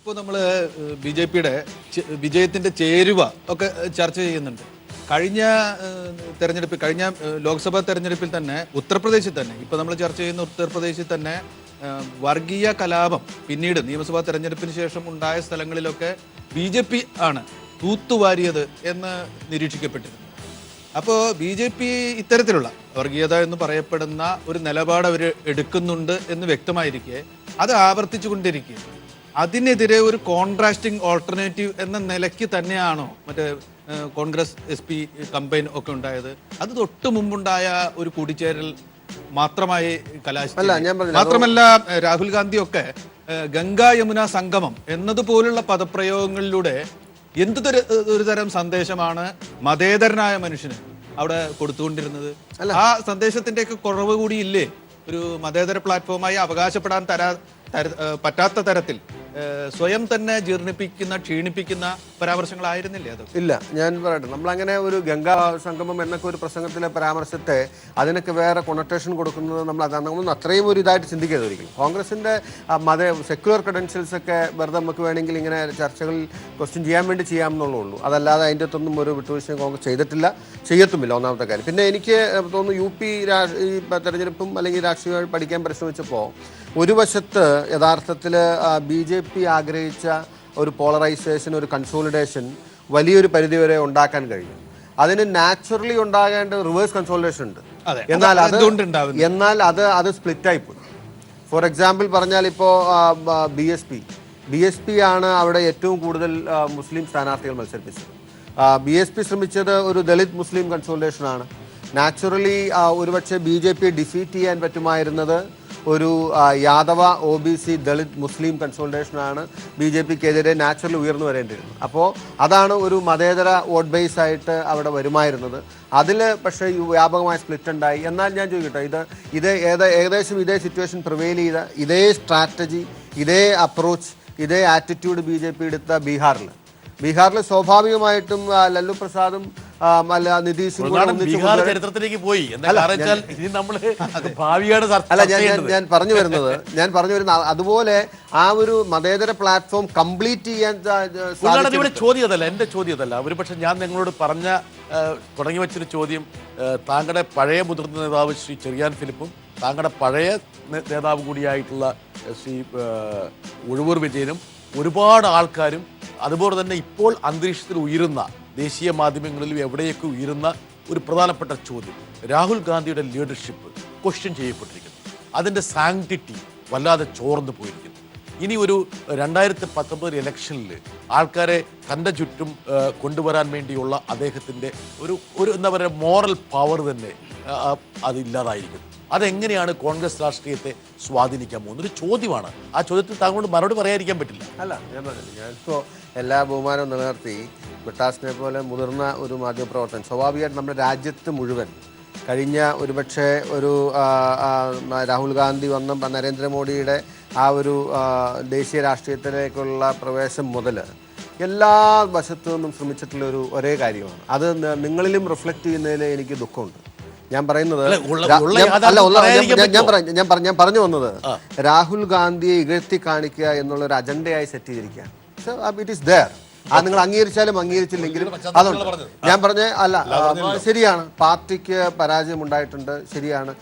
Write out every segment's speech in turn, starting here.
ഇപ്പോൾ നമ്മൾ B J പിയുടെ വിജയത്തിൻ്റെ ചേരുവ ഒക്കെ ചർച്ച ചെയ്യുന്നുണ്ട്. കഴിഞ്ഞ തെരഞ്ഞെടുപ്പിൽ, കഴിഞ്ഞ ലോക്സഭാ തെരഞ്ഞെടുപ്പിൽ തന്നെ ഉത്തർപ്രദേശിൽ തന്നെ, ഇപ്പോൾ നമ്മൾ ചർച്ച ചെയ്യുന്ന ഉത്തർപ്രദേശിൽ തന്നെ വർഗീയ കലാപം പിന്നീട് നിയമസഭാ തെരഞ്ഞെടുപ്പിന് ശേഷം ഉണ്ടായ സ്ഥലങ്ങളിലൊക്കെ ബി ജെ പി ആണ് തൂത്തുവാരിയത് എന്ന് നിരീക്ഷിക്കപ്പെട്ടിരുന്നു. അപ്പോൾ ബി ജെ പി ഇത്തരത്തിലുള്ള വർഗീയത എന്ന് പറയപ്പെടുന്ന ഒരു നിലപാട് അവർ എടുക്കുന്നുണ്ട് എന്ന് വ്യക്തമായിരിക്കെ അത് ആവർത്തിച്ചു കൊണ്ടിരിക്കുക, അതിനെതിരെ ഒരു കോൺട്രാസ്റ്റിംഗ് ഓൾട്ടർനേറ്റീവ് എന്ന നിലയ്ക്ക് തന്നെയാണോ മറ്റേ കോൺഗ്രസ് SP കമ്പയിൻ ഒക്കെ ഉണ്ടായത്? അത് തൊട്ട് മുമ്പുണ്ടായ ഒരു കൂടിച്ചേരൽ മാത്രമായി കലാശിച്ചില്ല. മാത്രമല്ല രാഹുൽ ഗാന്ധി ഒക്കെ ഗംഗാ യമുന സംഗമം എന്നതുപോലുള്ള പദപ്രയോഗങ്ങളിലൂടെ ഒരു തരം സന്ദേശമാണ് മതേതരനായ മനുഷ്യന് അവിടെ കൊടുത്തുകൊണ്ടിരുന്നത്? ആ സന്ദേശത്തിന്റെയൊക്കെ കുറവ് കൂടിയില്ലേ ഒരു മതേതര പ്ലാറ്റ്ഫോമായി അവകാശപ്പെടാൻ പറ്റാത്ത തരത്തിൽ സ്വയം തന്നെ ജീർണിപ്പിക്കുന്ന, ക്ഷീണിപ്പിക്കുന്ന പരാമർശങ്ങളായിരുന്നില്ലേ അത്? ഇല്ല, ഞാൻ പറയട്ടെ, നമ്മളങ്ങനെ ഒരു ഗംഗാ സംഗമം എന്നൊക്കെ ഒരു പ്രസംഗത്തിലെ പരാമർശത്തെ അതിനൊക്കെ വേറെ കൊണറ്റേഷൻ കൊടുക്കുന്നത് നമ്മളൊന്നും അത്രയും ഒരു ഇതായിട്ട് ചിന്തിക്കരുത് ഒരിക്കലും. കോൺഗ്രസിൻ്റെ സെക്യുലർ ക്രെഡൻഷ്യൽസ് ഒക്കെ വെറുതെ നമുക്ക് വേണമെങ്കിൽ ഇങ്ങനെ ചർച്ചകളിൽ ക്വസ്റ്റ്യൻ ചെയ്യാൻ വേണ്ടി ചെയ്യാമെന്നുള്ളൂ. അതല്ലാതെ അതിൻ്റെ അകത്തൊന്നും ഒരു വിട്ടുവീഴ്ചയും കോൺഗ്രസ് ചെയ്തിട്ടില്ല, ചെയ്യത്തുമില്ല. ഒന്നാമത്തെ കാര്യം. പിന്നെ എനിക്ക് തോന്നുന്നു UP ഈ തെരഞ്ഞെടുപ്പും അല്ലെങ്കിൽ രാഷ്ട്രീയമായി പഠിക്കാൻ പരിശ്രമിച്ചപ്പോൾ ഒരു വശത്ത് യഥാർത്ഥത്തിൽ BJP ആഗ്രഹിച്ച ഒരു പോളറൈസേഷൻ, ഒരു കൺസോളിഡേഷൻ വലിയൊരു പരിധിവരെ ഉണ്ടാക്കാൻ കഴിയും. അതിന് നാച്ചുറലി ഉണ്ടാകേണ്ട റിവേഴ്സ് കൺസോളിഡേഷൻ ഉണ്ട്. എന്നാൽ അത് സ്പ്ലിറ്റായി പോയി. ഫോർ എക്സാമ്പിൾ പറഞ്ഞാൽ ഇപ്പോൾ BSP ആണ് അവിടെ ഏറ്റവും കൂടുതൽ മുസ്ലിം സ്ഥാനാർത്ഥികൾ മത്സരിപ്പിച്ചത്. BSP ശ്രമിച്ചത് ഒരു ദളിത് മുസ്ലിം കൺസോളിഡേഷനാണ്. നാച്ചുറലി ഒരുപക്ഷെ BJP ഡിഫീറ്റ് ചെയ്യാൻ പറ്റുമായിരുന്നത് ഒരു യാദവ OBC ദളിത് മുസ്ലിം കൺസോളിഡേഷനാണ് BJPക്കെതിരെ നാച്ചുറലി ഉയർന്നു വരേണ്ടിയിരുന്നത്. അപ്പോൾ അതാണ് ഒരു മതേതര വോട്ട് ബേസ് ആയിട്ട് അവിടെ വരുമായിരുന്നത്. അതിൽ പക്ഷേ വ്യാപകമായ സ്പ്ലിറ്റ് ഉണ്ടായി. എന്നാൽ ഞാൻ ചോദിക്കട്ടെ, ഇത് ഏകദേശം ഇതേ സിറ്റുവേഷൻ പ്രിവെയിൽ ചെയ്ത ഇതേ സ്ട്രാറ്റജി, ഇതേ അപ്രോച്ച്, ഇതേ ആറ്റിറ്റ്യൂഡ് BJP എടുത്ത ബീഹാറിൽ സ്വാഭാവികമായിട്ടും ലല്ലു പ്രസാദും നിതീഷും ചരിത്രത്തിലേക്ക് പോയി. ഞാൻ പറഞ്ഞു വരുന്നത് അതുപോലെ ആ ഒരു മതേതര പ്ലാറ്റ്ഫോം കംപ്ലീറ്റ് ചെയ്യാൻ ചോദ്യം അതല്ല, എന്റെ ചോദ്യം അതല്ല. ഒരു പക്ഷെ ഞാൻ നിങ്ങളോട് തുടങ്ങി വെച്ചൊരു ചോദ്യം, താങ്കളുടെ പഴയ മുതിർന്ന നേതാവ് ശ്രീ ചെറിയാൻ ഫിലിപ്പും താങ്കളുടെ പഴയ നേതാവ് കൂടിയായിട്ടുള്ള ശ്രീ ഉഴവൂർ വിജയനും ഒരുപാട് ആൾക്കാരും അതുപോലെ തന്നെ ഇപ്പോൾ അന്തരീക്ഷത്തിൽ ഉയരുന്ന ദേശീയ മാധ്യമങ്ങളിലും എവിടെയൊക്കെ ഉയരുന്ന ഒരു പ്രധാനപ്പെട്ട ചോദ്യം, രാഹുൽ ഗാന്ധിയുടെ ലീഡർഷിപ്പ് ക്വസ്റ്റ്യൻ ചെയ്യപ്പെട്ടിരിക്കുന്നു. അതിൻ്റെ സാങ്ക്ടിറ്റി വല്ലാതെ ചോർന്നു പോയിരിക്കുന്നു. ഇനി ഒരു 2019 ഇലക്ഷനിൽ ആൾക്കാരെ തൻ്റെ ചുറ്റും കൊണ്ടുവരാൻ വേണ്ടിയുള്ള അദ്ദേഹത്തിൻ്റെ ഒരു എന്താ പറയുക മോറൽ പവർ തന്നെ അതില്ലാതായിരിക്കുന്നു. അതെങ്ങനെയാണ് കോൺഗ്രസ് രാഷ്ട്രീയത്തെ സ്വാധീനിക്കാൻ പോകുന്നത്? ഒരു ചോദ്യമാണ്. ആ ചോദ്യത്തിൽ താങ്കളോട് മറുപടി പറയാതിരിക്കാൻ പറ്റില്ല. ഞാനിപ്പോൾ എല്ലാ ബഹുമാനവും നിലനിർത്തി ബ്രിട്ടാസിനെ പോലെ മുതിർന്ന ഒരു മാധ്യമപ്രവർത്തകൻ, സ്വാഭാവികമായിട്ട് നമ്മുടെ രാജ്യത്ത് മുഴുവൻ കഴിഞ്ഞ ഒരുപക്ഷെ ഒരു രാഹുൽ ഗാന്ധി വന്ന നരേന്ദ്രമോദിയുടെ ആ ഒരു ദേശീയ രാഷ്ട്രീയത്തിലേക്കുള്ള പ്രവേശം മുതൽ എല്ലാ വശത്തു നിന്നും ശ്രമിച്ചിട്ടുള്ള ഒരേ കാര്യമാണ്. അത് നിങ്ങളിലും റിഫ്ലക്റ്റ് ചെയ്യുന്നതിൽ എനിക്ക് ദുഃഖമുണ്ട്. ഞാൻ പറയുന്നത് ഞാൻ പറഞ്ഞു വന്നത് രാഹുൽ ഗാന്ധിയെ ഇകഴ്ത്തി കാണിക്കുക എന്നുള്ള ഒരു അജണ്ടയായി സെറ്റ് ചെയ്തിരിക്കുകയാണ്. It is there. നിങ്ങൾ അംഗീകരിച്ചാലും അംഗീകരിച്ചില്ലെങ്കിലും അതുണ്ട്. ഞാൻ ശരിയാണ്, പാർട്ടിക്ക് പരാജയം ഉണ്ടായിട്ടുണ്ട്, ശരിയാണ്.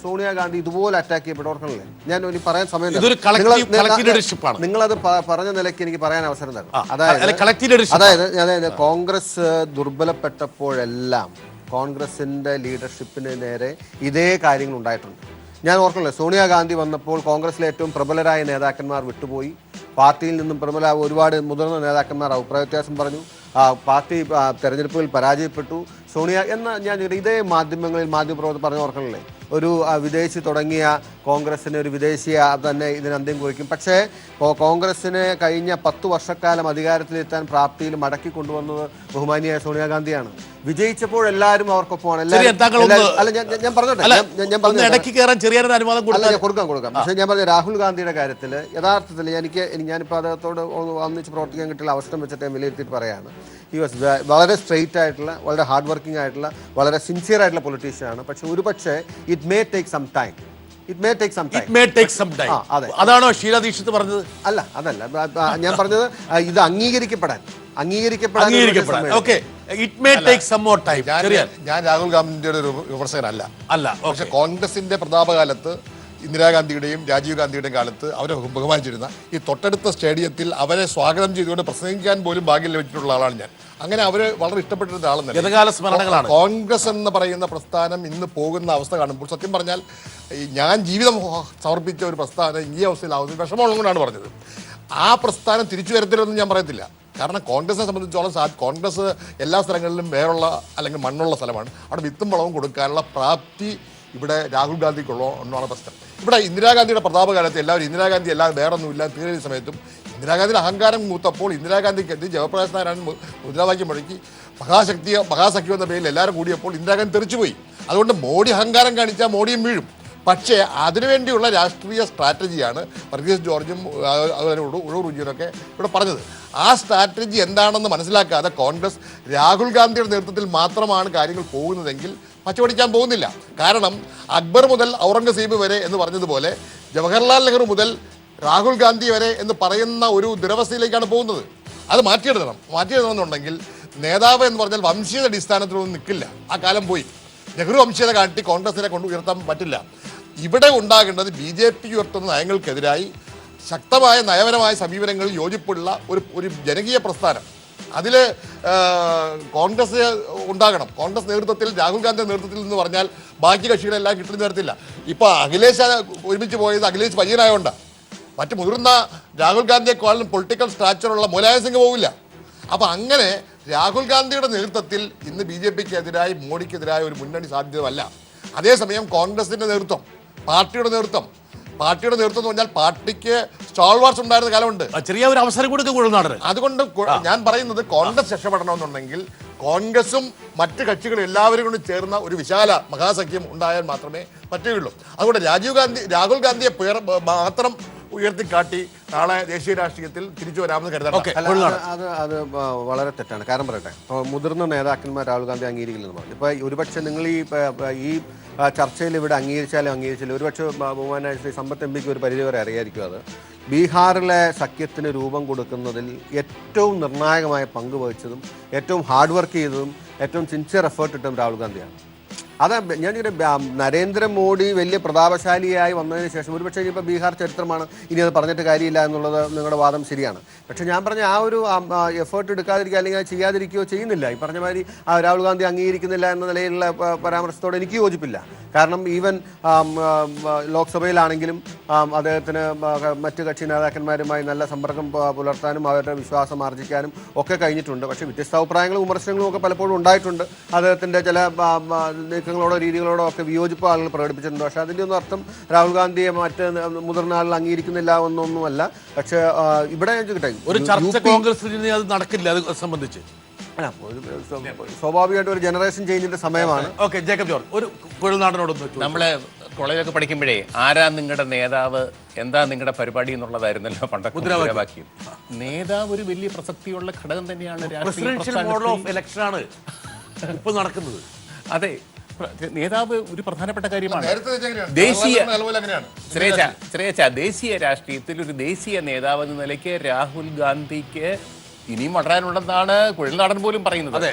സോണിയാഗാന്ധി ഇതുപോലെ അറ്റാക്ക് ചെയ്യപ്പെട്ടവർക്കല്ലേ ഞാൻ ഇനി പറയാൻ സമയം. നിങ്ങളത് പറഞ്ഞ നിലയ്ക്ക് എനിക്ക് പറയാൻ അവസരം തരണം. അതായത് കോൺഗ്രസ് ദുർബലപ്പെട്ടപ്പോഴെല്ലാം കോൺഗ്രസിൻ്റെ ലീഡർഷിപ്പിന് നേരെ ഇതേ കാര്യങ്ങൾ ഉണ്ടായിട്ടുണ്ട്. ഞാൻ ഓർക്കണല്ലോ, സോണിയാഗാന്ധി വന്നപ്പോൾ കോൺഗ്രസിലെ ഏറ്റവും പ്രബലരായ നേതാക്കന്മാർ വിട്ടുപോയി. പാർട്ടിയിൽ നിന്നും ഒരുപാട് മുതിർന്ന നേതാക്കന്മാർ അഭിപ്രായ വ്യത്യാസം പറഞ്ഞു. പാർട്ടി തെരഞ്ഞെടുപ്പുകളിൽ പരാജയപ്പെട്ടു. ഞാൻ ഇതേ മാധ്യമപ്രവർത്തകർ പറഞ്ഞ ഓർക്കണല്ലേ, ഒരു വിദേശി തുടങ്ങിയ കോൺഗ്രസിന് ഒരു വിദേശീയ തന്നെ ഇതിന് അന്ത്യം കുറിക്കും. പക്ഷേ കോൺഗ്രസിനെ കഴിഞ്ഞ 10 വർഷക്കാലം അധികാരത്തിലെത്താൻ പ്രാപ്തിയിൽ മടക്കി കൊണ്ടുവന്നത് ബഹുമാനിയായ സോണിയാഗാന്ധിയാണ്. വിജയിച്ചപ്പോൾ എല്ലാവരും അവർക്കൊപ്പമാണ്. കൊടുക്കാം. പക്ഷേ ഞാൻ പറഞ്ഞ രാഹുൽ ഗാന്ധിയുടെ കാര്യത്തിൽ യഥാർത്ഥത്തിൽ ഞാനിപ്പോൾ അദ്ദേഹത്തോട് ഒന്നിച്ച് പ്രവർത്തിക്കാൻ കിട്ടിയ അവസരം വെച്ചിട്ട് വിലയിരുത്തിയിട്ട് പറയാണ്, ഹി വാസ് വളരെ സ്ട്രെയിറ്റ് ആയിട്ടുള്ള, വളരെ ഹാർഡ് വർക്കിംഗ് ആയിട്ടുള്ള, വളരെ സിൻസിയർ ആയിട്ടുള്ള പൊളിറ്റീഷ്യനാണ്. പക്ഷെ ഒരുപക്ഷെ it may take some time. It may take some time. It may take some time. അതെ. അതാണോ ഷീല ദീക്ഷിത് പറഞ്ഞത്? അല്ല, അതല്ല. ഞാൻ പറഞ്ഞത് ഇത് അംഗീകരിക്കപ്പെടാൻ okay, it may take some more time. ഞാൻ രാഹുൽ ഗാന്ധിയുടെ ഒരു വിമർശകനല്ല. അല്ല, പക്ഷെ കോൺഗ്രസിന്റെ പ്രതാപകാലത്ത് ഇന്ദിരാഗാന്ധിയുടെയും രാജീവ് ഗാന്ധിയുടെയും കാലത്ത് അവരെ ബഹുമാനിച്ചിരുന്ന ഈ തൊട്ടടുത്ത സ്റ്റേഡിയത്തിൽ അവരെ സ്വാഗതം ചെയ്തുകൊണ്ട് പ്രസംഗിക്കാൻ പോലും ഭാഗ്യം ലഭിച്ചിട്ടുള്ള ആളാണ് ഞാൻ. അങ്ങനെ അവര് വളരെ ഇഷ്ടപ്പെട്ടിരുന്ന ആളെന്നല്ല. ഗതകാല സ്മരണകളാണ്. കോൺഗ്രസ് എന്ന് പറയുന്ന പ്രസ്ഥാനം ഇന്ന് പോകുന്ന അവസ്ഥ കാണുമ്പോൾ സത്യം പറഞ്ഞാൽ ഞാൻ ജീവിതം സമർപ്പിച്ച ഒരു പ്രസ്ഥാനം ഈ അവസ്ഥയിലാവുന്നത് വിഷമമുള്ളതുകൊണ്ടാണ് പറഞ്ഞത്. ആ പ്രസ്ഥാനം തിരിച്ചു വരത്തില്ലെന്ന് ഞാൻ പറയത്തില്ല. കാരണം കോൺഗ്രസിനെ സംബന്ധിച്ചോളം കോൺഗ്രസ് എല്ലാ സ്ഥലങ്ങളിലും വേറുള്ള അല്ലെങ്കിൽ മണ്ണുള്ള സ്ഥലമാണ്. അവിടെ വിത്തും വളവും കൊടുക്കാനുള്ള പ്രാപ്തി ഇവിടെ രാഹുൽ ഗാന്ധിക്കുള്ള ഒന്നാണ് പ്രശ്നം. ഇവിടെ ഇന്ദിരാഗാന്ധിയുടെ പ്രതാപകാലത്ത് എല്ലാവരും ഇന്ദിരാഗാന്ധി അല്ലാതെ വേറൊന്നുമില്ല തീരെ സമയത്തും ഇന്ദിരാഗാന്ധിയുടെ അഹങ്കാരം മൂത്തപ്പോൾ ഇന്ദിരാഗാന്ധിക്കെതിരെ ജയപ്രകാശ് നാരായണൻ മുദ്രാവാക്യം മുഴക്കി മഹാസഖ്യം എന്ന പേരിൽ എല്ലാവരും കൂടിയപ്പോൾ ഇന്ദിരാഗാന്ധി തെറിച്ചുപോയി. അതുകൊണ്ട് മോഡി അഹങ്കാരം കാണിച്ചാൽ മോഡിയും വീഴും. പക്ഷേ അതിനുവേണ്ടിയുള്ള രാഷ്ട്രീയ സ്ട്രാറ്റജിയാണ് വർഗീസ് ജോർജും അതുപോലെ ഉഴൂർ വിജയനൊക്കെ ഇവിടെ പറഞ്ഞത്. ആ സ്ട്രാറ്റജി എന്താണെന്ന് മനസ്സിലാക്കാതെ കോൺഗ്രസ് രാഹുൽ ഗാന്ധിയുടെ നേതൃത്വത്തിൽ മാത്രമാണ് കാര്യങ്ങൾ പോകുന്നതെങ്കിൽ പച്ചപിടിക്കാൻ പോകുന്നില്ല. കാരണം അക്ബർ മുതൽ ഔറംഗസീബ് വരെ എന്ന് പറഞ്ഞതുപോലെ ജവഹർലാൽ നെഹ്റു മുതൽ രാഹുൽ ഗാന്ധി വരെ എന്ന് പറയുന്ന ഒരു ദുരവസ്ഥയിലേക്കാണ് പോകുന്നത്. അത് മാറ്റിയെടുക്കണമെന്നുണ്ടെങ്കിൽ നേതാവ് എന്ന് പറഞ്ഞാൽ വംശീയത അടിസ്ഥാനത്തിലൊന്നും നിൽക്കില്ല. ആ കാലം പോയി. നെഹ്റു വംശീയത കാട്ടി കോൺഗ്രസിനെ കൊണ്ട് ഉയർത്താൻ പറ്റില്ല. ഇവിടെ ഉണ്ടാകേണ്ടത് BJP ഉയർത്തുന്ന നയങ്ങൾക്കെതിരായി ശക്തമായ നയപരമായ സമീപനങ്ങളിൽ യോജിപ്പുള്ള ഒരു ജനകീയ പ്രസ്ഥാനം. അതിൽ കോൺഗ്രസ് ഉണ്ടാകണം. കോൺഗ്രസ് നേതൃത്വത്തിൽ രാഹുൽ ഗാന്ധിയുടെ നേതൃത്വത്തിൽ എന്ന് പറഞ്ഞാൽ ബാക്കി കക്ഷികളെല്ലാം കിട്ടുന്ന തരത്തില്ല. ഇപ്പോൾ അഖിലേഷ് ഒരുമിച്ച് പോയത് അഖിലേഷ് പയ്യനായോണ്ടാണ്. മറ്റ് മുതിർന്ന രാഹുൽ ഗാന്ധിയെക്കാളും പൊളിറ്റിക്കൽ സ്ട്രാക്ചറുള്ള മുലായം സിംഗ് പോവില്ല. അപ്പം അങ്ങനെ രാഹുൽ ഗാന്ധിയുടെ നേതൃത്വത്തിൽ ഇന്ന് BJPക്കെതിരായി മോഡിക്കെതിരായ ഒരു മുന്നണി സാധ്യതയല്ല. അതേസമയം കോൺഗ്രസിൻ്റെ നേതൃത്വം, പാർട്ടിയുടെ നേതൃത്വം എന്ന് പറഞ്ഞാൽ പാർട്ടിക്ക് സ്റ്റാൾവാർസ് ഉണ്ടായിരുന്ന കാലമുണ്ട്. ചെറിയ ഒരു അവസരം കൊടുക്കുക. അതുകൊണ്ട് ഞാൻ പറയുന്നത് കോൺഗ്രസ് രക്ഷപ്പെടണമെന്നുണ്ടെങ്കിൽ കോൺഗ്രസും മറ്റ് കക്ഷികളും എല്ലാവരും കൊണ്ട് ചേർന്ന ഒരു വിശാല മഹാസഖ്യം ഉണ്ടായാൽ മാത്രമേ പറ്റുകയുള്ളൂ. അതുകൊണ്ട് രാഹുൽ ഗാന്ധിയെ മാത്രം ഉയർത്തിക്കാട്ടി നാളെ ദേശീയ രാഷ്ട്രീയത്തിൽ തിരിച്ചു വരാമെന്ന് കരുതാം. അത് വളരെ തെറ്റാണ്. കാരണം പറയട്ടെ, ഇപ്പോൾ മുതിർന്ന നേതാക്കന്മാർ രാഹുൽ ഗാന്ധി അംഗീകരിക്കില്ലെന്ന് പറഞ്ഞു. ഇപ്പോൾ ഒരുപക്ഷെ നിങ്ങൾ ഈ ചർച്ചയിൽ ഇവിടെ അംഗീകരിച്ചാലും ഒരുപക്ഷെ ബഹുമാനായ ശ്രീ സമ്പത്ത് MPക്ക് ഒരു പരിധിവരെ അറിയായിരിക്കും. അത് ബീഹാറിലെ സഖ്യത്തിന് രൂപം കൊടുക്കുന്നതിൽ ഏറ്റവും നിർണായകമായ പങ്ക് വഹിച്ചതും ഏറ്റവും ഹാർഡ് വർക്ക് ചെയ്തതും ഏറ്റവും സിൻസിയർ എഫേർട്ട് ഇട്ടതും രാഹുൽ ഗാന്ധിയാണ്. അതാ ഞാൻ നരേന്ദ്രമോദി വലിയ പ്രതാപശാലിയായി വന്നതിന് ശേഷം ഒരുപക്ഷെ ഇനിയിപ്പോൾ ബീഹാർ ചരിത്രമാണ്, ഇനി അത് പറഞ്ഞിട്ട് കാര്യമില്ല എന്നുള്ളത് നിങ്ങളുടെ വാദം ശരിയാണ്. പക്ഷേ ഞാൻ പറഞ്ഞ ആ ഒരു എഫേർട്ട് എടുക്കാതിരിക്കുക അല്ലെങ്കിൽ അത് ചെയ്യാതിരിക്കുകയോ ചെയ്യുന്നില്ല. ഈ പറഞ്ഞ മാതിരി രാഹുൽ ഗാന്ധി അംഗീകരിക്കുന്നില്ല എന്ന നിലയിലുള്ള പരാമർശത്തോടെ എനിക്ക് യോജിപ്പില്ല. കാരണം ഈവൻ ലോക്സഭയിലാണെങ്കിലും അദ്ദേഹത്തിന് മറ്റ് കക്ഷി നേതാക്കന്മാരുമായി നല്ല സമ്പർക്കം പുലർത്താനും അവരുടെ വിശ്വാസം ആർജിക്കാനും ഒക്കെ കഴിഞ്ഞിട്ടുണ്ട്. പക്ഷേ വ്യത്യസ്ത അഭിപ്രായങ്ങളും വിമർശനങ്ങളും ഒക്കെ പലപ്പോഴും ഉണ്ടായിട്ടുണ്ട്. അദ്ദേഹത്തിൻ്റെ ചില നീക്കങ്ങളോടോ രീതികളോടോ ഒക്കെ വിയോജിപ്പ് ആളുകൾ പ്രകടിപ്പിച്ചിട്ടുണ്ട്. പക്ഷേ അതിൻ്റെ ഒന്നും അർത്ഥം രാഹുൽ ഗാന്ധിയെ മറ്റ് മുതിർന്ന ആളുകൾ അംഗീകരിക്കുന്നില്ല എന്നൊന്നുമല്ല. പക്ഷേ ഇവിടെ ഞാൻ ചോദിക്കട്ടെ, ഒരു ചർച്ച കോൺഗ്രസിന് അത് നടക്കില്ല. അത് സംബന്ധിച്ച് സ്വാഭാവികമായിട്ട് ഒരു ജനറേഷൻ ചേഞ്ചിന്റെ സമയമാണ്. ഓക്കെ, ജേക്കബ് ജോർജ് ഒരു കുഴൽനാടനോടൊന്ന്. നമ്മള് കോളേജൊക്കെ പഠിക്കുമ്പോഴേ ആരാ നിങ്ങളുടെ നേതാവ്, എന്താ നിങ്ങളുടെ പരിപാടി എന്നുള്ളതായിരുന്നല്ലോ പണ്ടൊക്കെ മുദ്രാവാക്യം. നേതാവ് ഒരു വലിയ പ്രസക്തിയുള്ള ഘടകം തന്നെയാണ്. പ്രസിഡൻഷ്യൽ മോഡൽ ഓഫ് ഇലക്ഷൻ ആണ് ഇപ്പോൾ നടക്കുന്നത്. അതെ, നേതാവ് ഒരു പ്രധാനപ്പെട്ട കാര്യമാണ്. ദേശീയ രാഷ്ട്രീയത്തിൽ ഒരു ദേശീയ നേതാവ് എന്ന നിലയ്ക്ക് രാഹുൽ ഗാന്ധിക്ക് ഇനിയും വളരാനുണ്ടെന്നാണ് കുഴൽനാടൻ പോലും പറയുന്നത്. അതെ,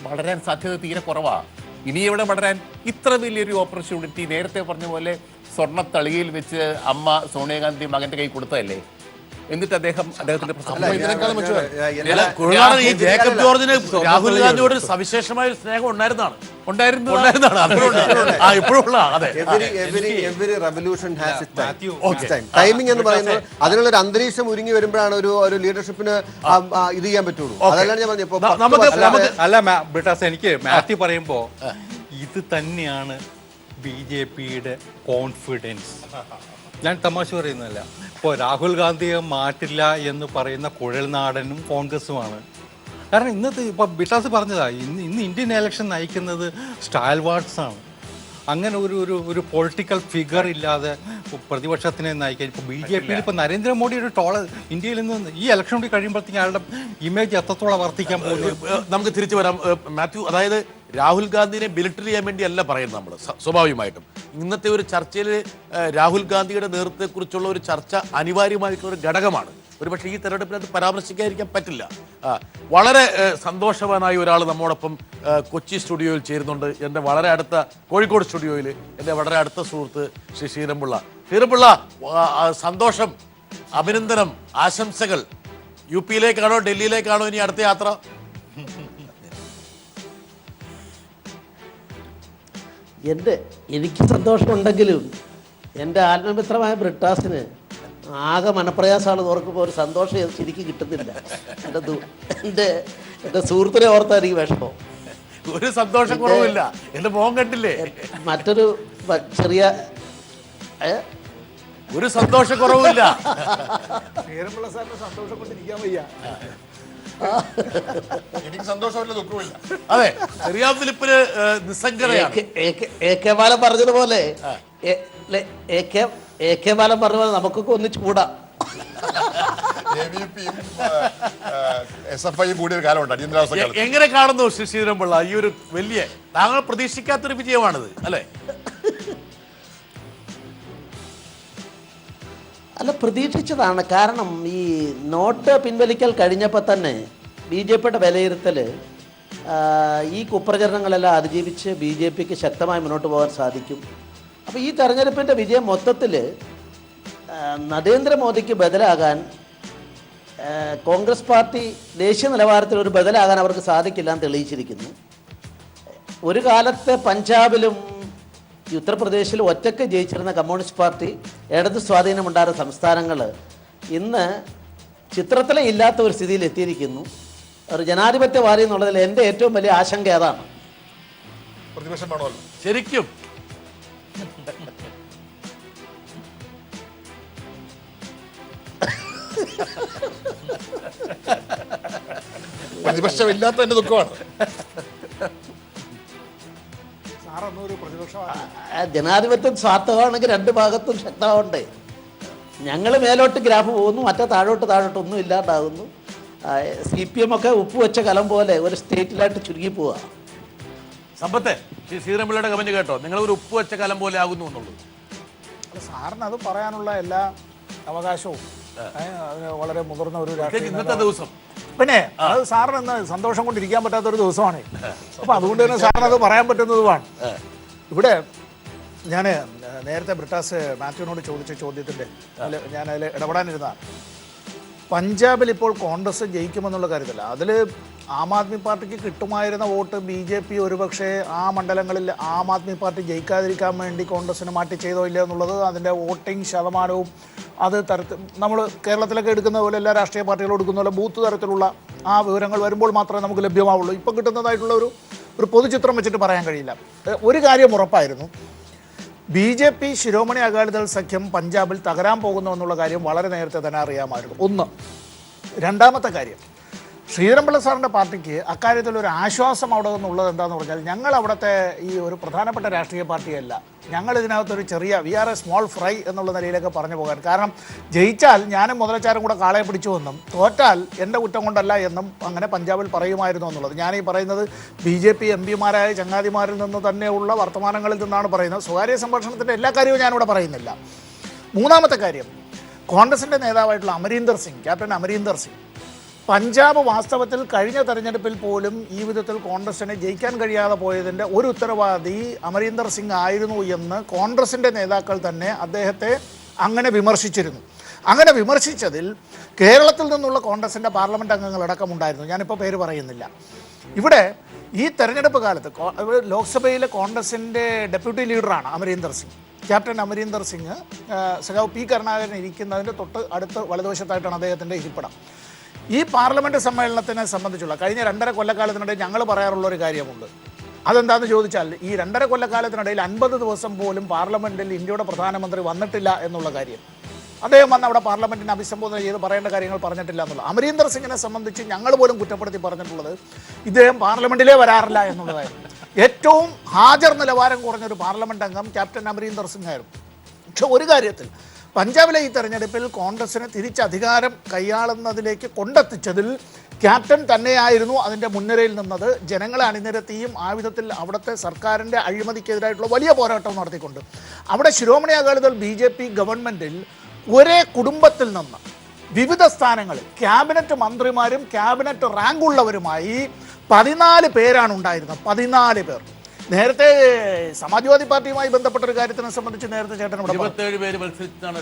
വളരാൻ സാധ്യത തീരെ കുറവാണ്. ഇനി എവിടെ വളരാൻ? ഇത്ര വലിയൊരു ഓപ്പർച്യൂണിറ്റി നേരത്തെ പറഞ്ഞ പോലെ സ്വർണ്ണത്തളികയിൽ വെച്ച് അമ്മ സോണിയാഗാന്ധി മകന്റെ കൈ കൊടുത്തതല്ലേ. എന്നിട്ട് അദ്ദേഹത്തിന്റെ ഈ ജേക്കബ് ജോർജിന് രാഹുൽ ഗാന്ധിയോട് സവിശേഷമായ ഒരു സ്നേഹം ഉണ്ടായിരുന്നതാണ്. ടൈമിംഗ് എന്ന് പറയുന്നത് അതിനുള്ള ഒരു അന്തരീക്ഷം ഒരുങ്ങി വരുമ്പോഴാണ് ഒരു ലീഡർഷിപ്പിന് ഇത് ചെയ്യാൻ പറ്റുള്ളൂ. അതെല്ലാം ഞാൻ പറഞ്ഞു. അല്ല ബ്രിട്ടാസ്, എനിക്ക് മാത്യു പറയുമ്പോ ഇത് തന്നെയാണ് BJPയുടെ കോൺഫിഡൻസ്. ഞാൻ തമാശ പറയുന്നതല്ല. ഇപ്പോൾ രാഹുൽ ഗാന്ധിയെ മാറ്റില്ല എന്ന് പറയുന്ന കുഴൽനാടനും കോൺഗ്രസുമാണ്. കാരണം ഇന്നത്തെ ഇപ്പോൾ ബിട്ടാസ് പറഞ്ഞതാണ്, ഇന്ന് ഇന്ത്യൻ ഇലക്ഷൻ നയിക്കുന്നത് സ്റ്റാൽവാർട്സാണ്. അങ്ങനെ ഒരു പൊളിറ്റിക്കൽ ഫിഗർ ഇല്ലാതെ പ്രതിപക്ഷത്തിനെ നയിക്കാൻ ഇപ്പോൾ BJPയിൽ ഇപ്പോൾ നരേന്ദ്രമോദിയുടെ ഇന്ത്യയിൽ നിന്ന് ഈ ഇലക്ഷൻ കൂടി കഴിയുമ്പോഴത്തേക്കും അയാളുടെ ഇമേജ് എത്രത്തോളം വർദ്ധിക്കാൻ പോകുന്നു. നമുക്ക് തിരിച്ചു വരാം മാത്യു. അതായത് രാഹുൽ ഗാന്ധിനെ ബിലിറ്ററി ചെയ്യാൻ വേണ്ടിയല്ല പറയുന്നത് നമ്മൾ സ്വാഭാവികമായിട്ടും. ഇന്നത്തെ ഒരു ചർച്ചയിൽ രാഹുൽ ഗാന്ധിയുടെ നേതൃത്വത്തെക്കുറിച്ചുള്ള ഒരു ചർച്ച അനിവാര്യമായിട്ടുള്ള ഒരു ഘടകമാണ്. ഒരുപക്ഷെ ഈ തെരഞ്ഞെടുപ്പിൽ അത് പരാമർശിക്കാതിരിക്കാൻ പറ്റില്ല. വളരെ സന്തോഷവാനായ ഒരാൾ നമ്മോടൊപ്പം കൊച്ചി സ്റ്റുഡിയോയിൽ ചേരുന്നുണ്ട്. എൻ്റെ വളരെ അടുത്ത കോഴിക്കോട് സ്റ്റുഡിയോയിൽ എൻ്റെ വളരെ അടുത്ത സുഹൃത്ത് ശ്രീ ശ്രീരംപിള്ള. ശ്രീരംപിള്ള, സന്തോഷം, അഭിനന്ദനം, ആശംസകൾ. യുപിയിലേക്കാണോ ഡൽഹിയിലേക്കാണോ ഇനി അടുത്ത യാത്ര? എനിക്ക് സന്തോഷമുണ്ടെങ്കിലും എൻ്റെ ആത്മമിത്രമായ ബ്രിട്ടാസിന് ആകെ മനപ്രയാസമാണ് ഓർക്കുമ്പോൾ ഒരു സന്തോഷം ശരിക്കും കിട്ടുന്നില്ല. എൻ്റെ സുഹൃത്തിനെ ഓർത്താൽ എനിക്ക് വിഷമം. ഒരു സന്തോഷം കുറവില്ല. എൻ്റെ മോൻ കണ്ടില്ലേ? മറ്റൊരു ചെറിയ ഒരു സന്തോഷക്കുറവില്ല. സന്തോഷം കൊണ്ടിരിക്കാൻ വയ്യ. എനിക്ക് സന്തോഷമില്ല, ദുഃഖമില്ല. അതെ, ചെറിയാൻ ഫിലിപ്പിന് നിസ്സംഗതയാണ്. എ കെ ബാലൻ പറഞ്ഞതുപോലെ നമുക്കൊക്കെ ഒന്നിച്ച് കൂടാം. എങ്ങനെ കാണുന്നു ശ്രീ ശ്രീധരൻപിള്ള ഈ ഒരു വലിയ, താങ്കൾ പ്രതീക്ഷിക്കാത്തൊരു വിജയമാണിത് അല്ലേ? അല്ല, പ്രതീക്ഷിച്ചതാണ്. കാരണം ഈ നോട്ട് പിൻവലിക്കൽ കഴിഞ്ഞപ്പോൾ തന്നെ BJPയുടെ വിലയിരുത്തൽ ഈ കുപ്രചരണങ്ങളെല്ലാം അതിജീവിച്ച് BJPക്ക് ശക്തമായി മുന്നോട്ട് പോകാൻ സാധിക്കും. അപ്പോൾ ഈ തെരഞ്ഞെടുപ്പിൻ്റെ വിജയം മൊത്തത്തിൽ നരേന്ദ്രമോദിക്ക് ബദലാകാൻ കോൺഗ്രസ് പാർട്ടി ദേശീയ നിലവാരത്തിൽ ഒരു ബദലാകാൻ അവർക്ക് സാധിക്കില്ല എന്ന് തെളിയിച്ചിരിക്കുന്നു. ഒരു കാലത്ത് പഞ്ചാബിലും ഉത്തർപ്രദേശിലും ഒറ്റയ്ക്ക് ജയിച്ചിരുന്ന കമ്മ്യൂണിസ്റ്റ് പാർട്ടി ഇടത് സ്വാധീനമുണ്ടായിരുന്ന സംസ്ഥാനങ്ങൾ ഇന്ന് ചിത്രത്തിലേ ഇല്ലാത്ത ഒരു സ്ഥിതിയിൽ എത്തിയിരിക്കുന്നു. ഒരു ജനാധിപത്യവാദി എന്നുള്ളതിൽ എൻ്റെ ഏറ്റവും വലിയ ആശങ്ക അതാണ്. പ്രതിപക്ഷം വേണമല്ലോ ശരിക്കും. പ്രതിപക്ഷമില്ലാത്ത എൻ്റെ ദുഃഖമാണ്. ജനാധിപത്യം സ്വാർത്ഥമാണെങ്കിൽ രണ്ട് ഭാഗത്തും ശക്തമാവണ്ടേ. ഞങ്ങൾ മേലോട്ട് ഗ്രാഫ് പോകുന്നു, മറ്റേ താഴോട്ടൊന്നും ഇല്ലാണ്ടാകുന്നു. CPM ഒക്കെ ഉപ്പ് വെച്ച കലം പോലെ ഒരു സ്റ്റേറ്റിലായിട്ട് ചുരുങ്ങി പോവുക. സമ്പത്തെ, ശ്രീധരൻപിള്ളയുടെ കമന്റ് കേട്ടോ? നിങ്ങൾ ഒരു ഉപ്പ് വെച്ച കലം പോലെ ആകുന്നു എന്നുള്ളൂ. സാറിന് അത് പറയാനുള്ള എല്ലാ അവകാശവും വളരെ മുതിർന്ന ഒരു ഇന്നത്തെ ദിവസം പിന്നെ അത് സാറിന് സന്തോഷം കൊണ്ടിരിക്കാൻ പറ്റാത്തൊരു ദിവസമാണ്. അപ്പം അതുകൊണ്ട് തന്നെ സാറിന് അത് പറയാൻ പറ്റുന്നതുമാണ്. ഇവിടെ ഞാൻ നേരത്തെ ബ്രിട്ടാസ് മാത്യുവിനോട് ചോദിച്ച ചോദ്യത്തിൻ്റെ ഞാൻ അതിൽ ഇടപെടാനിരുന്നതാണ്. പഞ്ചാബിൽ ഇപ്പോൾ കോൺഗ്രസ് ജയിക്കുമെന്നുള്ള കാര്യത്തില്ല. അതിൽ ആം ആദ്മി പാർട്ടിക്ക് കിട്ടുമായിരുന്ന വോട്ട് BJP ഒരുപക്ഷെ ആ മണ്ഡലങ്ങളിൽ ആം ആദ്മി പാർട്ടി ജയിക്കാതിരിക്കാൻ വേണ്ടി കോൺഗ്രസ്സിന് മാറ്റി ചെയ്തോ ഇല്ല എന്നുള്ളത് അതിൻ്റെ വോട്ടിംഗ് ശതമാനവും അത് നമ്മൾ കേരളത്തിലൊക്കെ എടുക്കുന്ന പോലെ എല്ലാ രാഷ്ട്രീയ പാർട്ടികളും എടുക്കുന്ന പോലെ ബൂത്ത് തരത്തിലുള്ള ആ വിവരങ്ങൾ വരുമ്പോൾ മാത്രമേ നമുക്ക് ലഭ്യമാവുള്ളൂ. ഇപ്പം കിട്ടുന്നതായിട്ടുള്ള ഒരു പൊതുചിത്രം വെച്ചിട്ട് പറയാൻ കഴിയില്ല. ഒരു കാര്യം ഉറപ്പായിരുന്നു, BJP ശിരോമണി അകാലിദൾ സഖ്യം പഞ്ചാബിൽ തകരാൻ പോകുന്നു എന്നുള്ള കാര്യം വളരെ നേരത്തെ തന്നെ അറിയാമായിരുന്നു. ഒന്ന്. രണ്ടാമത്തെ കാര്യം, ശ്രീധരൻപിള്ള സാറിൻ്റെ പാർട്ടിക്ക് അക്കാര്യത്തിൽ ഒരു ആശ്വാസം അവിടെ നിന്നുള്ളത് എന്താണെന്ന് പറഞ്ഞാൽ, ഞങ്ങൾ അവിടുത്തെ ഈ ഒരു പ്രധാനപ്പെട്ട രാഷ്ട്രീയ പാർട്ടിയല്ല, ഞങ്ങൾ ഇതിനകത്തൊരു ചെറിയ a സ്മോൾ ഫ്രൈ എന്നുള്ള നിലയിലൊക്കെ പറഞ്ഞു പോകാൻ. കാരണം ജയിച്ചാൽ ഞാനും മുതലച്ചാരും കൂടെ കാളയെ പിടിച്ചുവെന്നും തോറ്റാൽ എൻ്റെ കുറ്റം കൊണ്ടല്ല എന്നും അങ്ങനെ പഞ്ചാബിൽ പറയുമായിരുന്നു എന്നുള്ളത്. ഞാനീ പറയുന്നത് BJP MPമാരായ ചങ്ങാതിമാരിൽ നിന്ന് തന്നെയുള്ള വർത്തമാനങ്ങളിൽ നിന്നാണ് പറയുന്നത്. സ്വകാര്യ സംഭാഷണത്തിൻ്റെ എല്ലാ കാര്യവും ഞാനിവിടെ പറയുന്നില്ല. മൂന്നാമത്തെ കാര്യം, കോൺഗ്രസിൻ്റെ നേതാവായിട്ടുള്ള അമരീന്ദർ സിംഗ്, ക്യാപ്റ്റൻ അമരീന്ദർ സിംഗ്, പഞ്ചാബ് വാസ്തവത്തിൽ കഴിഞ്ഞ തെരഞ്ഞെടുപ്പിൽ പോലും ഈ വിധത്തിൽ കോൺഗ്രസിനെ ജയിക്കാൻ കഴിയാതെ പോയതിൻ്റെ ഒരു ഉത്തരവാദി അമരീന്ദർ സിംഗ് ആയിരുന്നു എന്ന് കോൺഗ്രസിൻ്റെ നേതാക്കൾ തന്നെ അദ്ദേഹത്തെ അങ്ങനെ വിമർശിച്ചിരുന്നു. അങ്ങനെ വിമർശിച്ചതിൽ കേരളത്തിൽ നിന്നുള്ള കോൺഗ്രസിൻ്റെ പാർലമെൻറ്റ് അംഗങ്ങളടക്കമുണ്ടായിരുന്നു. ഞാനിപ്പോൾ പേര് പറയുന്നില്ല. ഇവിടെ ഈ തെരഞ്ഞെടുപ്പ് കാലത്ത് ലോക്സഭയിലെ കോൺഗ്രസിൻ്റെ ഡെപ്യൂട്ടി ലീഡറാണ് അമരീന്ദർ സിംഗ്. ക്യാപ്റ്റൻ അമരീന്ദർ സിംഗ് സഖാവ് P കരുണാകരൻ ഇരിക്കുന്നതിൻ്റെ തൊട്ട് അടുത്ത് വലതുവശത്തായിട്ടാണ് അദ്ദേഹത്തിൻ്റെ ഇരിപ്പിടം. ഈ പാർലമെൻറ്റ് സമ്മേളനത്തിനെ സംബന്ധിച്ചുള്ള കഴിഞ്ഞ 2.5 കൊല്ലക്കാലത്തിനിടയിൽ ഞങ്ങൾ പറയാറുള്ളൊരു കാര്യമുണ്ട്. അതെന്താണെന്ന് ചോദിച്ചാൽ, ഈ 2.5 കൊല്ലക്കാലത്തിനിടയിൽ 50 ദിവസം പോലും പാർലമെൻറ്റിൽ ഇന്ത്യയുടെ പ്രധാനമന്ത്രി വന്നിട്ടില്ല എന്നുള്ള കാര്യം. അദ്ദേഹം വന്ന് അവിടെ പാർലമെൻറ്റിനെ അഭിസംബോധന ചെയ്ത് പറയേണ്ട കാര്യങ്ങൾ പറഞ്ഞിട്ടില്ല എന്നുള്ള. അമരീന്ദർ സിംഗിനെ സംബന്ധിച്ച് ഞങ്ങൾ പോലും കുറ്റപ്പെടുത്തി പറഞ്ഞിട്ടുള്ളത് ഇദ്ദേഹം പാർലമെൻറ്റിലേ വരാറില്ല എന്നുള്ളതായിരുന്നു. ഏറ്റവും ഹാജർ നിലവാരം കുറഞ്ഞൊരു പാർലമെൻറ്റ് അംഗം ക്യാപ്റ്റൻ അമരീന്ദർ സിംഗ് ആയിരുന്നു. പക്ഷെ ഒരു കാര്യത്തിൽ പഞ്ചാബിലെ ഈ തെരഞ്ഞെടുപ്പിൽ കോൺഗ്രസിന് തിരിച്ചധികാരം കൈയാളുന്നതിലേക്ക് കൊണ്ടെത്തിച്ചതിൽ ക്യാപ്റ്റൻ തന്നെയായിരുന്നു അതിൻ്റെ മുൻനിരയിൽ നിന്നത്. ജനങ്ങളെ അണിനിരത്തിയും ആ വിധത്തിൽ അവിടുത്തെ സർക്കാരിൻ്റെ അഴിമതിക്കെതിരായിട്ടുള്ള വലിയ പോരാട്ടം നടത്തിക്കൊണ്ട് അവിടെ ശിരോമണി അകാലിദൾ BJP ഗവൺമെൻറ്റിൽ ഒരേ കുടുംബത്തിൽ നിന്ന് വിവിധ സ്ഥാനങ്ങളിൽ ക്യാബിനറ്റ് മന്ത്രിമാരും ക്യാബിനറ്റ് റാങ്കുള്ളവരുമായി 14 പേരാണ് ഉണ്ടായിരുന്നത്. 14 പേർ. നേരത്തെ സമാജ്വാദി പാർട്ടിയുമായി ബന്ധപ്പെട്ട ഒരു കാര്യത്തിനെ സംബന്ധിച്ച് നേരത്തെ ചേട്ടൻ 27 പേര് മത്സരിച്ചാണ്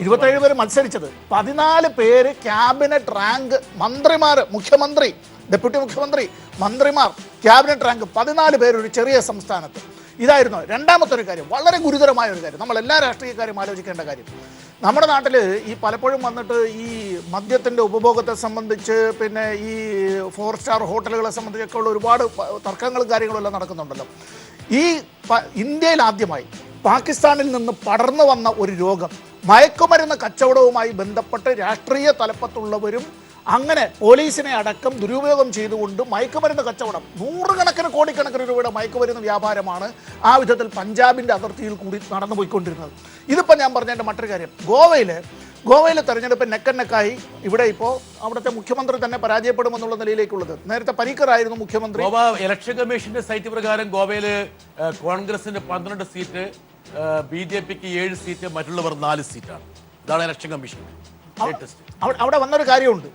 27 പേര് മത്സരിച്ചത്. 14 പേര് ക്യാബിനറ്റ് റാങ്ക് മന്ത്രിമാർ, മുഖ്യമന്ത്രി, ഡെപ്യൂട്ടി മുഖ്യമന്ത്രി, മന്ത്രിമാർ, ക്യാബിനറ്റ് റാങ്ക് 14 പേര് ഒരു ചെറിയ സംസ്ഥാനത്ത്. ഇതായിരുന്നു രണ്ടാമത്തെ ഒരു കാര്യം, വളരെ ഗുരുതരമായ ഒരു കാര്യം. നമ്മൾ എല്ലാ രാഷ്ട്രീയക്കാരും ആലോചിക്കേണ്ട കാര്യം. നമ്മുടെ നാട്ടിൽ ഈ പലപ്പോഴും വന്നിട്ട് ഈ മദ്യത്തിൻ്റെ ഉപഭോഗത്തെ സംബന്ധിച്ച് പിന്നെ ഈ 4 സ്റ്റാർ ഹോട്ടലുകളെ സംബന്ധിച്ചൊക്കെ ഉള്ള ഒരുപാട് തർക്കങ്ങളും കാര്യങ്ങളും എല്ലാം നടക്കുന്നുണ്ടല്ലോ. ഈ ഇന്ത്യയിൽ ആദ്യമായി പാകിസ്ഥാനിൽ നിന്ന് പടർന്നു വന്ന ഒരു രോഗം മയക്കുമരുന്ന് കച്ചവടവുമായി ബന്ധപ്പെട്ട് രാഷ്ട്രീയ തലപ്പത്തുള്ളവരും അങ്ങനെ പോലീസിനെ അടക്കം ദുരുപയോഗം ചെയ്തുകൊണ്ട് മയക്കുമരുന്ന് കച്ചവടം, നൂറുകണക്കിന് കോടിക്കണക്കിന് രൂപയുടെ മയക്കുമരുന്ന് വ്യാപാരമാണ് ആ വിധത്തിൽ പഞ്ചാബിൻ്റെ അതിർത്തിയിൽ കൂടി നടന്നു പോയിക്കൊണ്ടിരുന്നത്. ഇതിപ്പോൾ ഞാൻ പറഞ്ഞതിൻ്റെ മറ്റൊരു കാര്യം, ഗോവയിലെ തെരഞ്ഞെടുപ്പ് നെക്കന്നെക്കായി ഇവിടെ ഇപ്പോൾ അവിടുത്തെ മുഖ്യമന്ത്രി തന്നെ പരാജയപ്പെടുമെന്നുള്ള നിലയിലേക്കുള്ളത്. നേരത്തെ പരീക്കർ ആയിരുന്നു മുഖ്യമന്ത്രി. ഗോവ ഇലക്ഷൻ കമ്മീഷന്റെ സൈറ്റ് പ്രകാരം ഗോവയിൽ കോൺഗ്രസിന് 12 സീറ്റ്, BJPക്ക് 7 സീറ്റ്, മറ്റുള്ളവർ 4 സീറ്റാണ്. ഇതാണ് ഇലക്ഷൻ കമ്മീഷൻ. അവിടെ വന്നൊരു കാര്യമുണ്ട്.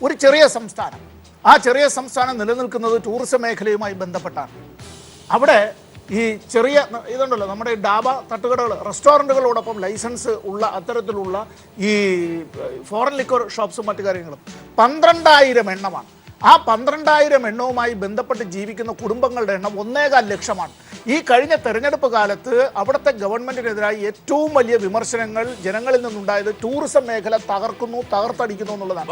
ഒരു ചെറിയ സംസ്ഥാനം, ആ ചെറിയ സംസ്ഥാനം നിലനിൽക്കുന്നത് ടൂറിസം മേഖലയുമായി ബന്ധപ്പെട്ടാണ്. അവിടെ ഈ ചെറിയ ഇതുണ്ടല്ലോ, നമ്മുടെ ഡാബ തട്ടുകടകൾ, റെസ്റ്റോറൻറ്റുകളോടൊപ്പം ലൈസൻസ് ഉള്ള അത്തരത്തിലുള്ള ഈ ഫോറിൻ ലിക്വർ ഷോപ്സും മറ്റു കാര്യങ്ങളും 12,000 എണ്ണമാണ്. ആ 12,000 എണ്ണവുമായി ബന്ധപ്പെട്ട് ജീവിക്കുന്ന കുടുംബങ്ങളുടെ എണ്ണം 1.25 ലക്ഷമാണ്. ഈ കഴിഞ്ഞ തെരഞ്ഞെടുപ്പ് കാലത്ത് അവിടുത്തെ ഗവൺമെന്റിനെതിരായി ഏറ്റവും വലിയ വിമർശനങ്ങൾ ജനങ്ങളിൽ നിന്നുണ്ടായത് ടൂറിസം മേഖല തകർത്തടിക്കുന്നു എന്നുള്ളതാണ്.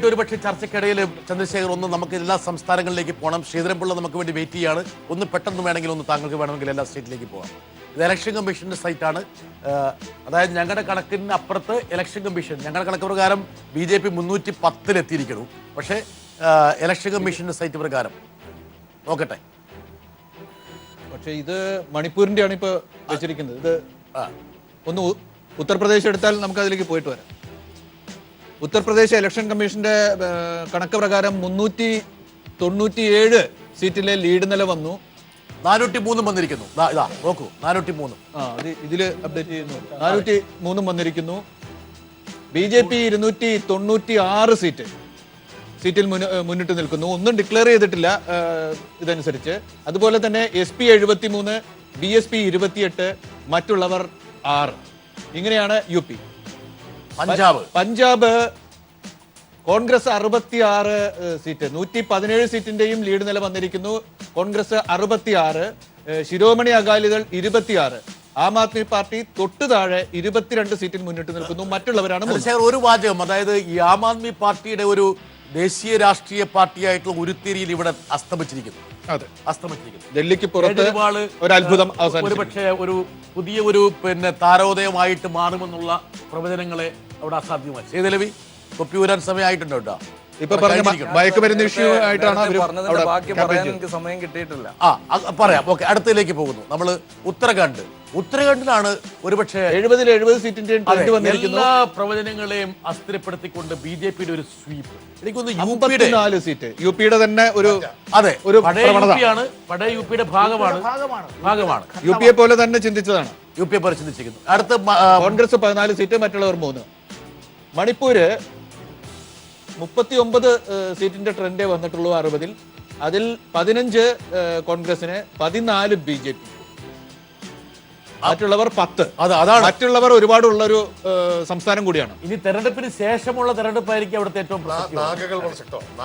ഒരുപക്ഷെ ചർച്ചയ്ക്കിടയിൽ ചന്ദ്രശേഖർ ഒന്ന് നമുക്ക് എല്ലാ സംസ്ഥാനങ്ങളിലേക്ക് പോകണം. ശ്രീധരൻപിള്ള നമുക്ക് വേണ്ടി വെയിറ്റ് ചെയ്യാണ്. ഒന്ന് പെട്ടെന്ന് വേണമെങ്കിൽ ഒന്ന് താങ്കൾക്ക് വേണമെങ്കിൽ എല്ലാ സ്റ്റേറ്റിലേക്ക് പോകാം. ഇത് ഇലക്ഷൻ കമ്മീഷന്റെ സൈറ്റാണ്. അതായത് ഞങ്ങളുടെ കണക്കിന് അപ്പുറത്ത് ഇലക്ഷൻ കമ്മീഷൻ, ഞങ്ങളുടെ കണക്ക് പ്രകാരം BJP 310 എത്തിയിരിക്കുന്നു. പക്ഷേ ഇലക്ഷൻ കമ്മീഷന്റെ സൈറ്റ് പ്രകാരം നോക്കട്ടെ. പക്ഷെ ഇത് മണിപ്പൂരിന്റെ ആണ് ഇപ്പൊ വെച്ചിരിക്കുന്നത്. ഇത് ഒന്ന് ഉത്തർപ്രദേശ് എടുത്താൽ നമുക്ക് അതിലേക്ക് പോയിട്ട് വരാം. ഉത്തർപ്രദേശ് ഇലക്ഷൻ കമ്മീഷന്റെ കണക്ക് പ്രകാരം 397 സീറ്റിലെ ലീഡ് നില വന്നു. 403 വന്നിരിക്കുന്നു. ഇതാ നോക്കൂ, 403. അത് ഇതില് അപ്ഡേറ്റ് ചെയ്യുന്നു. 403 വന്നിരിക്കുന്നു. BJP 296 സീറ്റിൽ മുന്നിട്ട് നിൽക്കുന്നു. ഒന്നും ഡിക്ലെയർ ചെയ്തിട്ടില്ല ഇതനുസരിച്ച്. അതുപോലെ തന്നെ SP 73, BSP 28, മറ്റുള്ളവർ 6. ഇങ്ങനെയാണ് UP. പഞ്ചാബ് കോൺഗ്രസ് 66 സീറ്റ്, 117 സീറ്റിന്റെയും ലീഡ് നില വന്നിരിക്കുന്നു. കോൺഗ്രസ് 66, ശിരോമണി അകാലിദൾ 26, ആം ആദ്മി പാർട്ടി തൊട്ടു താഴെ 22 സീറ്റിൽ മുന്നിട്ട് നിൽക്കുന്നു. മറ്റുള്ളവരാണ് ഒരു വാചകം, അതായത് ഈ ആം ആദ്മി പാർട്ടിയുടെ ഒരു ദേശീയ രാഷ്ട്രീയ പാർട്ടിയായിട്ടുള്ള ഉരുത്തിരിയിൽ ഇവിടെ അസ്തമിച്ചിരിക്കുന്നു. ഡൽഹിക്ക് പുറത്ത് ഒരു അത്ഭുതം ഒരുപക്ഷെ ഒരു പുതിയ ഒരു താരോദയമായിട്ട് മാറുമെന്നുള്ള പ്രവചനങ്ങളെ അവിടെ അസാധ്യമായി. സേതലവി തൊപ്പി ഊരാൻ സമയമായിട്ടുണ്ടോ കേട്ടോ? ഇപ്പൊ പറഞ്ഞ മയക്കുമരുന്ന് ഇഷ്യൂ ആയിട്ടാണ് സമയം കിട്ടിയിട്ടില്ല. പറയാം. ഓക്കെ, അടുത്തതിലേക്ക് പോകുന്നു. നമ്മൾ ഉത്തരാഖണ്ഡിലാണ് ഒരുപക്ഷെ 70 സീറ്റിന്റെയും എല്ലാ പ്രവചനങ്ങളെയും അസ്ഥിരപ്പെടുത്തിക്കൊണ്ട് BJPയുടെ ഒരു സ്വീപ്പ്. എനിക്കൊന്ന് 54 സീറ്റ് UPയുടെ തന്നെ ഒരു പഴയ UPയുടെ ഭാഗമാണ്. UPയെ പോലെ തന്നെ ചിന്തിച്ചതാണ്. UPയെ പോലെ ചിന്തിച്ചിരിക്കുന്നു. അടുത്ത കോൺഗ്രസ് 14 സീറ്റ്, മറ്റുള്ളവർ 3. മണിപ്പൂര് 39 സീറ്റിന്റെ ട്രെൻഡേ വന്നിട്ടുള്ളൂ 60-ൽ. അതിൽ 15 കോൺഗ്രസിന്, 14 BJP, മറ്റുള്ളവർ 10. അതാണ് മറ്റുള്ളവർ ഒരുപാടുള്ള ഒരു സംസ്ഥാനം കൂടിയാണ്. ഇനി തെരഞ്ഞെടുപ്പിന് ശേഷമുള്ള തെരഞ്ഞെടുപ്പായിരിക്കും അവിടുത്തെ ഏറ്റവും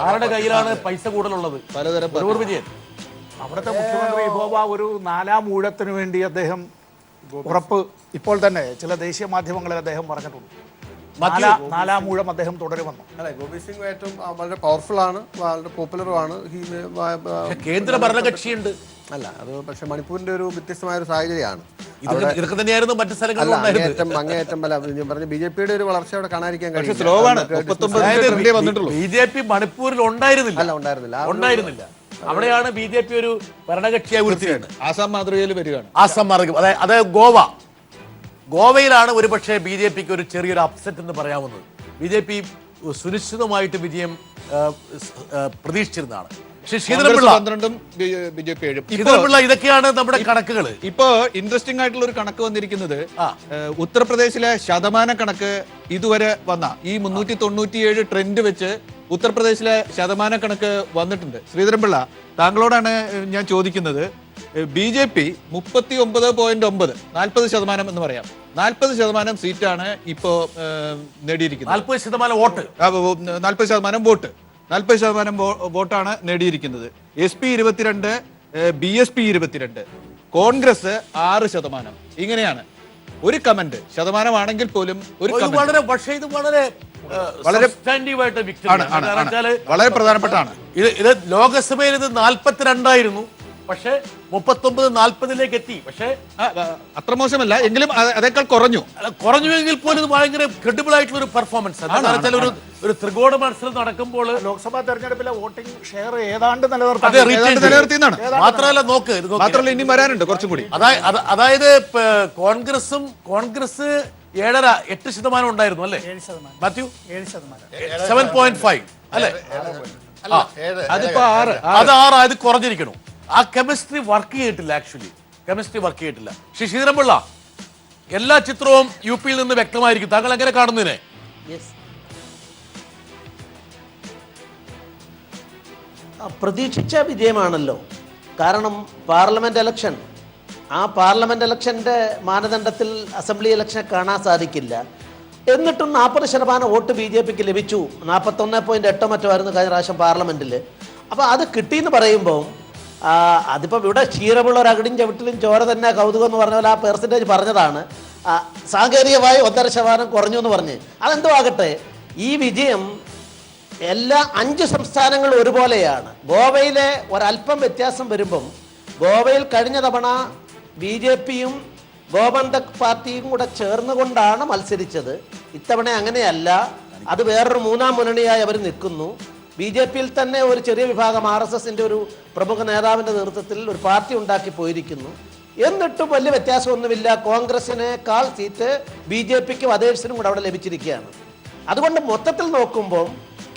ആരുടെ കയ്യിലാണ് പൈസ കൂടുതലുള്ളത്? പലതരം വിജയൻ. അവിടുത്തെ മുഖ്യമന്ത്രി ഗോവ ഒരു 4ാം ഊഴത്തിന് വേണ്ടി അദ്ദേഹം ഉറപ്പ് ഇപ്പോൾ തന്നെ ചില ദേശീയ മാധ്യമങ്ങളിൽ അദ്ദേഹം പറഞ്ഞിട്ടുണ്ട്. 4ാം ഊഴം അദ്ദേഹം തുടരുമെന്ന്. അല്ലെ, ഗോപി സിംഗ് ഏറ്റവും വളരെ പവർഫുൾ ആണ്, വളരെ പോപ്പുലറും ആണ്. കേന്ദ്ര ഭരണകക്ഷിയുണ്ട്. അല്ല, അത് പക്ഷെ മണിപ്പൂരിന്റെ ഒരു വ്യത്യസ്തമായ ഒരു സാഹചര്യമാണ്. ഇതൊക്കെ തന്നെയായിരുന്നു മറ്റു സ്ഥലങ്ങളിലും അങ്ങേയറ്റം പറഞ്ഞ BJPയുടെ ഒരു വളർച്ച അവിടെ കാണാതിരിക്കാൻ കഴിയും. BJP മണിപ്പൂരിൽ ഉണ്ടായിരുന്നില്ല. അവിടെയാണ് BJP ഒരു ഭരണകക്ഷിയായി ഉയർത്തിയത്. ആസാം മാതൃകയിൽ വരികയാണ്. അതായത് ഗോവയിലാണ് ഒരുപക്ഷെ BJPക്ക് ഒരു ചെറിയൊരു അപ്സെറ്റ് എന്ന് പറയാവുന്നത്. BJP സുനിശ്ചിതമായിട്ട് വിജയം പ്രതീക്ഷിച്ചിരുന്നതാണ്. പക്ഷേ കോൺഗ്രസ് ശ്രീധരൻപിള്ള 12-ഉം BJP 7-ഉം. ശ്രീധരൻപിള്ള ഇതൊക്കെയാണ് നമ്മുടെ കണക്കുകൾ. ഇപ്പോ ഇൻട്രസ്റ്റിംഗ് ആയിട്ടുള്ള ഒരു കണക്ക് വന്നിരിക്കുന്നത് ഉത്തർപ്രദേശിലെ ശതമാന കണക്ക് ഇതുവരെ വന്ന ഈ 397 ട്രെൻഡ് വെച്ച് ഉത്തർപ്രദേശിലെ ശതമാന കണക്ക് വന്നിട്ടുണ്ട്. ശ്രീധരൻപിള്ള, താങ്കളോടാണ് ഞാൻ ചോദിക്കുന്നത്. BJP 39.9, 40% എന്ന് പറയാം, 40% സീറ്റാണ് ഇപ്പോ നേടിയിരിക്കുന്നത്. 40% വോട്ട്, 40% വോട്ട്, 40% വോട്ടാണ് നേടിയിരിക്കുന്നത്. SP 22, BSP 22, Congress 6%. ഇങ്ങനെയാണ് ഒരു കമന്റ്. ശതമാനമാണെങ്കിൽ പോലും ഒരു പക്ഷേ ഇത് വളരെ വളരെ സബ്സ്റ്റാൻറ്റീവായിട്ട് വളരെ പ്രധാനപ്പെട്ടാണ്. ഇത് ലോകസഭയിൽ ഇത് 42 പക്ഷേ 39-40 എത്തി. പക്ഷേ അത്ര മോശമല്ല, എങ്കിലും അതേക്കാൾ കുറഞ്ഞുവെങ്കിൽ പോലും ഇത് ഭയങ്കര ക്രെഡിബിൾ ആയിട്ടുള്ള ഒരു പെർഫോമൻസ്. ഒരു ത്രികോണ മത്സരം നടക്കുമ്പോൾ ലോക്സഭാ തെരഞ്ഞെടുപ്പിലെ വോട്ടിംഗ് ഷെയർ ഏതാണ്ട് നിലനിർത്തിയെന്നാണ്. മാത്രമല്ല ഇനി വരാനുണ്ട് കുറച്ചും കൂടി. അതായത് കോൺഗ്രസ് 7.5-8% ഉണ്ടായിരുന്നു അല്ലേ മാത്യു? 7.5 അല്ലേ? അതിപ്പോ 6. അത് 6 ആയത് കുറഞ്ഞിരിക്കണം. ആ കെമിസ്ട്രി വർക്ക് ചെയ്തിട്ടില്ല. ആക്ച്വലി കെമിസ്ട്രി വർക്ക് ചെയ്തിട്ടില്ല. ശ്രീധരൻപിള്ള, എല്ലാ ചിത്രവും UP യിൽ നിന്ന് വ്യക്തമായിരിക്കും. താങ്കൾ എങ്ങനെ കാണുന്നതിനെ? പ്രതീക്ഷിച്ച വിജയമാണല്ലോ. കാരണം പാർലമെന്റ് ഇലക്ഷൻ, ആ പാർലമെന്റ് ഇലക്ഷന്റെ മാനദണ്ഡത്തിൽ അസംബ്ലി ഇലക്ഷനെ കാണാൻ സാധിക്കില്ല. എന്നിട്ടും 40% വോട്ട് BJPക്ക് ലഭിച്ചു. 41.8 മറ്റോ ആയിരുന്നു കഴിഞ്ഞ പ്രാവശ്യം പാർലമെന്റിൽ. അപ്പോൾ അത് കിട്ടിയെന്ന് പറയുമ്പോൾ അതിപ്പോൾ ഇവിടെ ക്ഷീരമുള്ള ഒരു അകടിയും ചവിട്ടിലും ചോര തന്നെ കൗതുകം എന്ന് പറഞ്ഞ പോലെ ആ പെർസെൻറ്റേജ് പറഞ്ഞതാണ്. സാങ്കേതികമായി 1.5% കുറഞ്ഞു എന്ന് പറഞ്ഞ്. അതെന്തോ ആകട്ടെ, ഈ വിജയം എല്ലാ 5 സംസ്ഥാനങ്ങളും ഒരുപോലെയാണ്. ഗോവയിലെ ഒരല്പം വ്യത്യാസം വരുമ്പം, ഗോവയിൽ കഴിഞ്ഞ തവണ BJPയും ഗോബന്ധക് പാർട്ടിയും കൂടെ ചേർന്നുകൊണ്ടാണ് മത്സരിച്ചത്. ഇത്തവണ അങ്ങനെയല്ല. അത് വേറൊരു മൂന്നാം മുന്നണിയായി അവർ നിൽക്കുന്നു. BJPയിൽ തന്നെ ഒരു ചെറിയ വിഭാഗം RSSന്റെ ഒരു പ്രമുഖ നേതാവിൻ്റെ നേതൃത്വത്തിൽ ഒരു പാർട്ടി ഉണ്ടാക്കി പോയിരിക്കുന്നു. എന്നിട്ടും വലിയ വ്യത്യാസമൊന്നുമില്ല. കോൺഗ്രസിനേക്കാൾ സീറ്റ് BJPക്കും അതേഴ്സിനും കൂടെ അവിടെ ലഭിച്ചിരിക്കുകയാണ്. അതുകൊണ്ട് മൊത്തത്തിൽ നോക്കുമ്പോൾ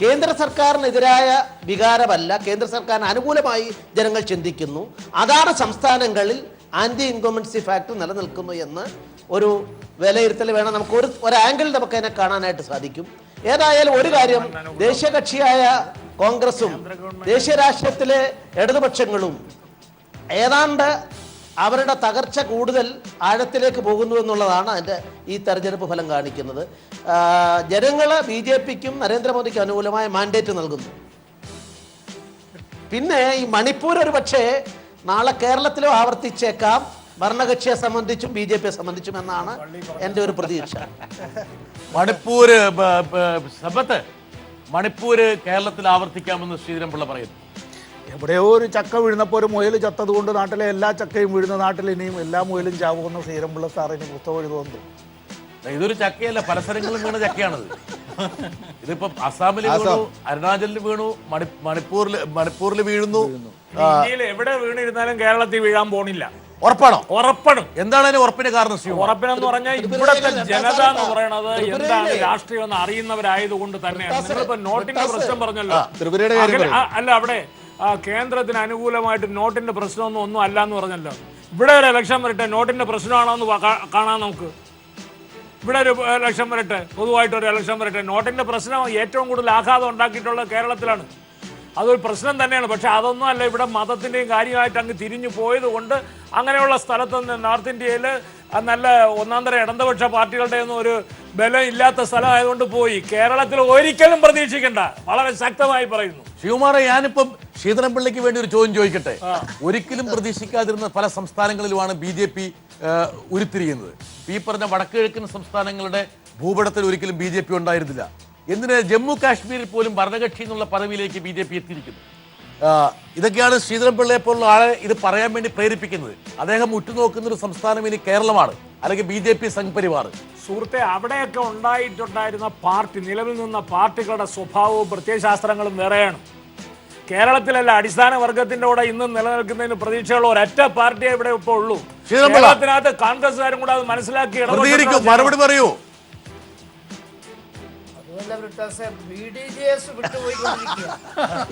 കേന്ദ്ര സർക്കാരിനെതിരായ വികാരമല്ല, കേന്ദ്ര സർക്കാരിന് അനുകൂലമായി ജനങ്ങൾ ചിന്തിക്കുന്നു. അതാണ് സംസ്ഥാനങ്ങളിൽ ആന്റി ഇൻകംബൻസി ഫാക്ടർ നിലനിൽക്കുന്നു എന്ന് ഒരു വിലയിരുത്തൽ വേണം. നമുക്ക് ഒരു ആംഗിൾ നമുക്ക് അതിനെ കാണാനായിട്ട് സാധിക്കും. ഏതായാലും ഒരു കാര്യം, ദേശീയ കക്ഷിയായ കോൺഗ്രസും ദേശീയ രാഷ്ട്രീയത്തിലെ ഇടതുപക്ഷങ്ങളും ഏതാണ്ട് അവരുടെ തകർച്ച കൂടുതൽ ആഴത്തിലേക്ക് പോകുന്നു എന്നുള്ളതാണ് അതിൻ്റെ ഈ തെരഞ്ഞെടുപ്പ് ഫലം കാണിക്കുന്നത്. ജനങ്ങൾ BJPക്കും നരേന്ദ്രമോദിക്കും അനുകൂലമായ മാൻഡേറ്റ് നൽകുന്നു. പിന്നെ ഈ മണിപ്പൂർ ഒരു പക്ഷേ നാളെ കേരളത്തിലും ആവർത്തിച്ചേക്കാം, ഭരണകക്ഷിയെ സംബന്ധിച്ചും BJPയെ സംബന്ധിച്ചും എന്നാണ് എൻ്റെ ഒരു പ്രതീക്ഷ. മണിപ്പൂര് കേരളത്തിൽ ആവർത്തിക്കാമെന്ന് ശ്രീധരൻപിള്ള പറയുന്നു. എവിടെയോ ഒരു ചക്ക വീഴുന്നപ്പോൾ ഒരു മുയൽ ചത്തത് കൊണ്ട് നാട്ടിലെ എല്ലാ ചക്കയും വീഴുന്ന നാട്ടിൽ ഇനിയും എല്ലാ മുയലും ചാവുമെന്ന് ശ്രീധരൻപിള്ള സാറിന് പുസ്തകം എഴുതുന്നു. ഇതൊരു ചക്കയല്ല, പല സ്ഥലങ്ങളിലും വീണ ചക്കയാണത്. ഇതിപ്പോ അസാമിൽ വീണു, അരുണാചലിൽ വീണു, മണിപ്പൂരിൽ വീഴുന്നു. എവിടെ വീണിരുന്നാലും കേരളത്തിൽ വീഴാൻ പോണില്ല. ഉറപ്പാണോ? ഉറപ്പാണ്. എന്താണ് അതിന് ഉറപ്പിന്റെ കാരണം? ഉറപ്പിനെന്ന് പറഞ്ഞാൽ ഇവിടുത്തെ ജനത എന്ന് പറയുന്നത് എന്താണ് രാഷ്ട്രീയം എന്ന് അറിയുന്നവരായതുകൊണ്ട് തന്നെയാണ്. നിങ്ങളിപ്പോ നോട്ടിന്റെ പ്രശ്നം പറഞ്ഞല്ലോ. അല്ല, അവിടെ കേന്ദ്രത്തിന് അനുകൂലമായിട്ട് നോട്ടിന്റെ പ്രശ്നമൊന്നും അല്ല എന്ന് പറഞ്ഞല്ലോ. ഇവിടെ ഒരു ഇലക്ഷൻ വരട്ടെ, നോട്ടിന്റെ പ്രശ്നമാണോ എന്ന് കാണാൻ നമുക്ക്. ഇവിടെ ഒരു ഇലക്ഷൻ വരട്ടെ, പൊതുവായിട്ടൊരു ഇലക്ഷൻ വരട്ടെ. നോട്ടിന്റെ പ്രശ്നം ഏറ്റവും കൂടുതൽ ആഘാതം ഉണ്ടാക്കിയിട്ടുള്ളത് കേരളത്തിലാണ്. അതൊരു പ്രശ്നം തന്നെയാണ്. പക്ഷെ അതൊന്നും അല്ല, ഇവിടെ മതത്തിൻ്റെയും കാര്യമായിട്ട് അങ്ങ് തിരിഞ്ഞു പോയത് കൊണ്ട് അങ്ങനെയുള്ള സ്ഥലത്ത് നോർത്ത് ഇന്ത്യയിൽ നല്ല ഒന്നാന്തര ഇടതുപക്ഷ പാർട്ടികളുടെ ഒന്നും ഒരു ബലം ഇല്ലാത്ത സ്ഥലമായതുകൊണ്ട് പോയി. കേരളത്തിൽ ഒരിക്കലും പ്രതീക്ഷിക്കേണ്ട, വളരെ ശക്തമായി പറയുന്നു. ശിവകുമാറെ, ഞാനിപ്പം ശ്രീധരൻപിള്ളയ്ക്ക് വേണ്ടി ഒരു ചോദ്യം ചോദിക്കട്ടെ. ഒരിക്കലും പ്രതീക്ഷിക്കാതിരുന്ന പല സംസ്ഥാനങ്ങളിലുമാണ് BJP ഉരുത്തിരിയുന്നത്. ഈ പറഞ്ഞ വടക്ക് കിഴക്കൻ സംസ്ഥാനങ്ങളുടെ ഭൂപടത്തിൽ ഒരിക്കലും BJP ഉണ്ടായിരുന്നില്ല. എന്തിന് ജമ്മു കാശ്മീരിൽ പോലും ഭരണകക്ഷി എന്നുള്ള പദവിയിലേക്ക് BJP എത്തിയിരിക്കുന്നു. ഇതൊക്കെയാണ് ശ്രീധരൻപിള്ളയെ പോലുള്ള ആളെ ഇത് പറയാൻ വേണ്ടി പ്രേരിപ്പിക്കുന്നത്. അദ്ദേഹം ഉറ്റുനോക്കുന്ന ഒരു സംസ്ഥാനം ഇനി കേരളമാണ്, അല്ലെങ്കിൽ BJP സംഘപരിവാർ. സുഹൃത്തെ, അവിടെയൊക്കെ ഉണ്ടായിരുന്ന പാർട്ടി, നിലവിൽ നിന്ന പാർട്ടികളുടെ സ്വഭാവവും പ്രത്യയശാസ്ത്രങ്ങളും വേറെയാണ്. കേരളത്തിലല്ല, അടിസ്ഥാന വർഗത്തിന്റെ കൂടെ ഇന്നും നിലനിൽക്കുന്നതിന് പ്രതീക്ഷയുള്ള ഒരൊറ്റ പാർട്ടിയെ ഇവിടെ ഇപ്പോൾ ഉള്ളൂ. കേരളത്തിനകത്ത് കോൺഗ്രസ്സുകാരും കൂടെ അത് മനസ്സിലാക്കി മറുപടി പറയൂ. അതുമല്ല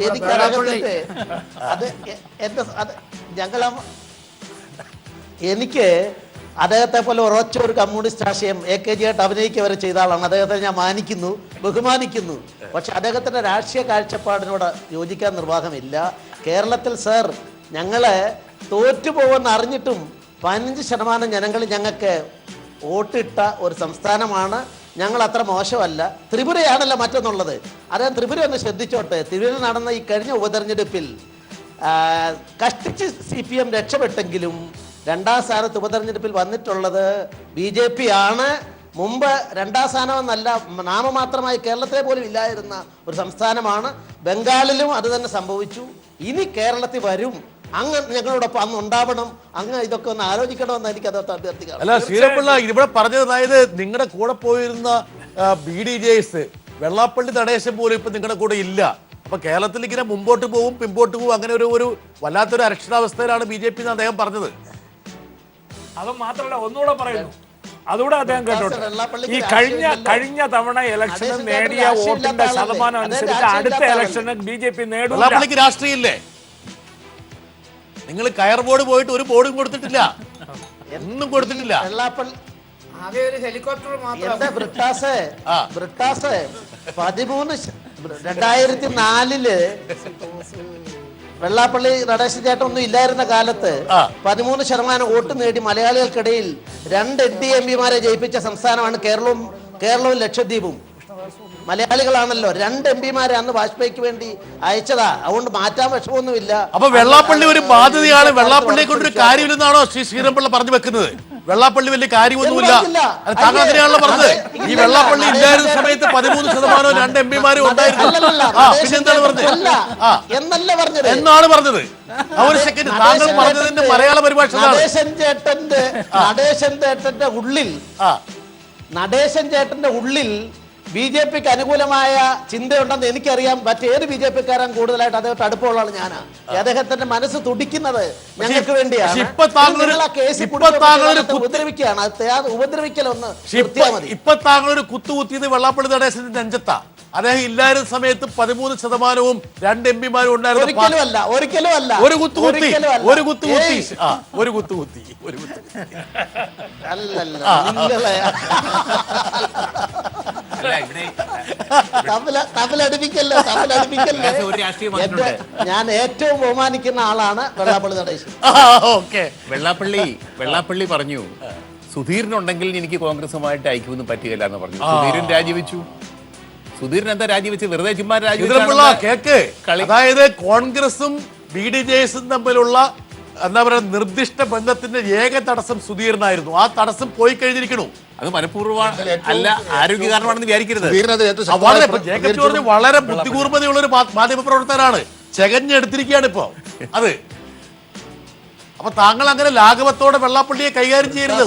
എനിക്കറിയത്തില്ലേ അത് എന്റെ അത് എനിക്ക് അദ്ദേഹത്തെ പോലെ ഉറച്ച ഒരു കമ്മ്യൂണിസ്റ്റ് ആശയം AKG ആയിട്ട് അഭിനയിക്കുക വരെ ചെയ്ത ആളാണ്. അദ്ദേഹത്തെ ഞാൻ മാനിക്കുന്നു, ബഹുമാനിക്കുന്നു. പക്ഷെ അദ്ദേഹത്തിന്റെ രാഷ്ട്രീയ കാഴ്ചപ്പാടിനോട് യോജിക്കാൻ നിർവാഹമില്ല. കേരളത്തിൽ സർ ഞങ്ങളെ തോറ്റുപോകുമെന്ന് അറിഞ്ഞിട്ടും 15% ജനങ്ങൾ ഞങ്ങൾക്ക് വോട്ടിട്ട ഒരു സംസ്ഥാനമാണ്. ഞങ്ങൾ അത്ര മോശമല്ല. ത്രിപുരയാണല്ലോ മറ്റൊന്നുള്ളത്. അദ്ദേഹം ത്രിപുര ഒന്ന് ശ്രദ്ധിച്ചോട്ടെ. ത്രിപുര നടന്ന ഈ കഴിഞ്ഞ ഉപതെരഞ്ഞെടുപ്പിൽ കഷ്ടിച്ച് CPM രക്ഷപ്പെട്ടെങ്കിലും 2ാം സ്ഥാനത്ത് ഉപതെരഞ്ഞെടുപ്പിൽ വന്നിട്ടുള്ളത് BJP ആണ്. മുമ്പ് 2ാം സ്ഥാനമെന്നല്ല, നാമമാത്രമായി കേരളത്തിലെ പോലും ഇല്ലായിരുന്ന ഒരു സംസ്ഥാനമാണ്. ബംഗാളിലും അത് തന്നെ സംഭവിച്ചു. ഇനി കേരളത്തിൽ വരും. അങ്ങ് ഞങ്ങളോടൊപ്പം അന്ന് ഉണ്ടാവണം. അങ്ങ് ഇതൊക്കെ ഒന്ന് ആലോചിക്കണമെന്ന് എനിക്ക് അത് അഭ്യർത്ഥിക്കാം. അല്ല ശ്രീരംപിള്ള ഇവിടെ പറഞ്ഞത്, അതായത് നിങ്ങളുടെ കൂടെ പോയിരുന്ന BDJs വെള്ളാപ്പള്ളി നടേശൻ പോലും ഇപ്പൊ നിങ്ങളുടെ കൂടെ ഇല്ല. അപ്പൊ കേരളത്തിൽ ഇങ്ങനെ മുമ്പോട്ട് പോവും പിമ്പോട്ട് പോവും, അങ്ങനെ ഒരു വല്ലാത്തൊരു അരക്ഷിതാവസ്ഥയിലാണ് BJP എന്ന് അദ്ദേഹം പറഞ്ഞത്. അത് മാത്രമല്ല, ഒന്നുകൂടെ പറയുന്നു, അതുകൂടെ അദ്ദേഹം കേട്ടോട്ടെ. ഈ കഴിഞ്ഞ തവണ ഇലക്ഷന് നേടിയ വോട്ടിന്റെ ശതമാനം അനുസരിച്ച് അടുത്ത ഇലക്ഷന് BJP നേടും. വെള്ളാപ്പള്ളിക്ക് രാഷ്ട്രീയമില്ലേ? നിങ്ങൾ കയർ ബോർഡ് പോയിട്ട് ഒരു ബോർഡും കൊടുത്തിട്ടില്ല, ഒന്നും കൊടുത്തിട്ടില്ല. ഹെലികോപ്റ്റർ മാത്രം ബ്രിട്ടാസ് 2004 വെള്ളാപ്പള്ളി നടേശൻ ചേട്ടൻ ഒന്നും ഇല്ലായിരുന്ന കാലത്ത് 13% വോട്ട് നേടി മലയാളികൾക്കിടയിൽ 2 NDMPമാരെ ജയിപ്പിച്ച സംസ്ഥാനമാണ് കേരളവും ലക്ഷദ്വീപും. മലയാളികളാണല്ലോ. 2 MPമാരെ അന്ന് വാജ്പേയിക്ക് വേണ്ടി അയച്ചതാ. അതുകൊണ്ട് മാറ്റാൻ വിഷമമൊന്നുമില്ല. അപ്പൊ വെള്ളാപ്പള്ളി ഒരു ബാധ്യതയാണ്, വെള്ളാപ്പള്ളിയെ കൊണ്ടൊരു കാര്യമില്ലെന്നാണോ ശ്രീരംപിള്ള പറഞ്ഞു വെക്കുന്നത്? വെള്ളാപ്പള്ളി വലിയ കാര്യമൊന്നുമില്ല, താങ്കൾ അങ്ങനെയാണല്ലോ പറഞ്ഞത്. ഈ വെള്ളാപ്പള്ളി ഇല്ലായിരുന്ന സമയത്ത് 13% 2 MPമാരും ഉണ്ടായിരുന്നു. പിന്നെന്താണ് പറഞ്ഞത്? എന്നാണ് പറഞ്ഞത്. ഒരു സെക്കൻഡ്, താങ്കൾ പറഞ്ഞതിന്റെ മലയാള പരിഭാഷ നടേശൻ ചേട്ടന്റെ ഉള്ളിൽ BJPക്ക് അനുകൂലമായ ചിന്തയുണ്ടെന്ന് എനിക്കറിയാം. മറ്റേത് BJPക്കാരൻ കൂടുതലായിട്ട് അദ്ദേഹത്തെ അടുപ്പമുള്ള ഞാനാ. അദ്ദേഹത്തിന്റെ മനസ്സ് തുടിക്കുന്നത് ഞങ്ങൾക്ക് വേണ്ടിയാണ്. ഉപദ്രവിക്കുകയാണ്. ഉപദ്രവിക്കലൊന്ന് ഇപ്പൊ താങ്കൾ ഒരു കുത്തുകുത്തിയത് വെള്ളാപ്പള്ളി നടേശന്റെ നെഞ്ചത്താ. അദ്ദേഹം ഇല്ലായിരുന്ന സമയത്ത് 13% 2 MPമാരും ഉണ്ടായിരുന്നു. ഒരിക്കലും അല്ല. ഒരു കുത്തുകുത്തി. ഞാൻ ഏറ്റവും ബഹുമാനിക്കുന്ന ആളാണ് വെള്ളാപ്പള്ളി നടേശൻ. വെള്ളാപ്പള്ളി പറഞ്ഞു, സുധീരനുണ്ടെങ്കിൽ എനിക്ക് കോൺഗ്രസുമായിട്ട് ഐക്യമൊന്നും പറ്റുകയില്ല എന്ന് പറഞ്ഞു. സുധീരൻ രാജിവെച്ചു. സുധീരൻ എന്താ രാജിവെച്ച്? വെറുതെ ചുമ്മാ കേക്ക്. അതായത് കോൺഗ്രസും BDJസും തമ്മിലുള്ള എന്താ പറയുക നിർദ്ദിഷ്ട ബന്ധത്തിന്റെ ഏക തടസ്സം സുധീരനായിരുന്നു. ആ തടസ്സം പോയി കഴിഞ്ഞിരിക്കണു. അത് മനഃപൂർവ്വമാണ്, അല്ല ആരോഗ്യകാരണമാണെന്ന് വിചാരിക്കരുത്. വളരെ ബുദ്ധികൂർമ്മതയുള്ള ഒരു മാധ്യമ പ്രവർത്തകനാണ്. ചെകഞ്ഞെടുത്തിരിക്കുകയാണ് ഇപ്പൊ അത്. അപ്പൊ താങ്കൾ അങ്ങനെ ലാഘവത്തോടെ വെള്ളാപ്പള്ളിയെ കൈകാര്യം ചെയ്യരുത്.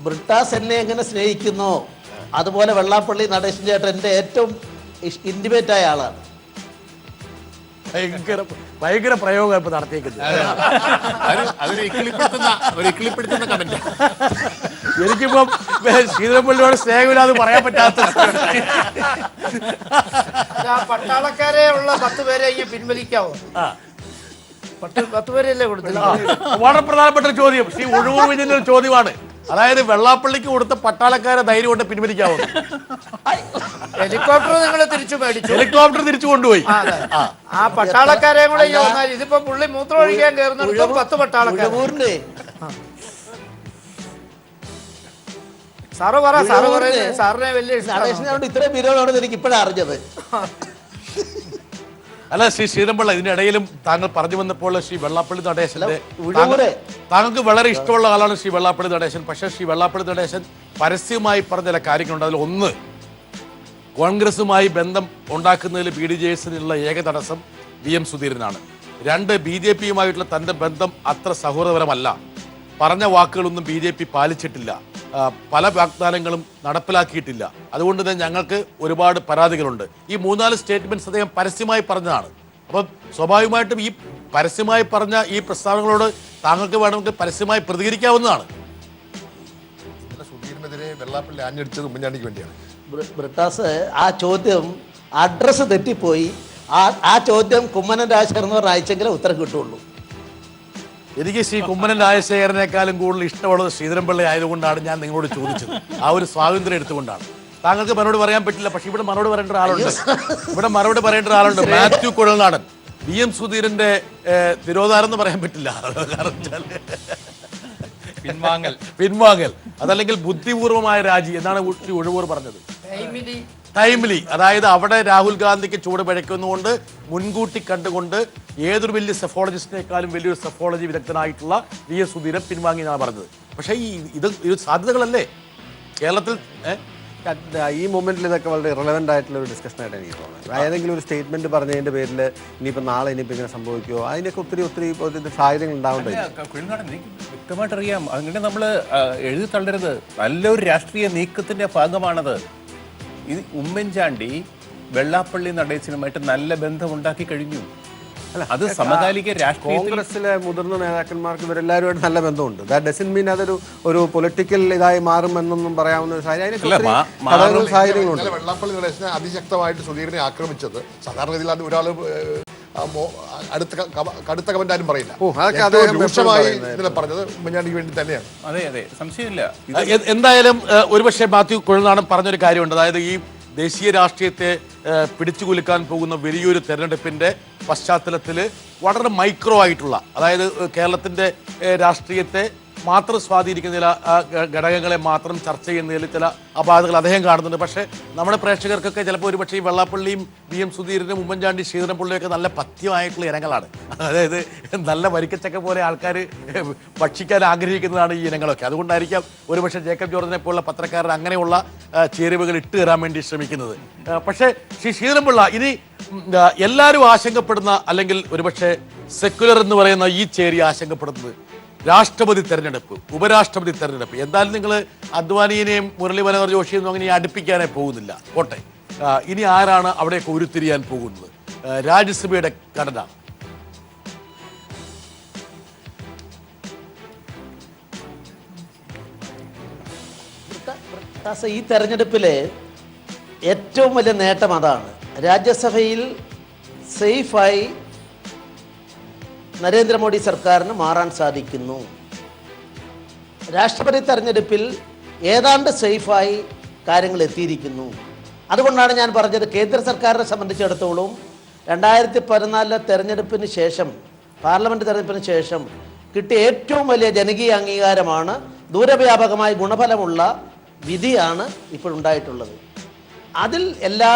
ബ്രിട്ടാസ് എന്നെ എങ്ങനെ സ്നേഹിക്കുന്നോ അതുപോലെ വെള്ളാപ്പള്ളി നടേശൻ ചേട്ടൻ എൻ്റെ ഏറ്റവും ഇന്റിമേറ്റ് ആയ ആളാണ്. ഭയങ്കര പ്രയോഗം ഇപ്പൊ നടത്തിയേക്കുന്നത്. എനിക്കിപ്പം ശ്രീധരപ്പള്ളിയോട് സ്നേഹമില്ലാതെ പറയാൻ പറ്റാത്ത. പട്ടാളക്കാരെ ഉള്ള 10 പേരെ പിൻവലിക്കാവോ? 10 പേരല്ലേ കൊടുത്തില്ല? വളരെ പ്രധാനപ്പെട്ട ഒരു ചോദ്യം, ശ്രീ ഒഴുകൂർ വിജയന്റെ ഒരു ചോദ്യമാണ്. അതായത് വെള്ളാപ്പള്ളിക്ക് കൊടുത്ത പട്ടാളക്കാരെ ധൈര്യം കൊണ്ട് പിൻവലിക്കാവോ? ഹെലികോപ്റ്റർ നിങ്ങൾ തിരിച്ചു മേടിച്ചു. ഹെലികോപ്റ്റർ തിരിച്ചു കൊണ്ടുപോയി. ആ പട്ടാളക്കാരെ കൂടെ ഇതിപ്പോ പുള്ളി മൂത്രം ഒഴിക്കാൻ കയറുന്നിടത്തും 10 പട്ടാളക്കാർ. സാറ് പറ, സാറിനെ വലിയ ഇത്രയും വിരോധമാണ് എനിക്ക് ഇപ്പോഴാണ് അറിഞ്ഞത്. അല്ല ശ്രീ ശ്രീരംപിള്ള, ഇതിനിടയിലും താങ്കൾ പറഞ്ഞു വന്നപ്പോൾ ശ്രീ വെള്ളാപ്പള്ളി നടേശന്റെ താങ്കൾക്ക് വളരെ ഇഷ്ടമുള്ള ആളാണ് ശ്രീ വെള്ളാപ്പള്ളി നടേശൻ. പക്ഷേ ശ്രീ വെള്ളാപ്പള്ളി നടേശൻ പരസ്യമായി പറഞ്ഞ ചില കാര്യങ്ങളുണ്ട്. അതിൽ ഒന്ന്, കോൺഗ്രസുമായി ബന്ധം ഉണ്ടാക്കുന്നതിൽ BDJസിനുള്ള ഏക തടസ്സം VM സുധീരനാണ്. 2, BJPയുമായിട്ടുള്ള തന്റെ ബന്ധം അത്ര സൗഹൃദപരമല്ല. പറഞ്ഞ വാക്കുകളൊന്നും BJP പാലിച്ചിട്ടില്ല. പല വാഗ്ദാനങ്ങളും നടപ്പിലാക്കിയിട്ടില്ല. അതുകൊണ്ട് തന്നെ ഞങ്ങൾക്ക് ഒരുപാട് പരാതികളുണ്ട്. ഈ 3-4 സ്റ്റേറ്റ്മെന്റ്സ് അദ്ദേഹം പരസ്യമായി പറഞ്ഞതാണ്. അപ്പം സ്വാഭാവികമായിട്ടും ഈ പരസ്യമായി പറഞ്ഞ ഈ പ്രസ്താവനകളോട് താങ്കൾക്ക് വേണമെങ്കിൽ പരസ്യമായി പ്രതികരിക്കാവുന്നതാണ്. വെള്ളാപ്പള്ളി ആഞ്ഞടിച്ചത് ഉമ്മൻചാണ്ടിക്ക് വേണ്ടിയാണ്. ബ്രിട്ടാസ്, ആ ചോദ്യം അഡ്രസ്സ് തെറ്റിപ്പോയി. ആ ചോദ്യം കുമ്മനം രാജശേഖരൻ എന്ന് പറഞ്ഞ അയച്ചെങ്കിലേ ഉത്തരം കിട്ടുള്ളൂ. എനിക്ക് ശ്രീ കുമ്മനം രാജശേഖരനേക്കാളും കൂടുതൽ ഇഷ്ടമുള്ളത് ശ്രീധരൻപിള്ള ആയതുകൊണ്ടാണ് ഞാൻ നിങ്ങളോട് ചോദിച്ചത്. ആ ഒരു സ്വാതന്ത്ര്യം എടുത്തുകൊണ്ടാണ്. താങ്കൾക്ക് മറുപടി പറയാൻ പറ്റില്ല, പക്ഷെ ഇവിടെ മറുപടി പറയേണ്ട ഒരാളുണ്ട്. ഇവിടെ മറുപടി പറയേണ്ട ഒരാളുണ്ട്, മാത്യു കുഴൽനാടൻ. VM സുധീരന്റെ തിരോധാരം എന്ന് പറയാൻ പറ്റില്ല, കാരണം പിൻവാങ്ങൽ, അതല്ലെങ്കിൽ ബുദ്ധിപൂർവമായ രാജി എന്നാണ് ഒഴിവൂർ പറഞ്ഞത്. ടൈംലി, അതായത് അവിടെ രാഹുൽ ഗാന്ധിക്ക് ചൂട് പിഴയ്ക്കുന്നതുകൊണ്ട് മുൻകൂട്ടി കണ്ടുകൊണ്ട് ഏതൊരു വലിയ സെഫോളജിസ്റ്റിനേക്കാളും വലിയൊരു സെഫോളജി വിദഗ്ധനായിട്ടുള്ള VM സുധീരൻ പിൻവാങ്ങി എന്നാണ് പറഞ്ഞത്. പക്ഷേ ഇത് സാധ്യതകളല്ലേ കേരളത്തിൽ? ഈ മൊമെന്റിൽ ഇതൊക്കെ വളരെ റിലവൻ്റ് ആയിട്ടുള്ള ഒരു ഡിസ്കഷൻ ആയിട്ട് എനിക്ക് തോന്നുന്നത്. ഏതെങ്കിലും ഒരു സ്റ്റേറ്റ്മെന്റ് പറഞ്ഞതിന്റെ പേരിൽ ഇനിയിപ്പോൾ നാളെ ഇനിയിപ്പോൾ ഇങ്ങനെ സംഭവിക്കുമോ, അതിനൊക്കെ ഒത്തിരി സാഹചര്യങ്ങൾ ഉണ്ടാവേണ്ടി. വ്യക്തമായിട്ടറിയാം. അങ്ങനെ നമ്മൾ എഴുതി തള്ളരുത്. നല്ലൊരു രാഷ്ട്രീയ നീക്കത്തിന്റെ ഭാഗമാണത്. ഇത് ഉമ്മൻചാണ്ടി വെള്ളാപ്പള്ളി നടേശനുമായിട്ട് നല്ല ബന്ധം ഉണ്ടാക്കി കഴിഞ്ഞു. അത് സമകാലിക കോൺഗ്രസിലെ മുതിർന്ന നേതാക്കന്മാർക്ക് ഇവരെല്ലാവരുമായിട്ട് നല്ല ബന്ധമുണ്ട്. ദാറ്റ് ഡസന്റ് മീൻ അതൊരു പൊളിറ്റിക്കൽ ഇതായി മാറുമെന്നൊന്നും പറയാവുന്ന സാഹചര്യങ്ങളുണ്ട്. വെള്ളാപ്പള്ളി നടേശനെ അതിശക്തമായിട്ട് സുധീരനെ ആക്രമിച്ചത് സാധാരണഗതിയിൽ അത് ഒരാൾ കടുത്ത കമന്റ് ആരും പറയില്ല. രൂക്ഷമായി ഇന്നലെ പറഞ്ഞത് ഉമ്മൻചാണ്ടിക്ക് വേണ്ടി തന്നെയാണ്. അതെ, സംശയമില്ല. എന്തായാലും ഒരുപക്ഷെ മാത്യു കുഴൽനാടൻ പറഞ്ഞൊരു കാര്യമുണ്ട്. അതായത് ഈ ദേശീയ രാഷ്ട്രീയത്തെ പിടിച്ചുകുലുക്കാൻ പോകുന്ന വലിയൊരു തെരഞ്ഞെടുപ്പിന്റെ പശ്ചാത്തലത്തിൽ വളരെ മൈക്രോ ആയിട്ടുള്ള, അതായത് കേരളത്തിന്റെ രാഷ്ട്രീയത്തെ മാത്രം സ്വാധീനിക്കുന്ന ചില ഘടകങ്ങളെ മാത്രം ചർച്ച ചെയ്യുന്നതിൽ ചില അപാധകൾ അദ്ദേഹം കാണുന്നുണ്ട്. പക്ഷേ നമ്മുടെ പ്രേക്ഷകർക്കൊക്കെ ചിലപ്പോൾ ഒരു പക്ഷേ ഈ വെള്ളാപ്പള്ളിയും VM സുധീരനും ഉമ്മൻചാണ്ടി ശ്രീധരൻപിള്ളയൊക്കെ നല്ല പഥ്യമായിട്ടുള്ള ഇനങ്ങളാണ്. അതായത് നല്ല വരിക്കച്ചക്ക പോലെ ആൾക്കാർ ഭക്ഷിക്കാൻ ആഗ്രഹിക്കുന്നതാണ് ഈ ഇനങ്ങളൊക്കെ. അതുകൊണ്ടായിരിക്കാം ഒരുപക്ഷെ ജേക്കബ് ജോർജിനെ പോലുള്ള പത്രക്കാരൻ അങ്ങനെയുള്ള ചേരുവകൾ ഇട്ട് തരാൻ വേണ്ടി ശ്രമിക്കുന്നത്. പക്ഷേ ശ്രീ ശ്രീധരൻപിള്ള, ഇനി എല്ലാവരും ആശങ്കപ്പെടുന്ന, അല്ലെങ്കിൽ ഒരുപക്ഷെ സെക്യുലർ എന്ന് പറയുന്ന ഈ ചേരി ആശങ്കപ്പെടുന്നത് രാഷ്ട്രപതി തെരഞ്ഞെടുപ്പ്, ഉപരാഷ്ട്രപതി തെരഞ്ഞെടുപ്പ്. എന്തായാലും നിങ്ങൾ അദ്വാനിയെയും മുരളി മനോഹർ ജോഷിയെന്നും അങ്ങനെ അടുപ്പിക്കാനേ പോകുന്നില്ല. പോട്ടെ, ഇനി ആരാണ് അവിടേക്ക് ഉരുത്തിരിയാൻ പോകുന്നത്? രാജ്യസഭയുടെ ഘടന ഈ തെരഞ്ഞെടുപ്പിലെ ഏറ്റവും വലിയ നേട്ടം അതാണ്. രാജ്യസഭയിൽ സേഫായി നരേന്ദ്രമോദി സർക്കാരിന് മാറാൻ സാധിക്കുന്നു. രാഷ്ട്രപതി തെരഞ്ഞെടുപ്പിൽ ഏതാണ്ട് സേഫായി കാര്യങ്ങൾ എത്തിയിരിക്കുന്നു. അതുകൊണ്ടാണ് ഞാൻ പറഞ്ഞത്, കേന്ദ്ര സർക്കാരിനെ സംബന്ധിച്ചിടത്തോളം 2014 തെരഞ്ഞെടുപ്പിന് ശേഷം, പാർലമെൻറ്റ് തെരഞ്ഞെടുപ്പിന് ശേഷം കിട്ടിയ ഏറ്റവും വലിയ ജനകീയ അംഗീകാരമാണ്, ദൂരവ്യാപകമായി ഗുണഫലമുള്ള വിധിയാണ് ഇപ്പോഴുണ്ടായിട്ടുള്ളത്. അതിൽ എല്ലാ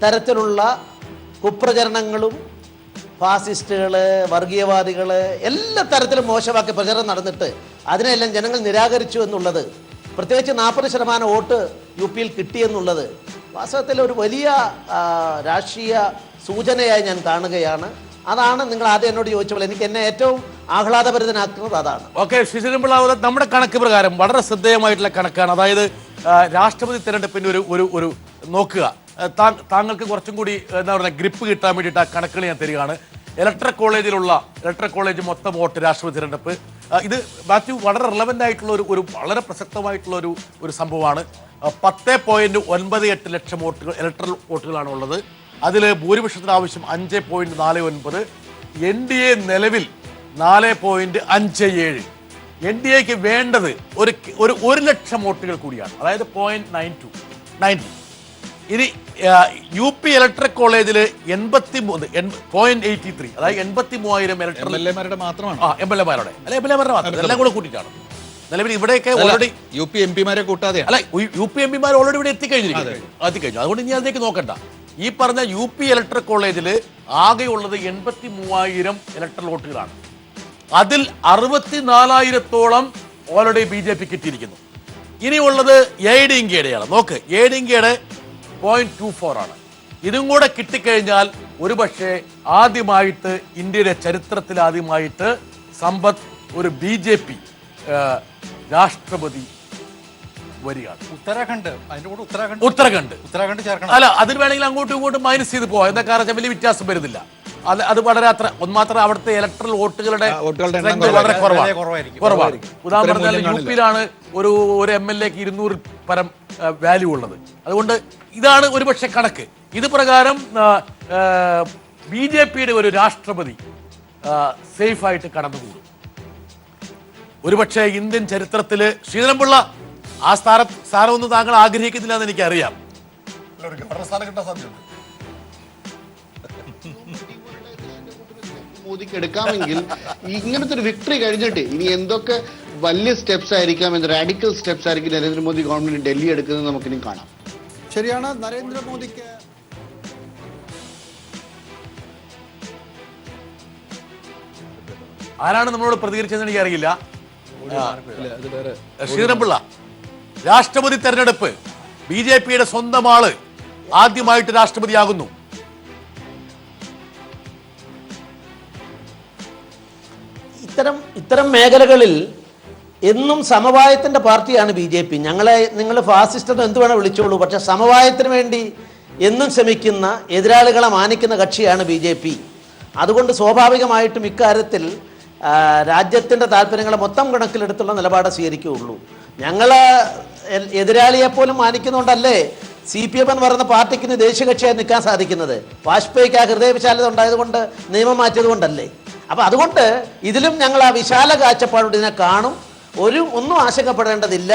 തരത്തിലുള്ള കുപ്രചരണങ്ങളും ഫാസിസ്റ്റുകൾ, വർഗീയവാദികൾ എല്ലാ തരത്തിലും മോശമാക്കി പ്രചരണം നടന്നിട്ട് അതിനെല്ലാം ജനങ്ങൾ നിരാകരിച്ചു എന്നുള്ളത്, പ്രത്യേകിച്ച് 40% വോട്ട് UP-യിൽ കിട്ടിയെന്നുള്ളത് വാസ്തവത്തിൽ ഒരു വലിയ രാഷ്ട്രീയ സൂചനയായി ഞാൻ കാണുകയാണ്. അതാണ് നിങ്ങൾ ആദ്യം എന്നോട് ചോദിച്ചപ്പോൾ എന്നെ ഏറ്റവും ആഹ്ലാദഭരിതനാക്കുന്നത് അതാണ്. ഓക്കെ, ശ്രീധരൻപിള്ള, നമ്മുടെ കണക്ക് പ്രകാരം വളരെ ശ്രദ്ധേയമായിട്ടുള്ള കണക്കാണ്. അതായത് രാഷ്ട്രപതി തെരഞ്ഞെടുപ്പിൻ്റെ ഒരു നോക്കുക, താങ്കൾക്ക് കുറച്ചും കൂടി എന്താ പറയുക ഗ്രിപ്പ് കിട്ടാൻ വേണ്ടിയിട്ട് ആ കണക്കുകൾ ഞാൻ തരികയാണ്. ഇലക്ട്രൽ കോളേജ് മൊത്തം വോട്ട് രാഷ്ട്രപതി തിരഞ്ഞെടുപ്പ്, ഇത് മാത്യു വളരെ റിലവൻ്റ് ആയിട്ടുള്ള ഒരു വളരെ പ്രസക്തമായിട്ടുള്ള ഒരു സംഭവമാണ്. 10.98 ലക്ഷം വോട്ടുകൾ, ഇലക്ട്രൽ വോട്ടുകളാണ് ഉള്ളത്. അതിൽ ഭൂരിപക്ഷത്തിന് ആവശ്യം 5.49. NDA നിലവിൽ 4.57. NDAക്ക് വേണ്ടത് ഒരു ലക്ഷം വോട്ടുകൾ കൂടിയാണ്, അതായത് 0.90. ഇനി UP ഇലക്ട്രൽ കോളേജിൽ 83.83, അതായത് 83,000 ഇലക്ട്രൽ MLA-മാരുടെ മാത്രമാണ്. MLA-മാരുടെ മാത്രം, എല്ലാം കൂടെ കൂട്ടിയിട്ടാണ് നിലവിൽ. ഇവിടെയൊക്കെ ഓൾറെഡി UP MP-മാരെ കൂട്ടാതെ അല്ല, UP MP-മാർ ഓൾറെഡി ഇവിടെ എത്തിക്കഴിഞ്ഞു. അതുകൊണ്ട് ഇനി അതിലേക്ക് നോക്കണ്ട. ഈ പറഞ്ഞ UP ഇലക്ട്രൽ കോളേജിൽ ആകെയുള്ളത് 83,000 ഇലക്ട്രൽ വോട്ടുകളാണ്. അതിൽ 64,000-ഓളം ഓൾറെഡി BJP കിട്ടിയിരിക്കുന്നു. ഇനിയുള്ളത് ADMK-യുടെയാണ്. നോക്ക്, ADMK-യുടെ 0.24 ആണ്. ഇതും കൂടെ കിട്ടിക്കഴിഞ്ഞാൽ ഒരുപക്ഷെ ആദ്യമായിട്ട് ഇന്ത്യയുടെ ചരിത്രത്തിൽ ആദ്യമായിട്ട് സമ്പത്ത് ഒരു BJP രാഷ്ട്രപതി വരികയാണ്. ഉത്തരാഖണ്ഡ്, അതിന്റെ കൂടെ ഉത്തരാഖണ്ഡ് ചേർക്കണം. അല്ല, അതിൽ വേണമെങ്കിൽ അങ്ങോട്ടും ഇങ്ങോട്ടും മൈനസ് ചെയ്ത് പോവാം. എന്താ കാരണം വലിയ വ്യത്യാസം വരുന്നില്ല. അത് വളരെ മാത്രം അവിടുത്തെ ഇലക്ട്രൽ വോട്ടുകളുടെ വളരെ കുറവാണ്. ഉദാഹരണം പറഞ്ഞാൽ UP-യിലാണ് ഒരു MLA-ക്ക് പരം വാല്യൂ ഉള്ളത്. അതുകൊണ്ട് ഇതാണ് ഒരുപക്ഷെ കണക്ക്. ഇത് പ്രകാരം BJPയുടെ ഒരു രാഷ്ട്രപതി സേഫായിട്ട് കടന്നുകൂടും. ഒരുപക്ഷെ ഇന്ത്യൻ ചരിത്രത്തിൽ ശ്രീധരൻപിള്ള ആ സ്ഥാനമൊന്നും താങ്കൾ ആഗ്രഹിക്കുന്നില്ല എന്ന് എനിക്കറിയാം. ഒരു ഗവർണർ സ്ഥാനം കിട്ടാൻ സാധ്യതയുണ്ട്. മോദിക്ക് എടുക്കാമെങ്കിൽ ഇങ്ങനത്തെ ഒരു വിക്ടറി കഴിഞ്ഞിട്ട് ഇനി എന്തൊക്കെ വലിയ സ്റ്റെപ്സ് ആയിരിക്കാം, എന്ത് റാഡിക്കൽ സ്റ്റെപ്സ് ആയിരിക്കും നരേന്ദ്രമോദി ഗവൺമെന്റ് ഡൽഹി എടുക്കുന്നത് നമുക്കിനി കാണാം. ശരിയാണ്. നരേന്ദ്രമോദിക്ക് ആരാണ് നമ്മളോട് പ്രതികരിച്ചതെന്ന് എനിക്കറിയില്ല. ശ്രീധരൻപിള്ള, രാഷ്ട്രപതി തെരഞ്ഞെടുപ്പ് BJPയുടെ സ്വന്തം ആള് ആദ്യമായിട്ട് രാഷ്ട്രപതിയാകുന്നു. ഇത്തരം മേഖലകളിൽ എന്നും സമവായത്തിൻ്റെ പാർട്ടിയാണ് BJP. നിങ്ങൾ ഫാസിസ്റ്റ് എന്ന് എന്ത് വേണം വിളിച്ചോളൂ, പക്ഷെ സമവായത്തിന് വേണ്ടി എന്നും ശ്രമിക്കുന്ന, എതിരാളികളെ മാനിക്കുന്ന കക്ഷിയാണ് BJP. അതുകൊണ്ട് സ്വാഭാവികമായിട്ടും ഇക്കാര്യത്തിൽ രാജ്യത്തിൻ്റെ താല്പര്യങ്ങളെ മൊത്തം കണക്കിലെടുത്തുള്ള നിലപാട് സ്വീകരിക്കുകയുള്ളൂ. ഞങ്ങൾ എതിരാളിയെപ്പോലും മാനിക്കുന്നുകൊണ്ടല്ലേ CPM എന്ന് പറയുന്ന പാർട്ടിക്ക് ദേശീയ കക്ഷിയായി നിൽക്കാൻ സാധിക്കുന്നത്. വാജ്പേയിക്ക് ആ ഹൃദയവിശാലത ഉണ്ടായതുകൊണ്ട് നിയമം മാറ്റിയത് കൊണ്ടല്ലേ. അപ്പം അതുകൊണ്ട് ഇതിലും ഞങ്ങൾ ആ വിശാല കാഴ്ചപ്പാടോട് ഇതിനെ കാണും. ഒന്നും ആശങ്കപ്പെടേണ്ടതില്ല.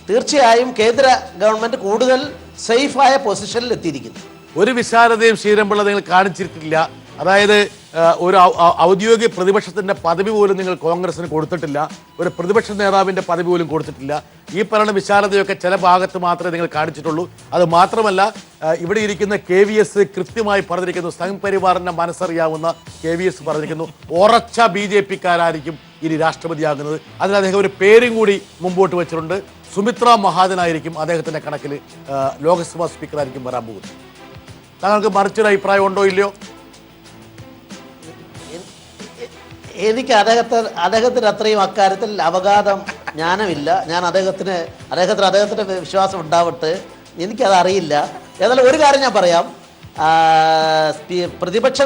തീർച്ചയായും കേന്ദ്ര ഗവൺമെൻറ് കൂടുതൽ സേഫായ പൊസിഷനിൽ എത്തിയിരിക്കുന്നു. ഒരു വിശാലതയും ശ്രീധരൻപിള്ള നിങ്ങൾ കാണിച്ചിട്ടില്ല. അതായത് ഒരു ഔദ്യോഗിക പ്രതിപക്ഷത്തിൻ്റെ പദവി പോലും നിങ്ങൾ കോൺഗ്രസിന് കൊടുത്തിട്ടില്ല. ഒരു പ്രതിപക്ഷ നേതാവിൻ്റെ പദവി പോലും കൊടുത്തിട്ടില്ല. ഈ പറയുന്ന വിശാലതയൊക്കെ ചില ഭാഗത്ത് മാത്രമേ നിങ്ങൾ കാണിച്ചിട്ടുള്ളൂ. അത് മാത്രമല്ല, ഇവിടെ ഇരിക്കുന്ന KVS കൃത്യമായി പറഞ്ഞിരിക്കുന്നു, സംഘ് പരിവാറിൻ്റെ മനസ്സറിയാവുന്ന KVS പറഞ്ഞിരിക്കുന്നു, ഉറച്ച BJPക്കാരായിരിക്കും ഇനി രാഷ്ട്രപതിയാകുന്നത്. അതിന് അദ്ദേഹം ഒരു പേരും കൂടി മുമ്പോട്ട് വെച്ചിട്ടുണ്ട്. സുമിത്ര മഹാജനായിരിക്കും അദ്ദേഹത്തിൻ്റെ കണക്കിൽ ലോക്സഭാ സ്പീക്കറായിരിക്കും വരാൻ പോകുന്നത്. താങ്കൾക്ക് മറിച്ചൊരു അഭിപ്രായം ഉണ്ടോ ഇല്ലയോ? എനിക്ക് അദ്ദേഹത്തിന് അത്രയും അക്കാര്യത്തിൽ അവഗാധം ജ്ഞാനമില്ല. ഞാൻ അദ്ദേഹത്തിൻ്റെ വിശ്വാസം ഉണ്ടാവട്ടെ. എനിക്കതറിയില്ല. ഏതായാലും ഒരു കാര്യം ഞാൻ പറയാം. പ്രതിപക്ഷ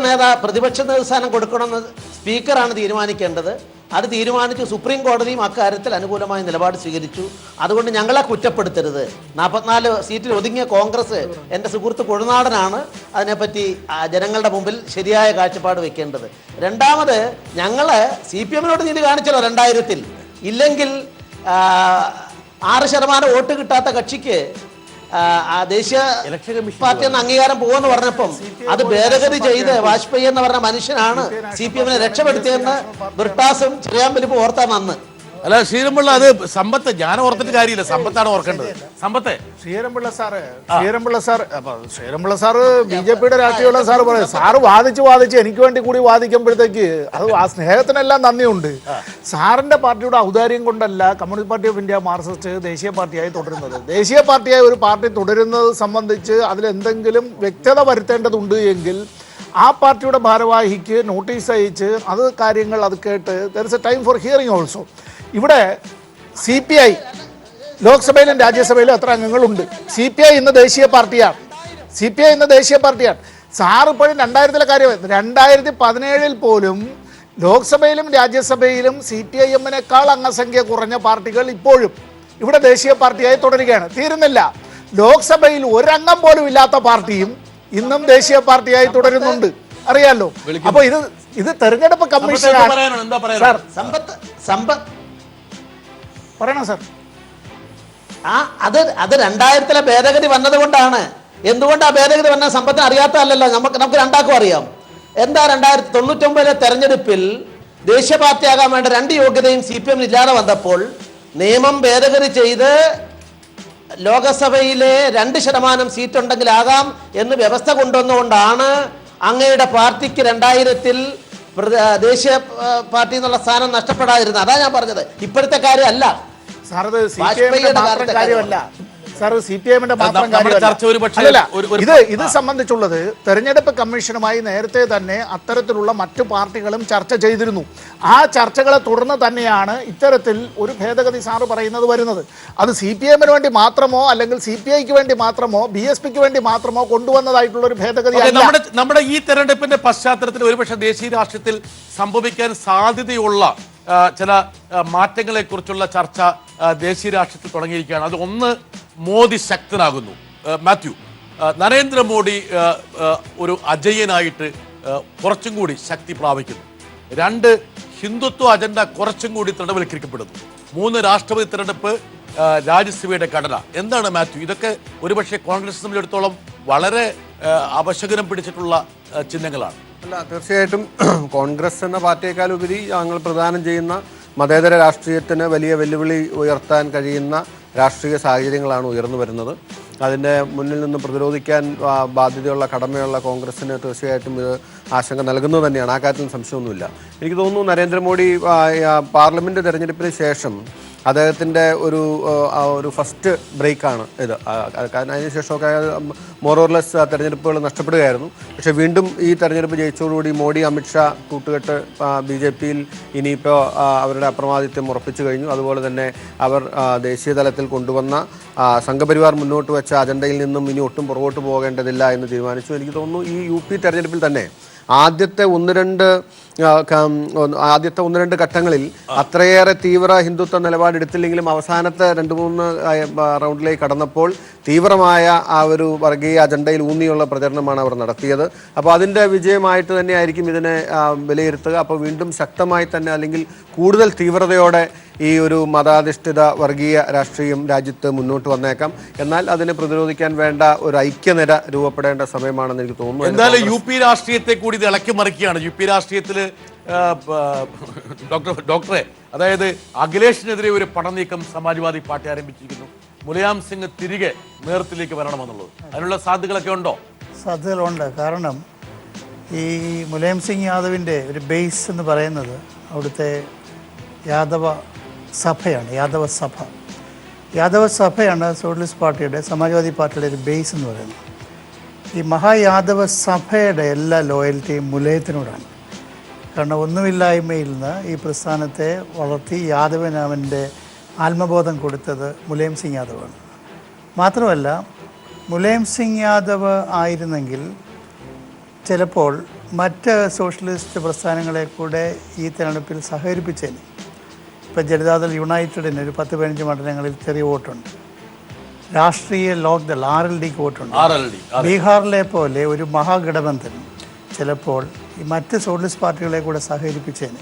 സ്ഥാനം കൊടുക്കണമെന്ന് സ്പീക്കറാണ് തീരുമാനിക്കേണ്ടത്. അത് തീരുമാനിച്ചു. സുപ്രീം കോടതിയും അക്കാര്യത്തിൽ അനുകൂലമായ നിലപാട് സ്വീകരിച്ചു. അതുകൊണ്ട് ഞങ്ങളെ കുറ്റപ്പെടുത്തരുത്. 44 സീറ്റിൽ ഒതുങ്ങിയ കോൺഗ്രസ്, എൻ്റെ സുഹൃത്ത് കൊഴുനാടനാണ് അതിനെപ്പറ്റി ജനങ്ങളുടെ മുമ്പിൽ ശരിയായ കാഴ്ചപ്പാട് വെക്കേണ്ടത്. രണ്ടാമത്, ഞങ്ങളെ CPM-നോട് നീതി കാണിച്ചല്ലോ 2000-ൽ. ഇല്ലെങ്കിൽ 6% വോട്ട് കിട്ടാത്ത കക്ഷിക്ക് ദേശീയ പാർട്ടി എന്ന അംഗീകാരം പോകുമെന്ന് പറഞ്ഞപ്പം അത് ഭേദഗതി ചെയ്ത് വാജ്പേയി എന്ന് പറഞ്ഞ മനുഷ്യനാണ് CPM-നെ രക്ഷപ്പെടുത്തിയെന്ന് ബ്രിട്ടാസും ചെറിയാൻ വലിപ്പം ഓർത്താൻ നന്ന്. അല്ല ശ്രീധരൻപിള്ള, അത് സമ്പത്ത് ഞാൻ ഓർത്തിട്ട് കാര്യമില്ല, സമ്പത്താണ് ഓർക്കേണ്ടത്. സമ്പത്തെ ശ്രീധരൻപിള്ള സാറ് BJPയുടെ രാഷ്ട്രീയമുള്ള സാറ് പറയും. സാറ് വാദിച്ച് എനിക്ക് വേണ്ടി കൂടി വാദിക്കുമ്പോഴത്തേക്ക് അത് ആ സ്നേഹത്തിനെല്ലാം നന്ദിയുണ്ട്. സാറിന്റെ പാർട്ടിയുടെ ഔദാര്യം കൊണ്ടല്ല communist party of India Marxist ദേശീയ പാർട്ടിയായി തുടരുന്നത്. ദേശീയ പാർട്ടിയായി ഒരു പാർട്ടി തുടരുന്നത് സംബന്ധിച്ച് അതിലെന്തെങ്കിലും വ്യക്തത വരുത്തേണ്ടതുണ്ട് എങ്കിൽ ആ പാർട്ടിയുടെ ഭാരവാഹിക്ക് നോട്ടീസ് അയച്ച് അത് കാര്യങ്ങൾ അത് കേട്ട് there is A time for hearing also. ഇവിടെ CPI ലോക്സഭയിലും രാജ്യസഭയിലും എത്ര അംഗങ്ങളുണ്ട്? CPI ഇന്ന് ദേശീയ പാർട്ടിയാണ്. സാറ് ഇപ്പോഴും 2000-ലെ കാര്യം, 2017 പോലും ലോക്സഭയിലും രാജ്യസഭയിലും CPIM-നേക്കാൾ അംഗസംഖ്യ കുറഞ്ഞ പാർട്ടികൾ ഇപ്പോഴും ഇവിടെ ദേശീയ പാർട്ടിയായി തുടരുകയാണ്. തീരുന്നില്ല. ലോക്സഭയിൽ ഒരംഗം പോലും ഇല്ലാത്ത പാർട്ടിയും ഇന്നും ദേശീയ പാർട്ടിയായി തുടരുന്നുണ്ട്. അറിയാലോ. അപ്പൊ ഇത് തെരഞ്ഞെടുപ്പ് കമ്മീഷനാണ്. പറയണം സാർ. അത് 2000-ലെ ഭേദഗതി വന്നത് കൊണ്ടാണ്. എന്തുകൊണ്ട് ആ ഭേദഗതി വന്ന സമ്പത്തിന് അറിയാത്തതല്ലല്ലോ. നമുക്ക് രണ്ടാക്കും അറിയാം. എന്താ 1999-ലെ തെരഞ്ഞെടുപ്പിൽ ദേശീയ പാർട്ടിയാകാൻ വേണ്ട 2 യോഗ്യതയും CPM ഇല്ലാതെ വന്നപ്പോൾ നിയമം ഭേദഗതി ചെയ്ത് ലോകസഭയിലെ 2% സീറ്റ് ഉണ്ടെങ്കിൽ ആകാം എന്ന് വ്യവസ്ഥ കൊണ്ടുവന്നുകൊണ്ടാണ് അങ്ങയുടെ പാർട്ടിക്ക് 2000-ൽ ദേശീയ പാർട്ടി എന്നുള്ള സ്ഥാനം നഷ്ടപ്പെടാതിരുന്നത്. അതാ ഞാൻ പറഞ്ഞത്. ഇപ്പോഴത്തെ കാര്യമല്ല സാർ, അത് CPM-ന്റെ മാത്രം കാര്യമല്ല. ഇത് സംബന്ധിച്ചുള്ളത് തെരഞ്ഞെടുപ്പ് കമ്മീഷനുമായി നേരത്തെ തന്നെ അത്തരത്തിലുള്ള മറ്റു പാർട്ടികളും ചർച്ച ചെയ്തിരുന്നു. ആ ചർച്ചകളെ തുടർന്ന് തന്നെയാണ് ഇത്തരത്തിൽ ഒരു ഭേദഗതി സാറ് പറയുന്നത് വരുന്നത്. അത് CPM-ന് വേണ്ടി മാത്രമോ അല്ലെങ്കിൽ CPI-ക്ക് വേണ്ടി മാത്രമോ BSPക്ക് വേണ്ടി മാത്രമോ കൊണ്ടുവന്നതായിട്ടുള്ള ഒരു ഭേദഗതി. നമ്മുടെ ഈ തെരഞ്ഞെടുപ്പിന്റെ പശ്ചാത്തലത്തിൽ ഒരുപക്ഷെ ദേശീയ രാഷ്ട്രീയത്തിൽ സംഭവിക്കാൻ സാധ്യതയുള്ള ചില മാറ്റങ്ങളെ കുറിച്ചുള്ള ചർച്ച ദേശീയ രാഷ്ട്രീയത്തിൽ തുടങ്ങിയിരിക്കുകയാണ്. അത് ഒന്ന്, മോദി ശക്തനാകുന്നു. മാത്യു, നരേന്ദ്രമോദി ഒരു അജയ്യനായിട്ട് കുറച്ചും കൂടി ശക്തി പ്രാപിക്കുന്നു. 2, ഹിന്ദുത്വ അജണ്ട കുറച്ചും കൂടി തൃണവൽക്കരിക്കപ്പെടുന്നു. 3, രാഷ്ട്രപതി തെരഞ്ഞെടുപ്പ്, രാജ്യസഭയുടെ ഘടന. എന്താണ് മാത്യു, ഇതൊക്കെ ഒരുപക്ഷെ കോൺഗ്രസ് സംബന്ധിച്ചിടത്തോളം വളരെ അപശകുനം പിടിച്ചിട്ടുള്ള ചിഹ്നങ്ങളാണ്? അല്ല, തീർച്ചയായിട്ടും കോൺഗ്രസ് എന്ന പാർട്ടിയേക്കാൾ ഉപരി ഞങ്ങൾ പ്രദാനം ചെയ്യുന്ന മതേതര രാഷ്ട്രീയത്തിന് വലിയ വെല്ലുവിളി ഉയർത്താൻ കഴിയുന്ന രാഷ്ട്രീയ സാഹചര്യങ്ങളാണ് ഉയർന്നു വരുന്നത്. അതിൻ്റെ മുന്നിൽ നിന്ന് പ്രതിരോധിക്കാൻ ബാധ്യതയുള്ള കടമയുള്ള കോൺഗ്രസ്സിന് തീർച്ചയായിട്ടും ഇത് ആശങ്ക നൽകുന്നത് തന്നെയാണ്. ആ കാര്യത്തിൽ സംശയമൊന്നുമില്ല. എനിക്ക് തോന്നുന്നു നരേന്ദ്രമോദി പാർലമെൻറ്റ് തെരഞ്ഞെടുപ്പിന് ശേഷം അദ്ദേഹത്തിൻ്റെ ഒരു ഫസ്റ്റ് ബ്രേക്കാണ് ഇത്. കാരണം അതിനുശേഷമൊക്കെ മോറോർലെസ് തെരഞ്ഞെടുപ്പുകൾ നഷ്ടപ്പെടുകയായിരുന്നു. പക്ഷേ വീണ്ടും ഈ തെരഞ്ഞെടുപ്പ് ജയിച്ചതോടുകൂടി മോഡി അമിത്ഷാ കൂട്ടുകെട്ട് BJP-യിൽ ഇനിയിപ്പോൾ അവരുടെ അപ്രമാദിത്വം ഉറപ്പിച്ചു കഴിഞ്ഞു. അതുപോലെ തന്നെ അവർ ദേശീയ തലത്തിൽ കൊണ്ടുവന്ന സംഘപരിവാർ മുന്നോട്ട് വെച്ച അജണ്ടയിൽ നിന്നും ഇനി ഒട്ടും പുറകോട്ട് പോകേണ്ടതില്ല എന്ന് തീരുമാനിച്ചു. എനിക്ക് തോന്നുന്നു ഈ UP തെരഞ്ഞെടുപ്പിൽ തന്നെ ആദ്യത്തെ ഒന്ന് രണ്ട് ഘട്ടങ്ങളിൽ അത്രയേറെ തീവ്ര ഹിന്ദുത്വ നിലപാടെടുത്തില്ലെങ്കിലും അവസാനത്തെ 2-3 റൗണ്ടിലേക്ക് കടന്നപ്പോൾ തീവ്രമായ ആ ഒരു വർഗീയ അജണ്ടയിൽ ഊന്നിയുള്ള പ്രചരണമാണ് അവർ നടത്തിയത്. അപ്പോൾ അതിൻ്റെ വിജയമായിട്ട് തന്നെയായിരിക്കും ഇതിനെ വിലയിരുത്തുക. അപ്പോൾ വീണ്ടും ശക്തമായി തന്നെ അല്ലെങ്കിൽ കൂടുതൽ തീവ്രതയോടെ ഈ ഒരു മതാധിഷ്ഠിത വർഗീയ രാഷ്ട്രീയം രാജ്യത്ത് മുന്നോട്ട് വന്നേക്കാം. എന്നാൽ അതിനെ പ്രതിരോധിക്കാൻ വേണ്ട ഒരു ഐക്യനിര രൂപപ്പെടേണ്ട സമയമാണെന്ന് എനിക്ക് തോന്നുന്നു. എന്തായാലും UP രാഷ്ട്രീയത്തെ കൂടി ഇത് ഇളക്കി മറിക്കുകയാണ്. UP രാഷ്ട്രീയത്തിൽ ഡോക്ടറെ, അതായത് അഖിലേഷിനെതിരെ ഒരു പടനീക്കം സമാജ്വാദി പാർട്ടി ആരംഭിച്ചിരിക്കുന്നു. മുലായം സിംഗ് തിരികെ നേതൃത്വത്തിലേക്ക് വരണമെന്നുള്ളത്, അതിനുള്ള സാധ്യതകളൊക്കെ ഉണ്ടോ? സാധ്യതകളുണ്ട്. കാരണം ഈ മുലായം സിംഗ് യാദവിൻ്റെ ഒരു ബേസ് എന്ന് പറയുന്നത് അവിടുത്തെ യാദവ സഭയാണ്. യാദവ സഭയാണ് സോഷ്യലിസ്റ്റ് പാർട്ടിയുടെ, സമാജ്വാദി പാർട്ടിയുടെ ഒരു ബേസ് എന്ന് പറയുന്നത്. ഈ മഹായാദവ സഭയുടെ എല്ലാ ലോയൽറ്റിയും മുലയത്തിനോടാണ്. കാരണം ഒന്നുമില്ലായ്മയിൽ നിന്ന് ഈ പ്രസ്ഥാനത്തെ വളർത്തി യാദവനാമൻ്റെ ആത്മബോധം കൊടുത്തത് മുലായം സിംഗ് യാദവാണ്. മാത്രമല്ല മുലായം സിംഗ് യാദവ് ആയിരുന്നെങ്കിൽ ചിലപ്പോൾ മറ്റ് സോഷ്യലിസ്റ്റ് പ്രസ്ഥാനങ്ങളെ കൂടെ ഈ തെരഞ്ഞെടുപ്പിൽ സഹകരിപ്പിച്ചേനെ. ഇപ്പോൾ ജനതാദൾ യുണൈറ്റഡിന് ഒരു 10-15 മണ്ഡലങ്ങളിൽ ചെറിയ വോട്ടുണ്ട്. രാഷ്ട്രീയ ലോക്ദൾ RLDക്ക് വോട്ടുണ്ട്. ബീഹാറിലെ പോലെ ഒരു മഹാഗഠബന്ധൻ ചിലപ്പോൾ ഈ മറ്റ് സോഷ്യലിസ്റ്റ് പാർട്ടികളെ കൂടെ സഹകരിപ്പിച്ചേനെ.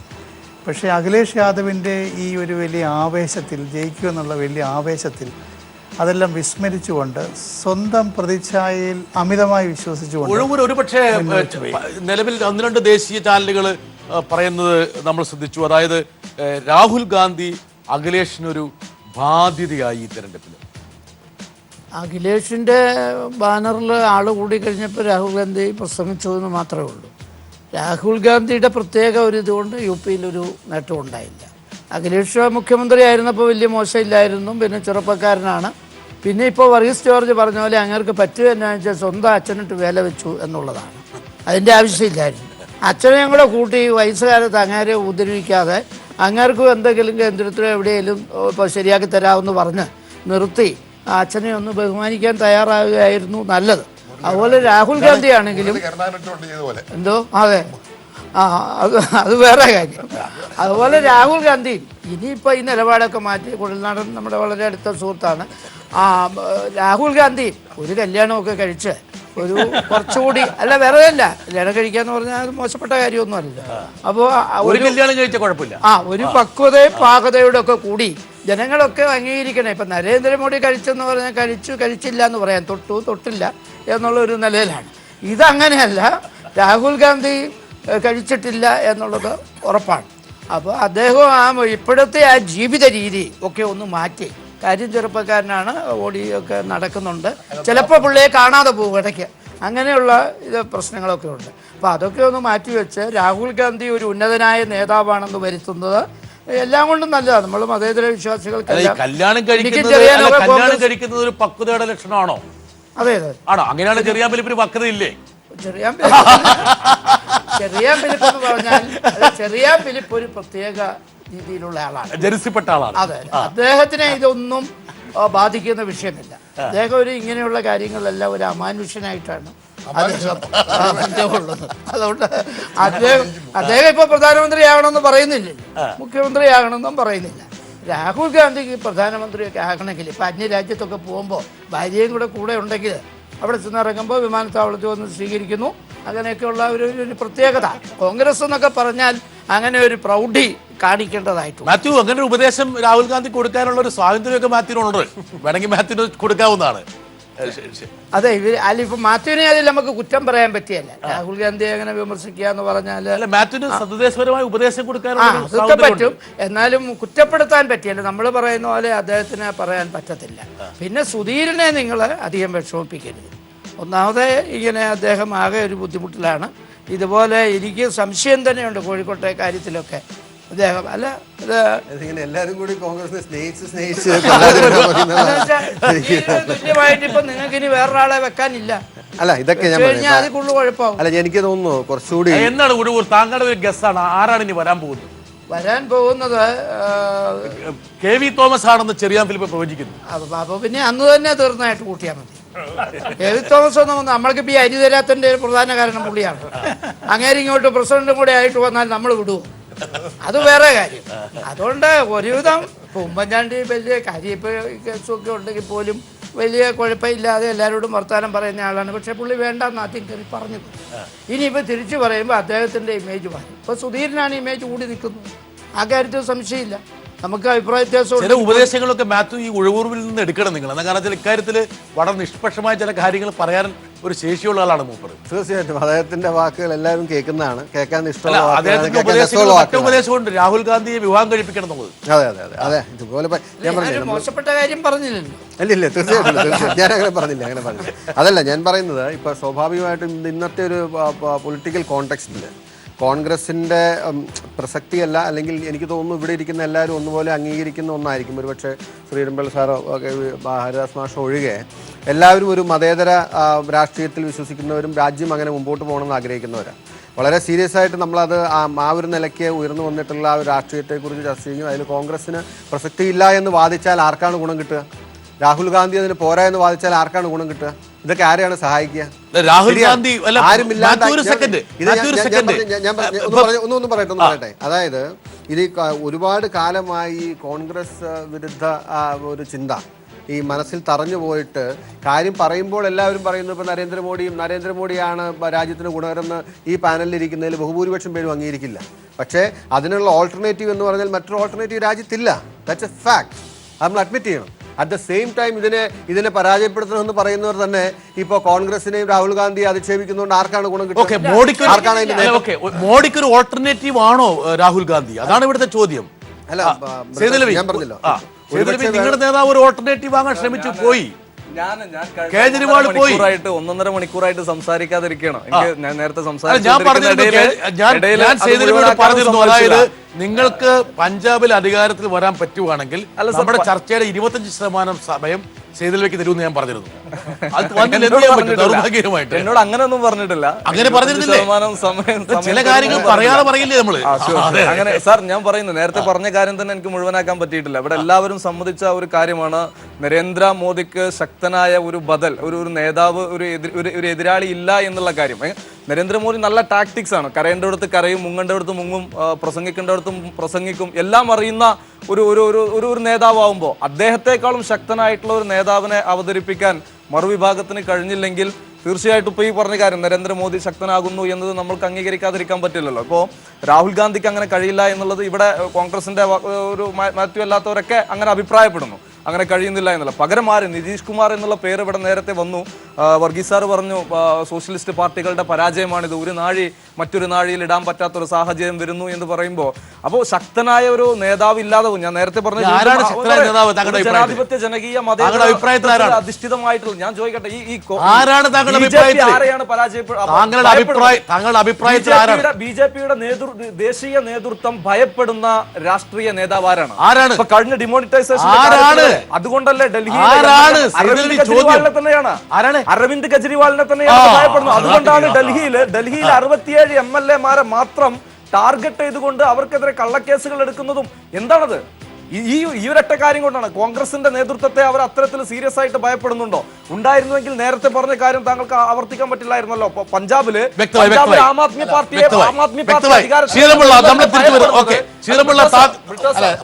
പക്ഷേ അഖിലേഷ് യാദവിൻ്റെ ഈ ഒരു വലിയ ആവേശത്തിൽ, ജയിക്കുമെന്നുള്ള വലിയ ആവേശത്തിൽ അതെല്ലാം വിസ്മരിച്ചുകൊണ്ട് സ്വന്തം പ്രതിച്ഛായയിൽ അമിതമായി വിശ്വസിച്ചുകൊണ്ട് ഒരുപക്ഷെ നിലവിൽ 1-2 ദേശീയ ചാനലുകൾ പറയുന്നത് നമ്മൾ ശ്രദ്ധിച്ചു. അതായത് രാഹുൽ ഗാന്ധി അഖിലേഷിനൊരു ബാധ്യതയായി ഈ തെരഞ്ഞെടുപ്പിൽ. അഖിലേഷിൻ്റെ ബാനറിൽ ആൾ കൂടി കഴിഞ്ഞപ്പോൾ രാഹുൽ ഗാന്ധി പ്രസംഗിച്ചു എന്ന് മാത്രമേ ഉള്ളൂ. രാഹുൽ ഗാന്ധിയുടെ പ്രത്യേക ഒരു ഇതുകൊണ്ട് UP-യിലൊരു നേട്ടം ഉണ്ടായില്ല. അഖിലേഷ് മുഖ്യമന്ത്രി ആയിരുന്നപ്പോൾ വലിയ മോശമില്ലായിരുന്നു, പിന്നെ ചെറുപ്പക്കാരനാണ്. പിന്നെ ഇപ്പോൾ വർഗീസ് ജോർജ് പറഞ്ഞ പോലെ അങ്ങേർക്ക് പറ്റുക എന്നാന്ന് വെച്ചാൽ സ്വന്തം അച്ഛനിട്ട് വേല വെച്ചു എന്നുള്ളതാണ്. അതിൻ്റെ ആവശ്യമില്ലായിരുന്നു. അച്ഛനെ ഞങ്ങളെ കൂട്ടി വയസ്സുകാലത്ത് അങ്ങേരെ ഉപദ്രവിക്കാതെ അങ്ങേർക്കും എന്തെങ്കിലും കേന്ദ്രത്തിലോ എവിടെയെങ്കിലും ഇപ്പോൾ ശരിയാക്കി തരാമെന്ന് പറഞ്ഞ് നിർത്തി അച്ഛനെ ഒന്ന് ബഹുമാനിക്കാൻ തയ്യാറാകുകയായിരുന്നു നല്ലത്. അതുപോലെ രാഹുൽ ഗാന്ധി ആണെങ്കിലും എന്തോ അതെ അത് വേറെ കാര്യം. അതുപോലെ രാഹുൽ ഗാന്ധി ഇനിയിപ്പോൾ ഈ നിലപാടൊക്കെ മാറ്റി, കുഴൽനാടൻ നമ്മുടെ വളരെ അടുത്ത സുഹൃത്താണ്. രാഹുൽ ഗാന്ധി ഒരു കല്യാണമൊക്കെ കഴിച്ച് ഒരു കുറച്ചുകൂടി അല്ല വേറെ അല്ല, കല്യാണം കഴിക്കാന്ന് പറഞ്ഞാൽ അത് മോശപ്പെട്ട കാര്യമൊന്നുമല്ല. അപ്പോൾ ഒരു കല്യാണം കഴിച്ച കുഴപ്പമില്ല. ഒരു പക്വതയും പാകതയുടെ ഒക്കെ കൂടി ജനങ്ങളൊക്കെ അംഗീകരിക്കണേ. ഇപ്പം നരേന്ദ്രമോദി കഴിച്ചെന്ന് പറഞ്ഞാൽ കഴിച്ചില്ല എന്ന് പറയാൻ, തൊട്ടില്ല എന്നുള്ളൊരു നിലയിലാണ്. ഇതങ്ങനെയല്ല, രാഹുൽ ഗാന്ധി കഴിച്ചിട്ടില്ല എന്നുള്ളത് ഉറപ്പാണ്. അപ്പോൾ അദ്ദേഹം ഇപ്പോഴത്തെ ആ ജീവിത രീതി ഒക്കെ ഒന്ന് മാറ്റി, കാര്യം ചെറുപ്പക്കാരനാണ്, ഓടിയൊക്കെ നടക്കുന്നുണ്ട്, ചിലപ്പോൾ പുള്ളിയെ കാണാതെ പോകും ഇടയ്ക്ക്, അങ്ങനെയുള്ള പ്രശ്നങ്ങളൊക്കെ ഉണ്ട്. അപ്പോൾ അതൊക്കെ ഒന്ന് മാറ്റിവെച്ച് രാഹുൽ ഗാന്ധി ഒരു ഉന്നതനായ നേതാവാണെന്ന് വരുത്തുന്നത് എല്ലാം കൊണ്ടും നല്ലതാണ്. നമ്മൾ മതേതര വിശ്വാസികൾക്ക് കല്യാണം കഴിക്കുന്നത് ഒരു പക്വതയുടെ ലക്ഷണമാണോ? അതെ ആണോ? അങ്ങനെയാണ് ചെറിയാൻ ഫിലിപ്പിന് പക്വത ഇല്ലേ? ചെറിയാൻ ഫിലിപ്പ് എന്ന് പറഞ്ഞാൽ ചെറിയാൻ ഫിലിപ്പ് ഒരു പ്രത്യേക രീതിയിലുള്ള ആളാണ്, ജനിസിപ്പെട്ട ആളാണ്. അതെ, അദ്ദേഹത്തിനെ ഇതൊന്നും ബാധിക്കുന്ന വിഷയമില്ല. അദ്ദേഹം ഒരു ഇങ്ങനെയുള്ള കാര്യങ്ങളെല്ലാം ഒരു അമാനുഷ്യനായിട്ടാണ് ഉള്ളത്. അതുകൊണ്ട് അദ്ദേഹം ഇപ്പൊ പ്രധാനമന്ത്രിയാകണമെന്ന് പറയുന്നില്ലല്ലോ, മുഖ്യമന്ത്രിയാകണമെന്നും പറയുന്നില്ല. രാഹുൽ ഗാന്ധിക്ക് പ്രധാനമന്ത്രിയൊക്കെ ആകണമെങ്കിൽ ഇപ്പം അന്യരാജ്യത്തൊക്കെ പോകുമ്പോൾ ഭാര്യയും കൂടെ ഉണ്ടെങ്കിൽ അവിടെ ചെന്നിറങ്ങുമ്പോൾ വിമാനത്താവളത്തിൽ വന്ന് സ്വീകരിക്കുന്നു. അങ്ങനെയൊക്കെയുള്ള ഒരു പ്രത്യേകത. കോൺഗ്രസ് എന്നൊക്കെ പറഞ്ഞാൽ അങ്ങനെ ഒരു പ്രൗഢി കാണിക്കേണ്ടതായിട്ടുണ്ട്. മാത്യു, അങ്ങനെ ഒരു ഉപദേശം രാഹുൽ ഗാന്ധി കൊടുക്കാനുള്ള ഒരു സ്വാതന്ത്ര്യമൊക്കെ മാത്യുവിനുണ്ട്. വേണമെങ്കിൽ മാത്യുവിന് കൊടുക്കാവുന്നതാണ്. അതെ, അല്ല ഇപ്പൊ മാത്യുവിനെ അതിൽ നമുക്ക് കുറ്റം പറയാൻ പറ്റിയല്ല. രാഹുൽ ഗാന്ധിയെ അങ്ങനെ വിമർശിക്കുക എന്ന് പറഞ്ഞാൽ മാത്യുവിന് സന്ദേശപരമായ ഉപദേശം അതൊക്കെ പറ്റും, എന്നാലും കുറ്റപ്പെടുത്താൻ പറ്റിയല്ല. നമ്മൾ പറയുന്ന പോലെ അദ്ദേഹത്തിന് പറയാൻ പറ്റത്തില്ല. പിന്നെ സുധീരനെ നിങ്ങൾ അധികം വിഷമിപ്പിക്കരുത്. ഒന്നാമത് ഇങ്ങനെ അദ്ദേഹം ആകെ ഒരു ബുദ്ധിമുട്ടിലാണ്. ഇതുപോലെ എനിക്ക് സംശയം തന്നെയുണ്ട് കോഴിക്കോട്ടെ കാര്യത്തിലൊക്കെ അദ്ദേഹം അല്ല എല്ലാവരും കൂടി കോൺഗ്രസിനെ സ്നേഹിച്ച് തുല്യമായിട്ട് ഇപ്പൊ നിങ്ങൾക്ക് ഇനി വേറൊരാളെ വെക്കാനില്ല. അല്ല, ഇതൊക്കെ ഞാൻ അത് കൂടുതൽ കുഴപ്പമാവും. അല്ല, എനിക്ക് തോന്നുന്നു കുറച്ചുകൂടി എന്താണ് താങ്കളുടെ ഒരു ഗസ്സാണ് ആരാണ് ഇനി വരാൻ പോകുന്നത് കെ വി തോമസ് ആണെന്ന് ചെറിയാൻ ഫിലിപ്പ് പ്രവചിക്കുന്നു. അപ്പൊ പിന്നെ അന്ന് തന്നെ തീർന്നതായിട്ട് കൂട്ടിയാൽ മതി. കെ വി തോമസ് ഒന്നും നമ്മൾക്ക് ഇപ്പൊ ഈ അരി തരാത്തതിന്റെ പ്രധാന കാരണം പുള്ളിയാണ്. അങ്ങനെ ഇങ്ങോട്ട് പ്രസിഡന്റും കൂടെ ആയിട്ട് വന്നാൽ നമ്മൾ വിടുവോ? അത് വേറെ കാര്യം. അതുകൊണ്ട് ഒരുവിധം ഇപ്പൊ ഉമ്മൻചാണ്ടി വലിയ കാര്യം ഇപ്പൊ കേസൊക്കെ ഉണ്ടെങ്കിൽ പോലും വലിയ കുഴപ്പമില്ലാതെ എല്ലാവരോടും വർത്താനം പറയുന്ന ആളാണ്. പക്ഷെ പുള്ളി വേണ്ടെന്ന് ആദ്യം കയറി പറഞ്ഞു. ഇനിയിപ്പോൾ തിരിച്ചു പറയുമ്പോൾ അദ്ദേഹത്തിൻ്റെ ഇമേജ് മാറി. ഇപ്പോൾ സുധീരനാണ് ഇമേജ് കൂടി നിൽക്കുന്നത്. ആ കാര്യത്തിൽ സംശയമില്ല. നമുക്ക് അഭിപ്രായ വ്യത്യാസം. ചില ഉപദേശങ്ങളൊക്കെ മാത്യു ഈ ഉഴവൂർവിൽ നിന്ന് എടുക്കണം നിങ്ങൾ. എന്ന കാരണത്തിൽ ഇക്കാര്യത്തിൽ വളരെ നിഷ്പക്ഷമായ ചില കാര്യങ്ങൾ പറയാൻ ഒരു ശേഷിയുള്ള ആളാണ് മൂപ്പർ. തീർച്ചയായിട്ടും അദ്ദേഹത്തിന്റെ വാക്കുകൾ എല്ലാവരും കേൾക്കുന്നതാണ്, കേൾക്കാൻ ഇഷ്ടമുള്ള ഉപദേശമുണ്ട്. രാഹുൽ ഗാന്ധിയെ വിവാഹം കഴിപ്പിക്കണം എന്നുള്ളത്. അതെ അതെ അതെ അതെ ഇതുപോലെ ഞാൻ പറഞ്ഞു. മോശപ്പെട്ട കാര്യം പറഞ്ഞില്ലല്ലോ. അല്ല തീർച്ചയായിട്ടും ഞാൻ അങ്ങനെ പറഞ്ഞില്ല. അതല്ല ഞാൻ പറയുന്നത്. ഇപ്പൊ സ്വാഭാവികമായിട്ടും ഇന്നത്തെ ഒരു പൊളിറ്റിക്കൽ കോണ്ടെക്സ്റ്റിൽ കോൺഗ്രസിൻ്റെ പ്രസക്തിയല്ല, അല്ലെങ്കിൽ എനിക്ക് തോന്നുന്നു ഇവിടെ ഇരിക്കുന്ന എല്ലാവരും ഒന്നുപോലെ അംഗീകരിക്കുന്ന ഒന്നായിരിക്കും. ഒരുപക്ഷെ ശ്രീരംബൽ സാറോ ഒക്കെ ഹരിദാസ് മാഷോ ഒഴികെ എല്ലാവരും ഒരു മതേതര രാഷ്ട്രീയത്തിൽ വിശ്വസിക്കുന്നവരും രാജ്യം അങ്ങനെ മുമ്പോട്ട് പോകണമെന്ന് ആഗ്രഹിക്കുന്നവരാണ്. വളരെ സീരിയസ് ആയിട്ട് നമ്മളത് ആ ഒരു നിലയ്ക്ക് ഉയർന്നു വന്നിട്ടുള്ള ആ ഒരു രാഷ്ട്രീയത്തെക്കുറിച്ച് ചർച്ച ചെയ്യും. അതിൽ കോൺഗ്രസ്സിന് പ്രസക്തിയില്ല എന്ന് വാദിച്ചാൽ ആർക്കാണ് ഗുണം കിട്ടുക? രാഹുൽ ഗാന്ധി അതിന് പോരാ എന്ന് വാദിച്ചാൽ ആർക്കാണ് ഗുണം കിട്ടുക? ഇതൊക്കെ ആരെയാണ് സഹായിക്കുക? രാഹുൽ ഗാന്ധി ഒന്നും പറയട്ടെ. അതായത് ഇത് ഒരുപാട് കാലമായി കോൺഗ്രസ് വിരുദ്ധ ഒരു ചിന്ത ഈ മനസ്സിൽ തറഞ്ഞു പോയിട്ട് കാര്യം പറയുമ്പോൾ എല്ലാവരും പറയുന്നു ഇപ്പോൾ നരേന്ദ്രമോദിയാണ് രാജ്യത്തിന് ഗുണകരെന്ന് ഈ പാനലിലിരിക്കുന്നതിൽ ബഹുഭൂരിപക്ഷം പേരും അംഗീകരിക്കില്ല. പക്ഷേ അതിനുള്ള ഓൾട്ടർനേറ്റീവ് എന്ന് പറഞ്ഞാൽ മറ്റൊരു ഓൾട്ടർനേറ്റീവ് രാജ്യത്തില്ല. That's a fact. അത് നമ്മൾ അഡ്മിറ്റ് ചെയ്യണം. അറ്റ് ദ സെയിം ടൈം ഇതിനെ പരാജയപ്പെടുത്തണമെന്ന് പറയുന്നവർ തന്നെ ഇപ്പോൾ കോൺഗ്രസിനെയും രാഹുൽ ഗാന്ധിയെ അധിക്ഷേപിക്കുന്നതുകൊണ്ട് ആർക്കാണ് ഗുണം കിട്ടുക? മോഡിക്ക് ഒരു ഓൾട്ടർനേറ്റീവ് ആണോ രാഹുൽ ഗാന്ധി? അതാണ് ഇവിടുത്തെ ചോദ്യം. അല്ല, ഞാൻ പറഞ്ഞല്ലോ, നിങ്ങളുടെ നേതാവ് ഒരു ഓൾട്ടർനേറ്റീവ് വാങ്ങാൻ ശ്രമിച്ചു പോയി. കേജ്രിവാൾ പോയി 1.5 മണിക്കൂറായിട്ട് സംസാരിക്കാതിരിക്കണം. ഞാൻ നേരത്തെ പറഞ്ഞിരുന്നു, അതായത് നിങ്ങൾക്ക് പഞ്ചാബിൽ അധികാരത്തിൽ വരാൻ പറ്റുവാണെങ്കിൽ നമ്മുടെ ചർച്ചയുടെ 25% സമയം സേതുലേക്ക് തരുമെന്ന് ഞാൻ പറഞ്ഞിരുന്നു. എന്നോട് അങ്ങനെയൊന്നും പറഞ്ഞിട്ടില്ല. അങ്ങനെ പറഞ്ഞിരുന്നില്ലേ? ചില കാര്യങ്ങൾ പറയാതെ പറയില്ലേ നമ്മള്? അങ്ങനെ സാർ, ഞാൻ പറയുന്നു, നേരത്തെ പറഞ്ഞ കാര്യം തന്നെ എനിക്ക് മുഴുവനാക്കാൻ പറ്റിയിട്ടില്ല. ഇവിടെ എല്ലാവരും സമ്മതിച്ച ഒരു കാര്യമാണ്, നരേന്ദ്രമോദിക്ക് ശക്തനായ ഒരു ബദൽ, ഒരു നേതാവ്, ഒരു എതിരാളി ഇല്ല എന്നുള്ള കാര്യം. നരേന്ദ്രമോദി നല്ല ടാക്ടിക്സ് ആണ്. കരയേണ്ടടുത്ത് കരയും, മുങ്ങേണ്ടടുത്ത് മുങ്ങും, പ്രസംഗിക്കേണ്ടടുത്തും പ്രസംഗിക്കും, എല്ലാം അറിയുന്ന ഒരു നേതാവാകുമ്പോൾ അദ്ദേഹത്തെക്കാളും ശക്തനായിട്ടുള്ള ഒരു നേതാവിനെ അവതരിപ്പിക്കാൻ മറുവിഭാഗത്തിന് കഴിഞ്ഞില്ലെങ്കിൽ തീർച്ചയായിട്ടും ഇപ്പോൾ ഈ പറഞ്ഞ കാര്യം നരേന്ദ്രമോദി ശക്തനാകുന്നു എന്നത് നമ്മൾക്ക് അംഗീകരിക്കാതിരിക്കാൻ പറ്റില്ലല്ലോ. ഇപ്പോൾ രാഹുൽ ഗാന്ധിക്ക് അങ്ങനെ കഴിയില്ല എന്നുള്ളത് ഇവിടെ കോൺഗ്രസിന്റെ ഒരു മാത്യു അല്ലാത്തവരൊക്കെ അങ്ങനെ അഭിപ്രായപ്പെടുന്നു. അങ്ങനെ കഴിയുന്നില്ല എന്നുള്ള. പകരം ആര്? നിതീഷ് കുമാർ എന്നുള്ള പേര് ഇവിടെ നേരത്തെ വന്നു. വർഗീസ് സാർ പറഞ്ഞു സോഷ്യലിസ്റ്റ് പാർട്ടികളുടെ പരാജയമാണിത്, ഒരു നാഴി മറ്റൊരു നാഴിയിൽ ഇടാൻ പറ്റാത്തൊരു സാഹചര്യം വരുന്നു എന്ന് പറയുമ്പോൾ അപ്പോൾ ശക്തനായ ഒരു നേതാവ് ഇല്ലാതെ ഞാൻ നേരത്തെ പറഞ്ഞു ജനാധിപത്യ ജനകീയ മത അധിഷ്ഠിതമായിട്ടുള്ള ഞാൻ ചോദിക്കട്ടെ, ആരെയാണ് ബിജെപിയുടെ ദേശീയ നേതൃത്വം ഭയപ്പെടുന്ന രാഷ്ട്രീയ നേതാവ് ആരാണ്? കഴിഞ്ഞ ഡിമോണിറ്റൈസേഷൻ അതുകൊണ്ടല്ലേ അരവിന്ദ് കെജ്രിവാളിനെ തന്നെയാണ് ഭയപ്പെടുന്നത്. അതുകൊണ്ടാണ് ഡൽഹിയിൽ 67 MLA-മാരെ മാത്രം ടാർഗറ്റ് ചെയ്തുകൊണ്ട് അവർക്കെതിരെ കള്ളക്കേസുകൾ എടുക്കുന്നതും. എന്താണത്? ഈ ഒരൊറ്റ കാര്യം കൊണ്ടാണ്. കോൺഗ്രസിന്റെ നേതൃത്വത്തെ അവർ അത്തരത്തിൽ സീരിയസ് ആയിട്ട് ഭയപ്പെടുന്നുണ്ടോ? ഉണ്ടായിരുന്നുവെങ്കിൽ നേരത്തെ പറഞ്ഞ കാര്യം താങ്കൾക്ക് ആവർത്തിക്കാൻ പറ്റില്ലായിരുന്നല്ലോ. പഞ്ചാബില് ആം ആദ്മി പാർട്ടിയെ ശ്രീധരൻപിള്ള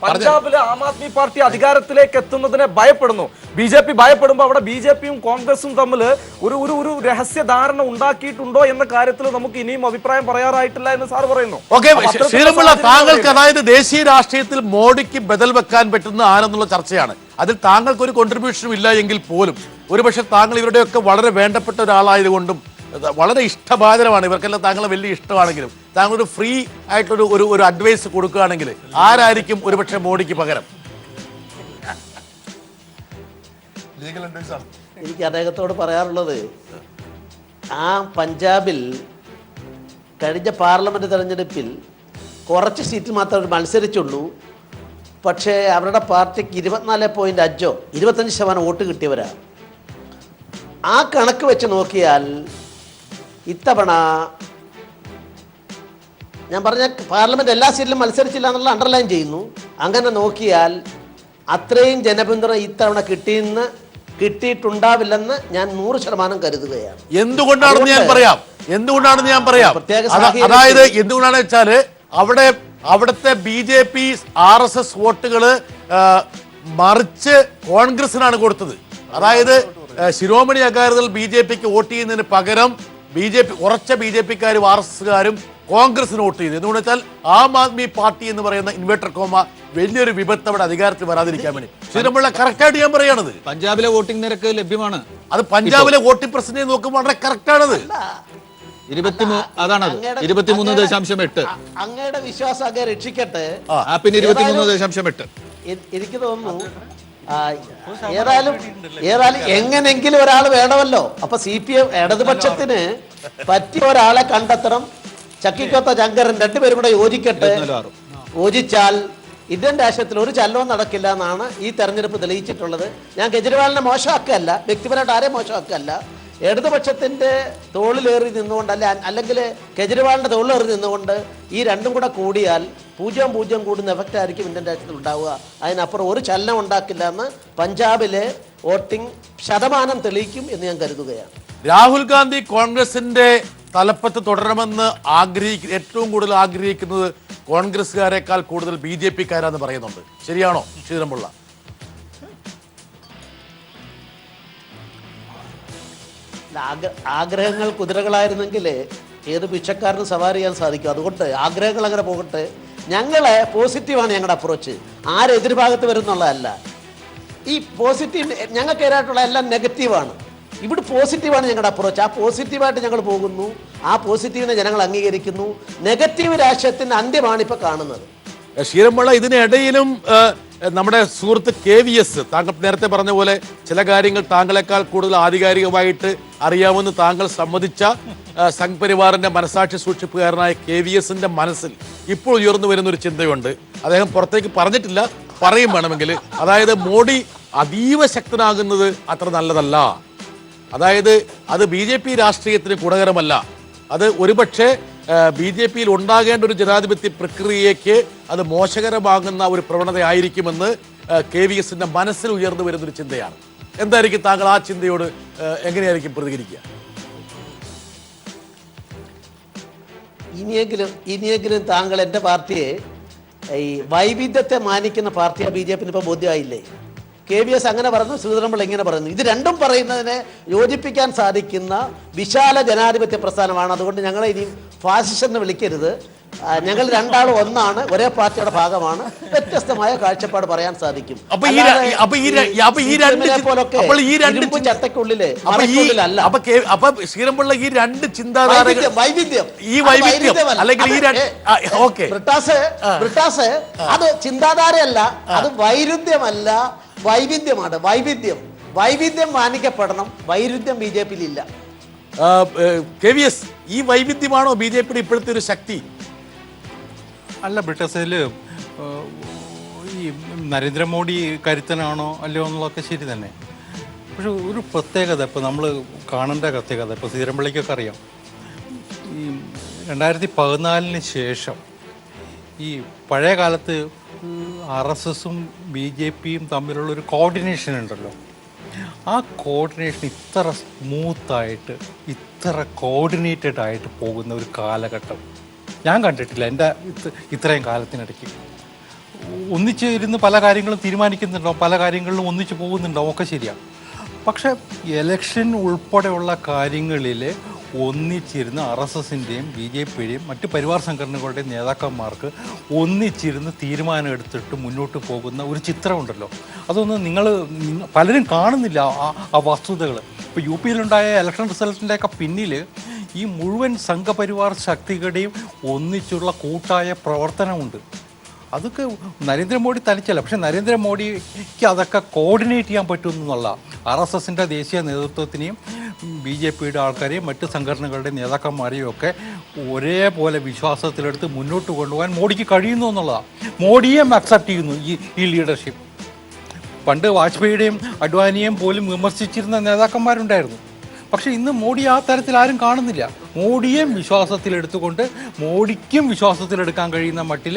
പഞ്ചാബിലെ ആം ആദ്മി പാർട്ടി അധികാരത്തിലേക്ക് എത്തുന്നതിനെ ഭയപ്പെടുന്നു. BJP ഭയപ്പെടുമ്പോൾ അവിടെ BJPയും കോൺഗ്രസും തമ്മിൽ ഒരു രഹസ്യ ധാരണ ഉണ്ടാക്കിയിട്ടുണ്ടോ എന്ന കാര്യത്തിൽ നമുക്ക് ഇനിയും അഭിപ്രായം പറയാറായിട്ടില്ല എന്ന് സാർ പറയുന്നു. ഓക്കെ, ശ്രീധരൻപിള്ള, താങ്കൾക്ക് അതായത് ദേശീയ രാഷ്ട്രീയത്തിൽ മോഡിക്ക് ബദൽ വെക്കാൻ പറ്റുന്ന ആരെന്നുള്ള ചർച്ചയാണ്. അതിൽ താങ്കൾക്ക് ഒരു കോൺട്രിബ്യൂഷനും ഇല്ല എങ്കിൽ പോലും ഒരുപക്ഷെ താങ്കൾ ഇവരുടെയൊക്കെ വളരെ വേണ്ടപ്പെട്ട ഒരാളായതുകൊണ്ടും വളരെ ഇഷ്ടഭാജനമാണ് ഇവർക്കെല്ലാം താങ്കളെ വലിയ ഇഷ്ടമാണെങ്കിലും താങ്കളൊരു ഫ്രീ ആയിട്ടൊരു ഒരു അഡ്വൈസ് കൊടുക്കുകയാണെങ്കിൽ ആരായിരിക്കും ഒരുപക്ഷെ മോഡിക്ക് പകരം? എനിക്ക് അദ്ദേഹത്തോട് പറയാറുള്ളത്, ആ പഞ്ചാബിൽ കഴിഞ്ഞ പാർലമെന്റ് തെരഞ്ഞെടുപ്പിൽ കുറച്ച് സീറ്റ് മാത്രമേ മത്സരിച്ചുള്ളൂ. പക്ഷേ അവരുടെ പാർട്ടിക്ക് 24.5 25% വോട്ട് കിട്ടിയവരാണ്. ആ കണക്ക് വെച്ച് നോക്കിയാൽ ഇത്തവണ ഞാൻ പറഞ്ഞ പാർലമെന്റ് എല്ലാ സീറ്റിലും മത്സരിച്ചില്ല എന്നുള്ള അണ്ടർലൈൻ ചെയ്യുന്നു. അങ്ങനെ നോക്കിയാൽ അത്രയും ജനപിന്തുണ ഇത്തവണ കിട്ടിയിട്ടുണ്ടാവില്ലെന്ന് ഞാൻ 100% കരുതുകയാണ്. എന്തുകൊണ്ടാണെന്ന് ഞാൻ പറയാം. അതായത് എന്തുകൊണ്ടാണെന്ന് വെച്ചാല് അവിടുത്തെ BJP RSS വോട്ടുകള് മറിച്ച് കോൺഗ്രസിനാണ് കൊടുത്തത്. അതായത് ശിരോമണി അകാലിദൾ BJPക്ക് വോട്ട് ചെയ്യുന്നതിന് പകരം ഉറച്ച BJPക്കാരും RSSകാരും കോൺഗ്രസിന് വോട്ട് ചെയ്തു. എന്തുകൊണ്ട് വെച്ചാൽ ആം ആദ്മി പാർട്ടി എന്ന് പറയുന്ന ഇൻവെർട്ടർ കോമ വലിയൊരു വിപത്ത് അവിടെ അധികാരത്തിൽ വരാതിരിക്കാൻ വേണ്ടി. ശ്രീധരൻപിള്ള കറക്റ്റായിട്ട് ഞാൻ പറയണത്. പഞ്ചാബിലെ വോട്ടിംഗ് നിരക്ക് ലഭ്യമാണ്. അത് പഞ്ചാബിലെ വോട്ടിംഗ് പെർസെന്റേജ് നോക്കുമ്പോൾ വളരെ കറക്റ്റാണത്. 23.8. അങ്ങയുടെ വിശ്വാസം അങ്ങ് രക്ഷിക്കട്ടെ. പിന്നെ 23.8. എനിക്ക് തോന്നുന്നു ഏതായാലും എങ്ങനെങ്കിലും ഒരാൾ വേണമല്ലോ. അപ്പൊ CPM ഇടതുപക്ഷത്തിന് പറ്റിയ ഒരാളെ കണ്ടെത്തണം. ചക്കിക്കൊത്ത ശങ്കരൻ രണ്ടുപേരും കൂടെ യോജിച്ചാൽ ഇന്ത്യൻ രാഷ്ട്രീയത്തിൽ ഒരു ചലനവും നടക്കില്ല എന്നാണ് ഈ തെരഞ്ഞെടുപ്പ് തെളിയിച്ചിട്ടുള്ളത്. ഞാൻ കെജ്രിവാളിനെ മോശമാക്കല്ല, വ്യക്തിപരമായിട്ട് ആരെയും മോശമാക്കല്ല. ഇടതുപക്ഷത്തിന്റെ തോളിലേറി നിന്നുകൊണ്ട് അല്ലെങ്കിൽ കെജ്രിവാളിന്റെ തോളിലേറി നിന്നുകൊണ്ട് ഈ രണ്ടും കൂടെ കൂടിയാൽ 0-0 കൂടുന്ന എഫക്റ്റ് ആയിരിക്കും ഇന്ത്യൻ രാഷ്ട്രീയത്തിൽ ഉണ്ടാവുക. അതിനപ്പുറം ഒരു ചലനം ഉണ്ടാക്കില്ല എന്ന് പഞ്ചാബിലെ വോട്ടിംഗ് ശതമാനം തെളിയിക്കും എന്ന് ഞാൻ കരുതുകയാണ്. രാഹുൽ ഗാന്ധി കോൺഗ്രസിന്റെ തലപ്പത്ത് തുടരണമെന്ന് ഏറ്റവും കൂടുതൽ ആഗ്രഹിക്കുന്നത് കോൺഗ്രസ്സുകാരെക്കാൾ കൂടുതൽ BJPക്കാരാന്ന് പറയുന്നുണ്ട്. ശരിയാണോ ശ്രീധരൻപിള്ള? ആഗ്രഹങ്ങൾ കുതിരകളായിരുന്നെങ്കിൽ ഏത് പിച്ചക്കാരനും സവാരി ചെയ്യാൻ സാധിക്കും. അതുകൊണ്ട് ആഗ്രഹങ്ങൾ അങ്ങനെ പോകട്ടെ. ഞങ്ങളെ പോസിറ്റീവാണ് ഞങ്ങളുടെ അപ്രോച്ച്. എതിർഭാഗത്ത് വരുന്നുള്ളതല്ല. ഈ പോസിറ്റീവ് ഞങ്ങൾക്കെതിരായിട്ടുള്ള എല്ലാം നെഗറ്റീവാണ്. ഇവിടെ പോസിറ്റീവാണ് ഞങ്ങളുടെ അപ്രോച്ച്. ആ പോസിറ്റീവായിട്ട് ഞങ്ങൾ പോകുന്നു. ആ പോസിറ്റീവിനെ ജനങ്ങൾ അംഗീകരിക്കുന്നു. നെഗറ്റീവ് രാഷ്ട്രീയത്തിൻ്റെ അന്ത്യമാണ് ഇപ്പോൾ കാണുന്നത്. ശ്രീധരൻപിള്ള, ഇതിനിടയിലും നമ്മുടെ സുഹൃത്ത് KVS താങ്കൾ നേരത്തെ പറഞ്ഞ പോലെ ചില കാര്യങ്ങൾ താങ്കളെക്കാൾ കൂടുതൽ ആധികാരികമായിട്ട് അറിയാമെന്ന് താങ്കൾ സമ്മതിച്ച സംഘ് പരിവാറിന്റെ മനസാക്ഷി സൂക്ഷിപ്പുകാരനായ KVSന്റെ മനസ്സിൽ ഇപ്പോൾ ഉയർന്നു വരുന്നൊരു ചിന്തയുണ്ട്. അദ്ദേഹം പുറത്തേക്ക് പറഞ്ഞിട്ടില്ല, പറയും വേണമെങ്കിൽ. അതായത് മോഡി അതീവ ശക്തനാകുന്നത് അത്ര നല്ലതല്ല. അതായത് അത് BJP രാഷ്ട്രീയത്തിന് ഗുണകരമല്ല. അത് ഒരുപക്ഷെ BJPയിൽ ഉണ്ടാകേണ്ട ഒരു ജനാധിപത്യ പ്രക്രിയയ്ക്ക് അത് മോശകരമാകുന്ന ഒരു പ്രവണതയായിരിക്കുമെന്ന് KVSന്റെ മനസ്സിൽ ഉയർന്നു വരുന്നൊരു ചിന്തയാണ്. എന്തായിരിക്കും താങ്കൾ ആ ചിന്തയോട് എങ്ങനെയായിരിക്കും പ്രതികരിക്കുക? ഇനിയെങ്കിലും താങ്കൾ എൻ്റെ പാർട്ടിയെ ഈ വൈവിധ്യത്തെ മാനിക്കുന്ന പാർട്ടിയാണ് BJPന് ഇപ്പോൾ ബോധ്യമായില്ലേ? KVS അങ്ങനെ പറഞ്ഞു, ശ്രീധരൻപിള്ള ഇങ്ങനെ പറയുന്നു. ഇത് രണ്ടും പറയുന്നതിനെ യോജിപ്പിക്കാൻ സാധിക്കുന്ന വിശാല ജനാധിപത്യ പ്രസ്ഥാനമാണ്. അതുകൊണ്ട് ഞങ്ങളെ ഇനി ഫാസിസ്റ്റ് എന്ന് വിളിക്കരുത്. ഞങ്ങൾ രണ്ടാളും ഒന്നാണ്, ഒരേ പാർട്ടിയുടെ ഭാഗമാണ്. വ്യത്യസ്തമായ കാഴ്ചപ്പാട് പറയാൻ സാധിക്കും. ചട്ടക്കുള്ളിലെ ബ്രിട്ടാസ് അത് ചിന്താധാരയല്ല, അത് വൈരുദ്ധ്യമല്ല, വൈവിധ്യമാണ്. വൈവിധ്യം മാനിക്കപ്പെടണം. വൈരുദ്ധ്യം BJPയിലില്ല. KVS, ഈ വൈവിധ്യമാണോ BJPയുടെ ഇപ്പോഴത്തെ ഒരു ശക്തി? അല്ല, ബ്രിട്ടീഷിൽ ഈ നരേന്ദ്രമോദി കരുത്തനാണോ അല്ലയോ എന്നുള്ളതൊക്കെ ശരി തന്നെ. പക്ഷെ ഒരു പ്രത്യേകത ഇപ്പോൾ നമ്മൾ കാണേണ്ട പ്രത്യേകത ഇപ്പോൾ ശ്രീധരൻപിള്ളയ്ക്കൊക്കെ അറിയാം. ഈ 2014 ശേഷം ഈ പഴയ കാലത്ത് RSSും BJPയും തമ്മിലുള്ളൊരു കോർഡിനേഷൻ ഉണ്ടല്ലോ, ആ കോർഡിനേഷൻ ഇത്ര സ്മൂത്തായിട്ട് ഇത്ര കോർഡിനേറ്റഡ് ആയിട്ട് പോകുന്ന ഒരു കാലഘട്ടം ഞാൻ കണ്ടിട്ടില്ല എൻ്റെ ഇത്രയും കാലത്തിനിടയ്ക്ക്. ഒന്നിച്ച് ഇരുന്ന് പല കാര്യങ്ങളും തീരുമാനിക്കുന്നുണ്ടാവും, പല കാര്യങ്ങളിലും ഒന്നിച്ച് പോകുന്നുണ്ടാവും, ഒക്കെ ശരിയാണ്. പക്ഷേ എലക്ഷൻ ഉൾപ്പെടെയുള്ള കാര്യങ്ങളിൽ ഒന്നിച്ചിരുന്ന് RSSൻ്റെയും BJPയുടെയും മറ്റ് പരിവാർ സംഘടനകളുടെയും നേതാക്കന്മാർക്ക് ഒന്നിച്ചിരുന്ന് തീരുമാനം എടുത്തിട്ട് മുന്നോട്ട് പോകുന്ന ഒരു ചിത്രമുണ്ടല്ലോ, അതൊന്നും പലരും കാണുന്നില്ല ആ വസ്തുതകൾ. ഇപ്പോൾ UP-യിലുണ്ടായ ഇലക്ഷൻ റിസൾട്ടിൻ്റെയൊക്കെ പിന്നിൽ ഈ മുഴുവൻ സംഘപരിവാർ ശക്തികളുടെയും ഒന്നിച്ചുള്ള കൂട്ടായ പ്രവർത്തനമുണ്ട്. അതൊക്കെ നരേന്ദ്രമോദി തനിച്ചല്ല, പക്ഷെ നരേന്ദ്രമോദിക്ക് അതൊക്കെ കോർഡിനേറ്റ് ചെയ്യാൻ പറ്റുമെന്നുള്ള RSSൻ്റെ ദേശീയ നേതൃത്വത്തിനെയും BJPയുടെ ആൾക്കാരെയും മറ്റ് സംഘടനകളുടെ നേതാക്കന്മാരെയും ഒക്കെ ഒരേപോലെ വിശ്വാസത്തിലെടുത്ത് മുന്നോട്ട് കൊണ്ടുപോകാൻ മോഡിക്ക് കഴിയുന്നു എന്നുള്ളതാണ്. മോഡിയെ അക്സെപ്റ്റ് ചെയ്യുന്നു ഈ ലീഡർഷിപ്പ്. പണ്ട് വാജ്പേയിയുടെയും അഡ്വാനിയെയും പോലും വിമർശിച്ചിരുന്ന നേതാക്കന്മാരുണ്ടായിരുന്നു. പക്ഷേ ഇന്ന് മോഡി ആ തരത്തിൽ ആരും കാണുന്നില്ല. മോഡിയെയും വിശ്വാസത്തിലെടുത്തുകൊണ്ട് മോഡിക്കും വിശ്വാസത്തിലെടുക്കാൻ കഴിയുന്ന മട്ടിൽ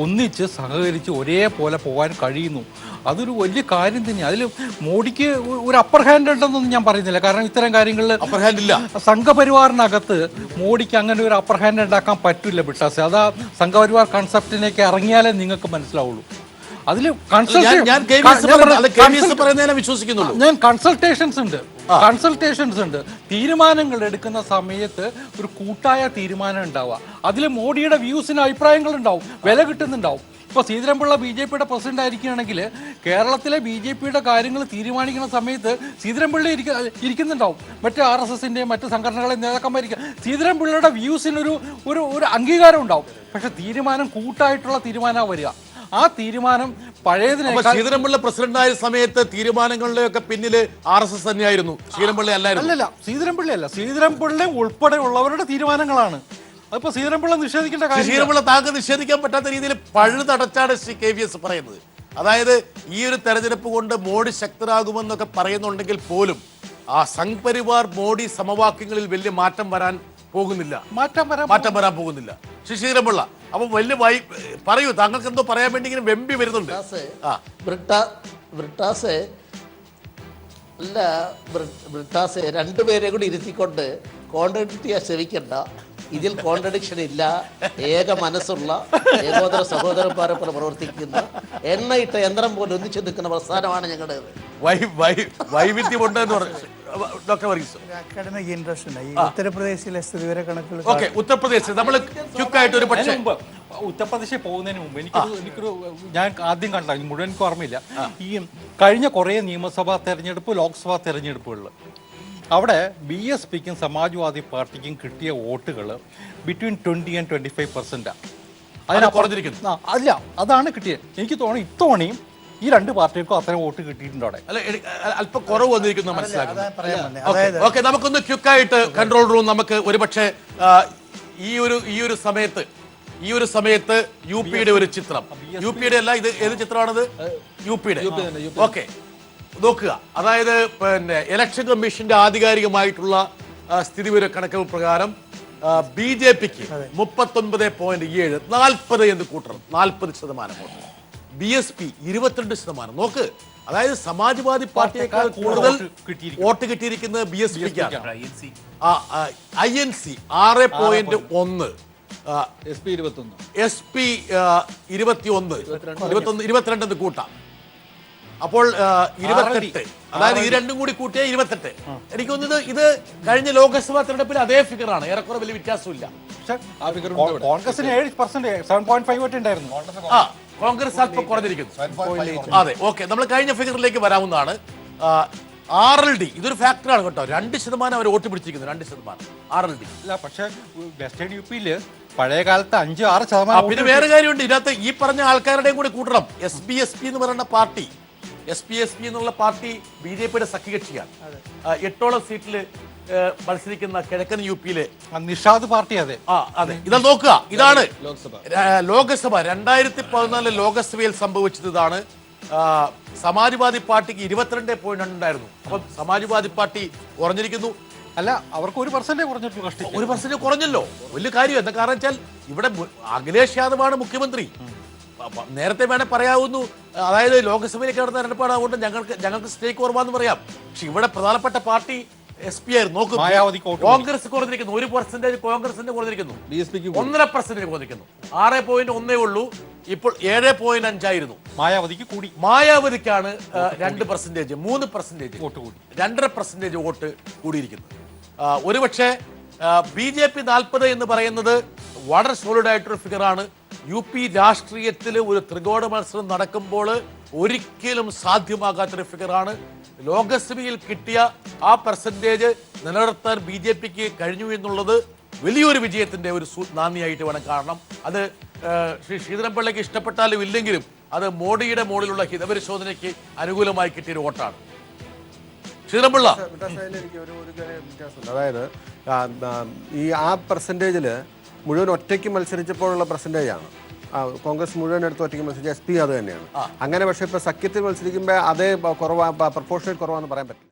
ഒന്നിച്ച് സഹകരിച്ച് ഒരേപോലെ പോകാൻ കഴിയുന്നു. അതൊരു വലിയ കാര്യം തന്നെയാണ്. അതിൽ മോഡിക്ക് ഒരു അപ്പർ ഹാൻഡ് ഉണ്ടെന്നൊന്നും ഞാൻ പറയുന്നില്ല. കാരണം ഇത്തരം കാര്യങ്ങളിൽ അപ്പർ ഹാൻഡ് ഇല്ല. സംഘപരിവാറിനകത്ത് മോഡിക്ക് അങ്ങനെ ഒരു അപ്പർ ഹാൻഡ് ഉണ്ടാക്കാൻ പറ്റില്ല ബിട്ടാസെ. അതാ സംഘപരിവാർ കൺസെപ്റ്റിനേക്ക് ഇറങ്ങിയാലേ നിങ്ങൾക്ക് മനസ്സിലാവുള്ളൂ. അതിൽ ഞാൻ വിശ്വസിക്കുന്നുള്ളൂ. ഞാൻ കൺസൾട്ടേഷൻസ് ഉണ്ട്. തീരുമാനങ്ങൾ എടുക്കുന്ന സമയത്ത് ഒരു കൂട്ടായ തീരുമാനം ഉണ്ടാവുക. അതിൽ മോഡിയുടെ വ്യൂസിന് അഭിപ്രായങ്ങൾ ഉണ്ടാവും, വില കിട്ടുന്നുണ്ടാവും. ഇപ്പോൾ ശ്രീധരൻപിള്ള BJPയുടെ പ്രസിഡന്റ് ആയിരിക്കുകയാണെങ്കിൽ കേരളത്തിലെ BJPയുടെ കാര്യങ്ങൾ തീരുമാനിക്കുന്ന സമയത്ത് ശ്രീധരൻപിള്ള ഇരിക്കുന്നുണ്ടാവും. മറ്റ് RSSൻ്റെയും മറ്റ് സംഘടനകളെ നേതാക്കന്മാരിക്കുക. ശ്രീധരൻപിള്ളയുടെ വ്യൂസിനൊരു ഒരു അംഗീകാരം ഉണ്ടാവും. പക്ഷെ തീരുമാനം കൂട്ടായിട്ടുള്ള തീരുമാനമാണ് വരിക. ആ തീരുമാനം പഴയതിനേക്കാൾ ശ്രീധരൻപിള്ള പ്രസിഡന്റായ സമയത്ത് തീരുമാനങ്ങളിലൊക്കെ പിന്നില് RSS തന്നെയായിരുന്നു, ശ്രീധരൻപിള്ള അല്ലായിരുന്നു. അല്ലല്ല, ശ്രീധരൻപിള്ളയും ഉൾപ്പെടെയുള്ളവരുടെ തീരുമാനങ്ങളാണ്. അതിപ്പോ ശ്രീധരൻപിള്ള നിഷേധിക്കേണ്ട കാര്യം. ശ്രീധരൻപിള്ള താങ്കൾ നിഷേധിക്കാൻ പറ്റാത്ത രീതിയിൽ പഴുതടച്ചാണ് ശ്രീ KVS പറയുന്നത്. അതായത് ഈ ഒരു തെരഞ്ഞെടുപ്പ് കൊണ്ട് മോഡി ശക്തരാകുമെന്നൊക്കെ പറയുന്നുണ്ടെങ്കിൽ പോലും ആ സംഘ് പരിവാർ മോഡി സമവാക്യങ്ങളിൽ വലിയ മാറ്റം വരാൻ പോകുന്നില്ല. മാറ്റം വരാൻ പോകുന്നില്ല ശ്രീധരൻപിള്ള. അപ്പൊ വലിയ പറയൂ, താങ്കൾക്ക് എന്തോ പറയാൻ വേണ്ടി ഇങ്ങനെ വെമ്പി വരുന്നുണ്ട്. ബ്രിട്ടാസെ രണ്ടുപേരെ കൂടി ഇരുത്തിക്കൊണ്ട് കോൺട്രഡിക്റ്റ് ശ്രമിക്കണ്ട. ഇതിൽ കോൺട്രഡിക്ഷൻ ഇല്ല. ഏക മനസ്സുള്ള ഏകോദര സഹോദരന്മാരെ പോലെ പ്രവർത്തിക്കുന്ന എണ്ണയിട്ട യന്ത്രം പോലെ ഒന്നിച്ചു നിൽക്കുന്ന പ്രസ്ഥാനമാണ് ഞങ്ങളുടേത്. വൈവിധ്യമുണ്ടെന്ന് പറഞ്ഞു ഡോക്ടർ വർഗീസ്. അക്കാഡമിക് ഇൻട്രസ്റ്റ് ഉണ്ട്. ഈ ഉത്തർപ്രദേശിലെ സ്ഥിതിവിവര കണക്കുകൾ. ഓക്കെ, ഉത്തർപ്രദേശ് നമ്മൾ ക്വിക്കായിട്ട് ഒരു പക്ഷേ ഉത്തർപ്രദേശിൽ പോകുന്നതിന് മുമ്പ് എനിക്കൊരു ഞാൻ ആദ്യം കണ്ട മുഴുവൻ എനിക്ക് ഓർമ്മയില്ല. ഈ കഴിഞ്ഞ കുറേ നിയമസഭാ തെരഞ്ഞെടുപ്പ്, ലോക്സഭാ തെരഞ്ഞെടുപ്പുകളിൽ അവിടെ BSPക്കും സമാജ്വാദി പാർട്ടിക്കും കിട്ടിയ വോട്ടുകൾ ബിറ്റ്വീൻ 20 and 25%. അല്ല, അതാണ് കിട്ടിയത്. എനിക്ക് തോന്നി ഇത്തവണയും ഈ രണ്ട് പാർട്ടികൾക്കും അത്രയും വോട്ട് കിട്ടിയിട്ടുണ്ട്. അവിടെ അല്പം കുറവ് വന്നിരിക്കുന്നു മനസ്സിലാക്കുന്നു. ഓക്കെ, നമുക്കൊന്ന് ക്വിക്കായിട്ട് കൺട്രോൾ റൂം നമുക്ക് ഒരുപക്ഷെ ഈ ഒരു സമയത്ത് UPയുടെ ഒരു ചിത്രം, UPയുടെ അല്ല, ഇത് ഏത് ചിത്രമാണത്? UPയുടെ. ഓക്കെ, നോക്കുക. അതായത് പിന്നെ ഇലക്ഷൻ കമ്മീഷന്റെ ആധികാരികമായിട്ടുള്ള സ്ഥിതിവിവര കണക്ക് പ്രകാരം BJPക്ക് 39.7, 40 എന്ന് കൂട്ടണം, 40% വോട്ട്. BSP 22%. നോക്ക്, അതായത് സമാജ്വാദി പാർട്ടിയേക്കാൾ കൂടുതൽ വോട്ട് കിട്ടിയിരിക്കുന്നത് BSPക്കാണ്. INC 6.1, SP 22 എന്ന് കൂട്ടാം. അപ്പോൾ 28, അതായത് ഈ രണ്ടും കൂടി കൂട്ടിയ 28. എനിക്ക് തോന്നുന്നത് ഇത് കഴിഞ്ഞ ലോക്സഭാ തെരഞ്ഞെടുപ്പിൽ അതേ ഫിഗറാണ്, ഏറെക്കുറെ വലിയ വ്യത്യാസമില്ല. കോൺഗ്രസിന് 7.5 ഉണ്ടായിരുന്നു. കോൺഗ്രസ് അല്പം കുറഞ്ഞിരിക്കുന്നു. അതെ, ഓക്കെ, നമ്മൾ കഴിഞ്ഞ ഫിഗറിലേക്ക് വരാവുന്നതാണ്. RLD ഇതൊരു ഫാക്ടറാണ് കേട്ടോ. 2% അവർ വോട്ട് പിടിച്ചിരിക്കുന്നു, 2% RLD. അല്ല, പക്ഷേ വെസ്റ്റേൺ UPയിൽ പഴയ കാലത്ത് 5-6%. പിന്നെ വേറെ കാര്യമുണ്ട് ഇതിനകത്ത്, ഈ പറഞ്ഞ ആൾക്കാരുടെയും കൂടി കൂട്ടണം. SPSP എന്ന് പറയുന്ന പാർട്ടി, SPSP എന്നുള്ള പാർട്ടി BJPയുടെ സഖ്യകക്ഷിയാണ്. 8ഓളം സീറ്റിൽ മത്സരിക്കുന്ന കിഴക്കൻ UPയിലെ നിഷാദ് പാർട്ടി. അതെ, ഇതാ നോക്കുക, ഇതാണ് ലോക്സഭ 2014 ലോക്സഭയിൽ സംഭവിച്ചത്. ഇതാണ് സമാജ്വാദി പാർട്ടിക്ക് 22.2 ഉണ്ടായിരുന്നു. അപ്പം സമാജ്വാദി പാർട്ടി കുറഞ്ഞിരിക്കുന്നു. അല്ല, അവർക്ക് 1% കുറഞ്ഞിട്ടുള്ളൂ. 1% കുറഞ്ഞല്ലോ, വലിയ കാര്യം. എന്താ കാരണം വെച്ചാൽ ഇവിടെ അഖിലേഷ് യാദവാണ് മുഖ്യമന്ത്രി. നേരത്തെ വേണേൽ പറയാവുന്നു, അതായത് ലോക്സഭയിലേക്ക് നടന്ന തെരഞ്ഞെടുപ്പാണ്, അതുകൊണ്ട് ഞങ്ങൾക്ക് സ്റ്റേക്ക് കുറവാന്ന് പറയാം. പക്ഷെ ഇവിടെ പ്രധാനപ്പെട്ട പാർട്ടി SP ആയിരുന്നു. നോക്കൂ, മായാവതിക്ക് വോട്ട് കോൺഗ്രസ് കുറഞ്ഞിരിക്കുന്നു, 1% കോൺഗ്രസിന്റെ കുറഞ്ഞിരിക്കുന്നു, BSP-ക്ക് 1.5% കുറഞ്ഞിരിക്കുന്നു. 6.1 ഉള്ളൂ, ഇപ്പോൾ 7.5 ആയിരുന്നു. മായാവതിക്ക് കൂടി, മായാവതിക്കാണ് 2%, 3% വോട്ട് കൂടി, 2.5% വോട്ട് കൂടിയിരിക്കുന്നു. ഒരുപക്ഷെ BJP 40 എന്ന് പറയുന്നത് വളരെ സോളിഡ് ആയിട്ടൊരു ഫിഗറാണ്. UP രാഷ്ട്രീയത്തിൽ ഒരു ത്രികോണ മത്സരം നടക്കുമ്പോൾ ഒരിക്കലും സാധ്യമാകാത്തൊരു ഫിഗറാണ്. ലോക്സഭയിൽ കിട്ടിയ ആ പെർസെൻറ്റേജ് നിലനിർത്താൻ BJP-ക്ക് കഴിഞ്ഞു എന്നുള്ളത് വലിയൊരു വിജയത്തിന്റെ ഒരു നാന്ദിയായിട്ട് വേണം. കാരണം അത് ശ്രീ ശ്രീധരൻപിള്ളയ്ക്ക് ഇഷ്ടപ്പെട്ടാലും ഇല്ലെങ്കിലും അത് മോഡിയുടെ മുകളിലുള്ള ഹിതപരിശോധനയ്ക്ക് അനുകൂലമായി കിട്ടിയൊരു വോട്ടാണ്. ശ്രീധരൻപിള്ള, എനിക്ക് ഒരു വ്യത്യാസമുണ്ട്. അതായത് ഈ ആ പെർസെൻറ്റേജിൽ മുഴുവൻ ഒറ്റയ്ക്ക് മത്സരിച്ചപ്പോഴുള്ള പെർസെൻറ്റേജാണ്. കോൺഗ്രസ് മുഴുവൻ എടുത്ത് ഒറ്റയ്ക്ക് മത്സരിച്ച SP അത് തന്നെയാണ്. അങ്ങനെ പക്ഷേ ഇപ്പോൾ സഖ്യത്തിൽ മത്സരിക്കുമ്പോൾ അതേ കുറവാ, പ്രൊപ്പോർഷനേറ്റ് കുറവാന്ന് പറയാൻ പറ്റില്ല.